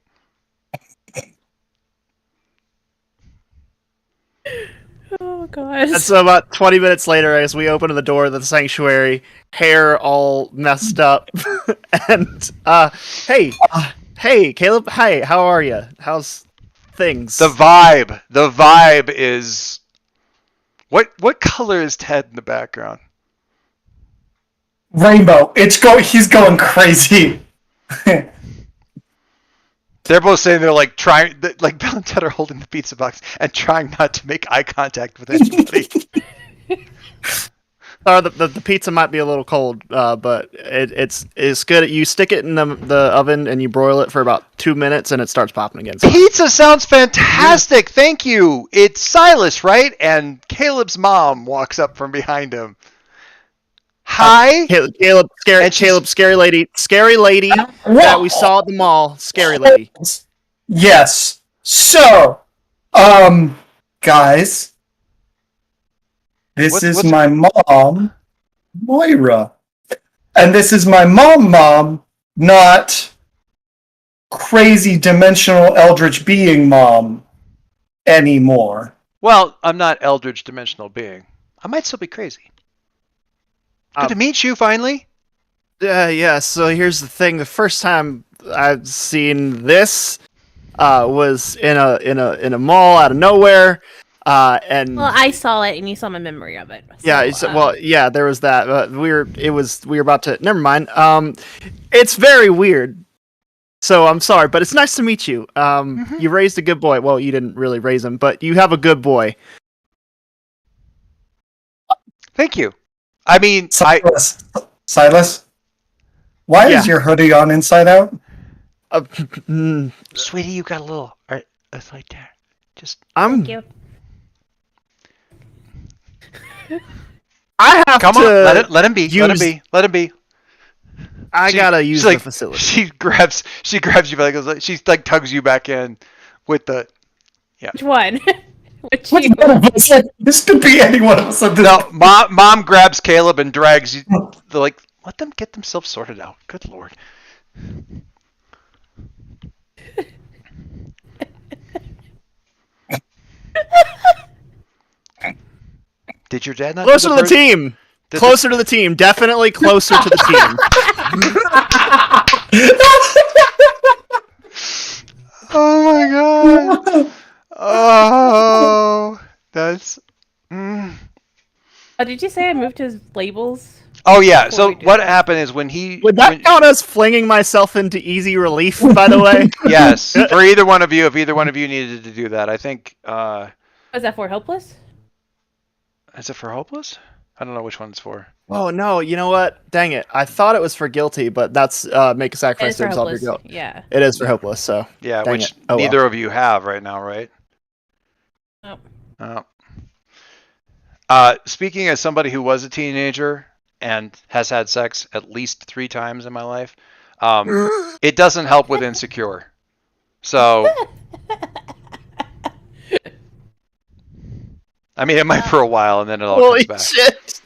Oh god. And so about 20 minutes later, as we open the door of the sanctuary, hair all messed up, and hey, Caleb, hi, how are you? How's things? The vibe is, what color is Ted in the background? Rainbow. He's going crazy. They're both saying they're like trying, like Bill and Ted are holding the pizza box and trying not to make eye contact with anybody. The pizza might be a little cold, but it's good. You stick it in the oven and you broil it for about 2 minutes, and it starts popping again. So. Pizza sounds fantastic. Thank you. It's Silas, right? And Caleb's mom walks up from behind him. Hi. Caleb, scary lady that we saw at the mall. Scary lady. Yes. So, guys, this is my mom, Moira, and this is my mom, not crazy dimensional eldritch being mom anymore. Well, I'm not Eldritch Dimensional Being. I might still be crazy. Good to meet you, finally. Yeah, so here's the thing. The first time I've seen this was in a mall out of nowhere. And Well, I saw it, and you saw my memory of it. yeah, well, yeah, there was that. We were about to. Never mind. It's very weird. So I'm sorry, but it's nice to meet you. You raised a good boy. Well, you didn't really raise him, but you have a good boy. Thank you. I mean, Silas, why Yeah. is your hoodie on inside out? Sweetie, you got a little. Right, it's like that. Just. Thank you. I have Come to. on, let him be. Let him use- be. Let him be. I gotta use the facility. She grabs you by the she like tugs you back in with the. Which one? Which Which you? one of us? This could be any one of us. No, mom grabs Caleb and drags you. They're like, let them get themselves sorted out. Good lord. Did your dad not? Closer do to the bird- team. Did Closer to the team. Definitely closer to the team. Oh my god. Oh, that's. Mm. Oh, did you say I moved his labels? Oh yeah. Before So we do what that. happened is when he. Would that when- count as flinging myself into easy relief? By the way. Yes, for either one of you, if either one of you needed to do that, I think. Was that for helpless? Is it for hopeless? I don't know which one it's for. Oh no! You know what? Dang it! I thought it was for guilty, but that's make a It sacrifice is to for absolve your helpless. guilt. Yeah. It is for hopeless. So Yeah, Dang which it. Oh, well. neither of you have right now, right? Oh. Speaking as somebody who was a teenager and has had sex at least 3 times in my life, it doesn't help with insecure. So, I mean, it might for a while, and then it all holy comes back. shit!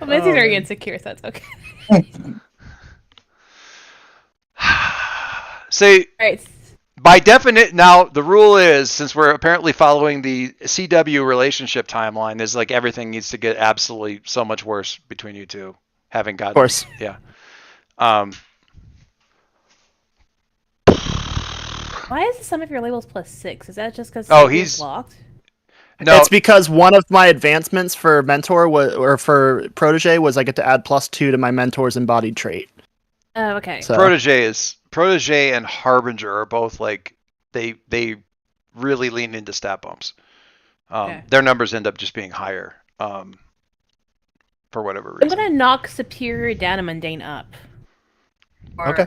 Well, Mitzi's very insecure, so that's okay. See, All right. by definite, now the rule is, since we're apparently following the CW relationship timeline, is like everything needs to get absolutely so much worse between you two, having gotten. Of course. Yeah. Why is some of your labels +6? Is that just because he's- locked? No, It's because one of my advancements for mentor or for protege was I get to add +2 to my mentor's embodied trait. Oh, okay. So Protege and Harbinger are both like they really lean into stat bumps. Okay. Their numbers end up just being higher for whatever I'm reason. gonna knock superior down and mundane up. Okay.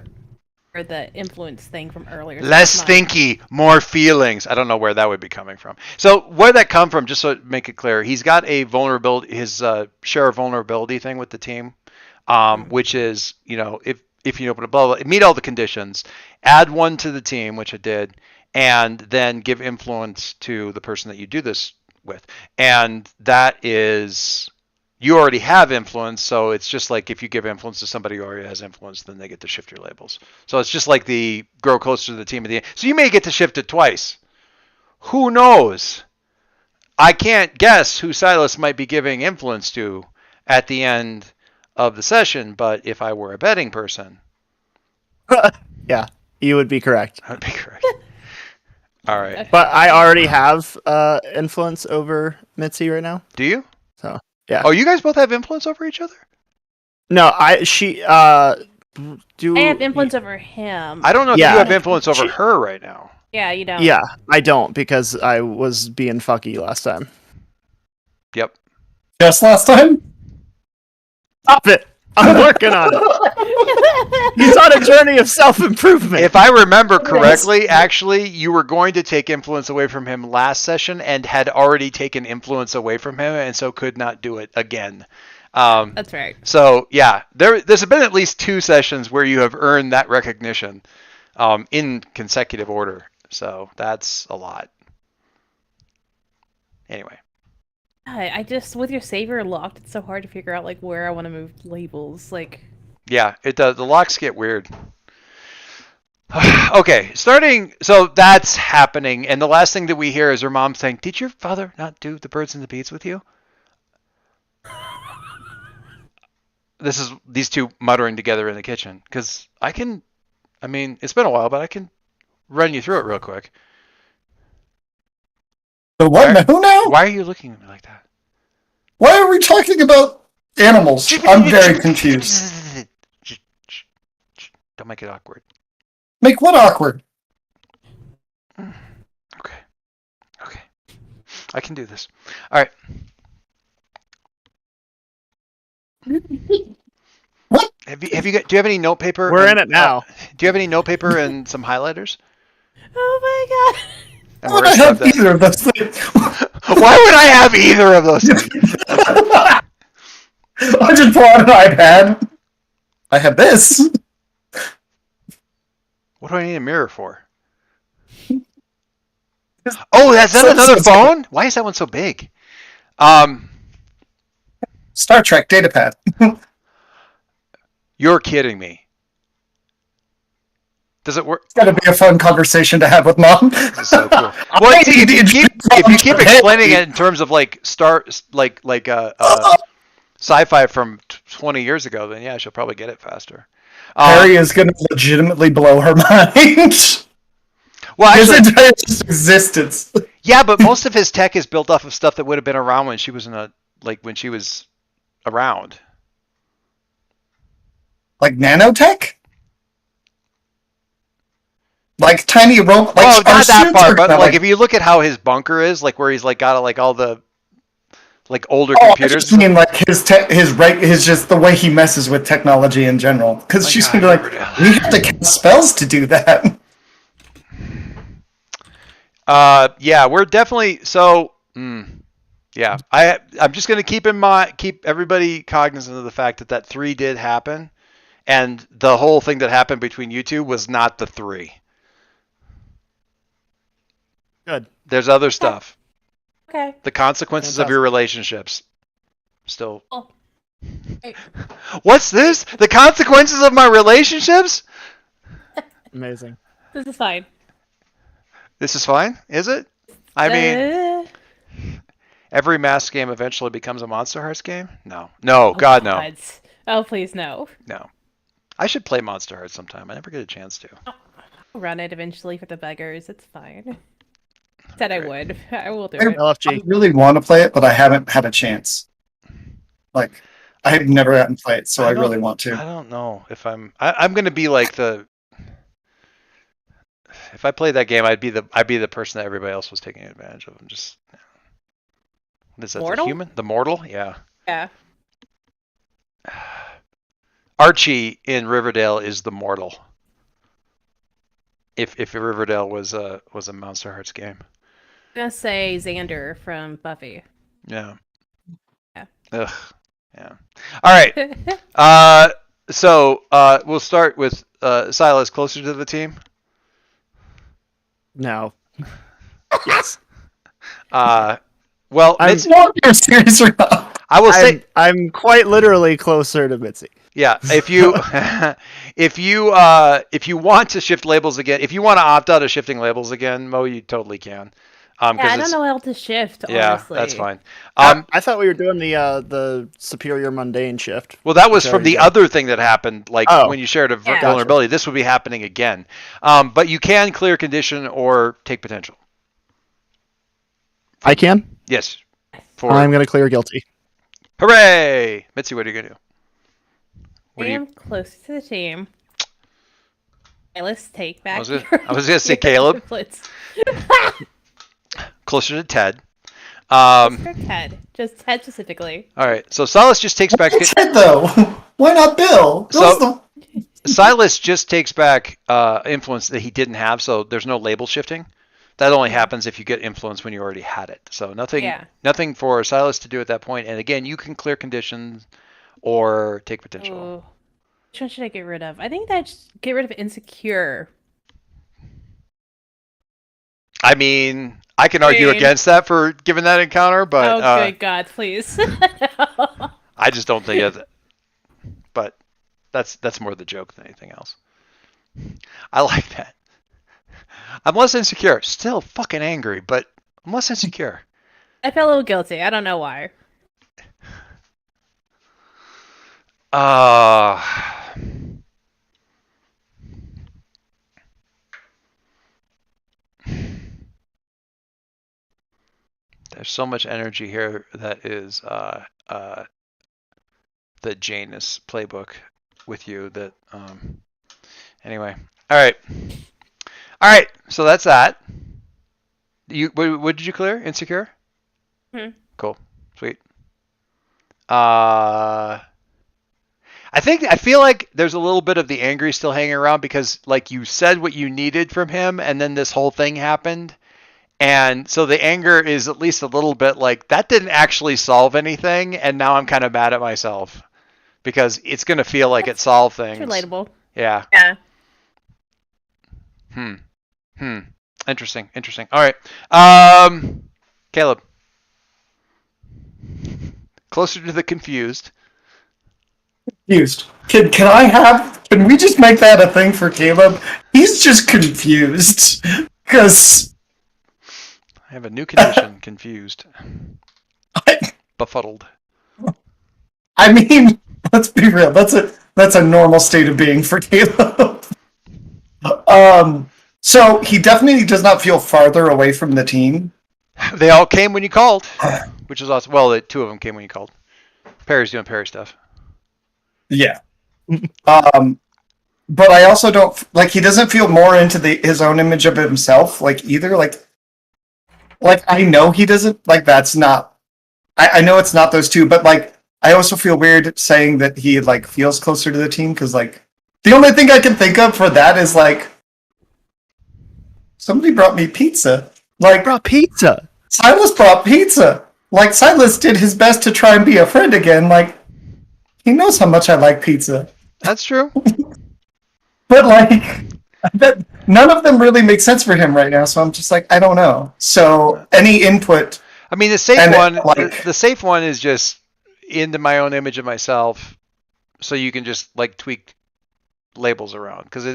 Or the influence thing from earlier. so Less it's mine. thinky, more feelings. I don't know where that would be coming from. So where that come from? Just so to make it clear, he's got a vulnerability, his share of vulnerability thing with the team, which is if you open a blah, blah, meet all the conditions, add 1 to the team, which it did, and then give influence to the person that you do this with, and that is. You already have influence, so it's just like if you give influence to somebody who already has influence, then they get to shift your labels. So it's just like the grow closer to the team at the end. So you may get to shift it twice. Who knows? I can't guess who Silas might be giving influence to at the end of the session, but if I were a betting person, yeah, you would be correct. I'd be correct. All right. But I already have influence over Mitzi right now. Do you? So yeah. Oh, you guys both have influence over each other? No, she I have influence over him. I don't know if Yeah. you have influence over her right now. Yeah, you don't. Yeah, I don't because I was being fucky last time. Yep. Just last time? Stop it! I'm working on it. He's on a journey of self-improvement. If I remember correctly, actually, you were going to take influence away from him last session and had already taken influence away from him, and so could not do it again. That's right. So yeah, there's been at least 2 sessions where you have earned that recognition in consecutive order. So that's a lot. Anyway. I just with your savior locked, it's so hard to figure out like where I want to move labels. Like Yeah, it does. The locks get weird. Okay, starting. So that's happening, and the last thing that we hear is her mom saying, "Did your father not do the birds and the bees with you?" This is these two muttering together in the kitchen because I can. I mean, it's been a while, but I can run you through it real quick. The what? Why, Who now? why are you looking at me like that? Why are we talking about animals? I'm very confused. Don't make it awkward. Make what awkward? Okay. Okay. I can do this. All right. What? Have you got? Do you have any note paper? We're in it now. Do you have any note paper and some highlighters? Oh my god. And Why would we're I gonna have start that. either of those things? Why would I have either of those things? I just pull out an iPad. I have this. What do I need a mirror for? Oh, that's that another phone? Why is that one so big? Star Trek datapad. You're kidding me. Does it work? It's got to be a fun conversation to have with mom. This is so cool. Well, see, if you keep explaining it in terms of like sci-fi from 20 years ago, then yeah, she'll probably get it faster. Harry is going to legitimately blow her mind. Well, His actually, entire existence. yeah, but most of his tech is built off of stuff that would have been around when she was when she was around. Like nanotech? Like tiny robot? Like Well, our not that suits part, are but kinda like if you look at how his bunker is, like where he's like got like all the like older Oh, I computers. just mean like his just the way he messes with technology in general. Because My she's God, gonna be like, Riverdale. we have to cast spells to do that. Yeah, we're definitely so. Yeah, I'm just gonna keep everybody cognizant of the fact that that 3 did happen, and the whole thing that happened between you two was not the 3. Good. There's other stuff. Okay. The consequences of Fantastic. your relationships. Still. Oh. Hey. What's this? The consequences of my relationships? Amazing. This is fine. This is fine, is it? I mean, Uh, every mass game eventually becomes a Monster Hearts game? No. No, God, no. God. Oh, please, no. No. I should play Monster Hearts sometime. I never get a chance to. I'll run it eventually for the beggars. It's fine. Said I would. I will do I- it. I LFG. really want to play it, but I haven't had a chance. Like, I have never gotten to play it, so I really want to. I don't know if I'm going to be like the. If I played that game, I'd be the person that everybody else was taking advantage of. I'm just. What is that? Mortal? The human? The mortal? Yeah. Yeah. Archie in Riverdale is the mortal. If Riverdale was a Monster Hearts game. I'm gonna say Xander from Buffy. Yeah. Yeah. Ugh. Yeah. All right. So we'll start with Silas closer to the team. No. Yes. Well, I'm- Mitzi, No, you're serious or not? I will say, I'm quite literally closer to Mitzi. yeah. If you if you want to shift labels again, if you want to opt out of shifting labels again, Mo, you totally can. Yeah, 'Cause I don't it's- know how to shift, Yeah, honestly. that's fine. I thought we were doing the superior mundane shift. Well, that was Which I from the already other thing that happened, like Oh. when you shared a Yeah. vulnerability. This would be happening again. But you can clear condition or take potential. I can. Yes. For I'm gonna clear guilty. hooray, Mitzi, what are you gonna do? What I do you? am close to the team. Okay, let's take back. I was gonna say Caleb. Let's Closer to Ted. Mr. Ted. Just Ted specifically. All right. So Silas just takes back. Ted, though. Why not Bill? Bill's So- Silas just takes back influence that he didn't have. So there's no label shifting. That only happens if you get influence when you already had it. So nothing for Silas to do at that point. And again, you can clear conditions or take potential. Ooh. Which one should I get rid of? I think that's get rid of insecure. I mean, I can argue mean- against that for given that encounter, but Oh, good God, please. I just don't think it. But that's more the joke than anything else. I like that. I'm less insecure. Still fucking angry, but I'm less insecure. I felt a little guilty. I don't know why. Uh, there's so much energy here that is the Janus playbook with you that anyway. All right, so that's that. What did you clear? Insecure? Cool. Sweet. I feel like there's a little bit of the angry still hanging around because like you said what you needed from him and then this whole thing happened. And so the anger is at least a little bit like that didn't actually solve anything and now I'm kind of mad at myself because it's going to feel like it solved It's things. relatable. Yeah. Yeah. Interesting. All right. Caleb. Closer to the confused. Confused. Can we just make that a thing for Caleb? He's just confused. Because I have a new condition, confused. Befuddled. I mean, let's be real. That's a normal state of being for Caleb. So he definitely does not feel farther away from the team. They all came when you called, which is awesome. Well, the two of them came when you called. Perry's doing Perry stuff. Yeah. But I also don't like he doesn't feel more into his own image of himself like either. Like I know he doesn't like that's not. I know it's not those two, but like I also feel weird saying that he like feels closer to the team because like the only thing I can think of for that is like somebody brought me pizza. Like Brought pizza. Silas brought pizza. Like Silas did his best to try and be a friend again. Like he knows how much I like pizza. That's true. But like that none of them really make sense for him right now, so I'm just like I don't know. So any input I mean, the safe and one. like The safe one is just into my own image of myself, so you can just like tweak labels around because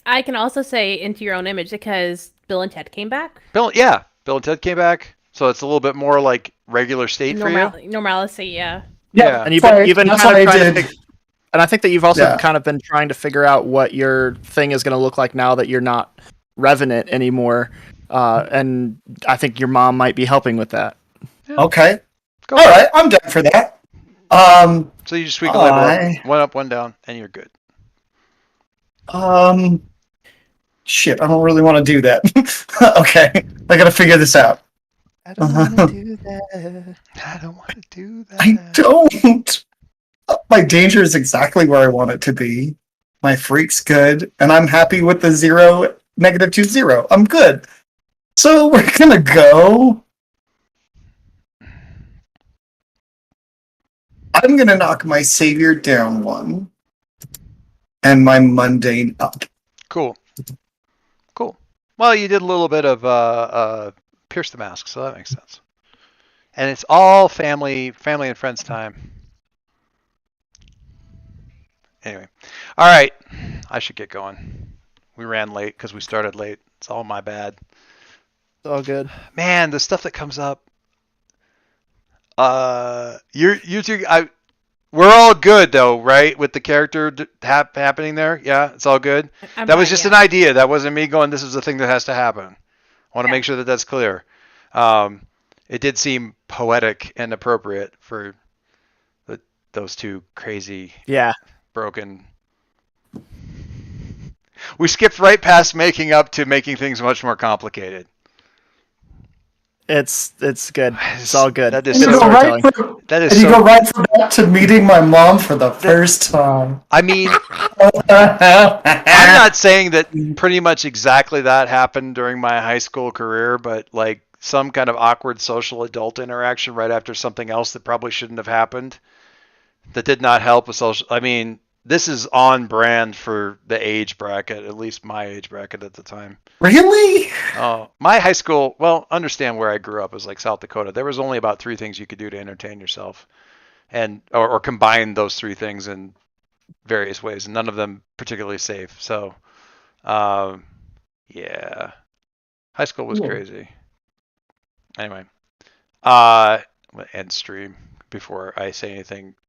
I can also say into your own image because Bill and Ted came back. Bill and Ted came back, so it's a little bit more like regular state for you. Normalcy, yeah. Yeah. And sorry, even that's kind of what I trying to did. and I think that you've also Yeah. kind of been trying to figure out what your thing is going to look like now that you're not Revenant anymore. And I think your mom might be helping with that. Okay. Go All for it. right, I'm down for that. So you just tweak a label I- up, one up, one down, and you're good. Shit, I don't really want to do that. Okay, I gotta figure this out. I don't want to do that. I don't want to do that. I don't. My danger is exactly where I want it to be. My freak's good, and I'm happy with the 0, -2, 0. I'm good. So we're gonna go. I'm gonna knock my savior down 1, and my mundane up. Cool. Well, you did a little bit of pierce the mask, so that makes sense. And it's all family and friends time. Anyway, all right. I should get going. We ran late because we started late. It's all my bad. It's all good. Man, the stuff that comes up. You two. We're all good though, right? With the character happening there. Yeah, it's all good. That was just an idea. That wasn't me going, this is the thing that has to happen. I want to make sure that that's clear. It did seem poetic and appropriate for those two crazy, broken. We skipped right past making up to making things much more complicated. It's good. It's all good. That is You so go right storytelling. That is and you so. go right from that to meeting my mom for the first time. I mean, I'm not saying that pretty much exactly that happened during my high school career, but like some kind of awkward social adult interaction right after something else that probably shouldn't have happened that did not help with social. I mean, this is on brand for the age bracket, at least my age bracket at the time. Really? My high school, well, understand where I grew up is like South Dakota. There was only about 3 things you could do to entertain yourself and or combine those 3 things in various ways, and none of them particularly safe. So Yeah. High school was Yeah. crazy. Anyway, end stream before I say anything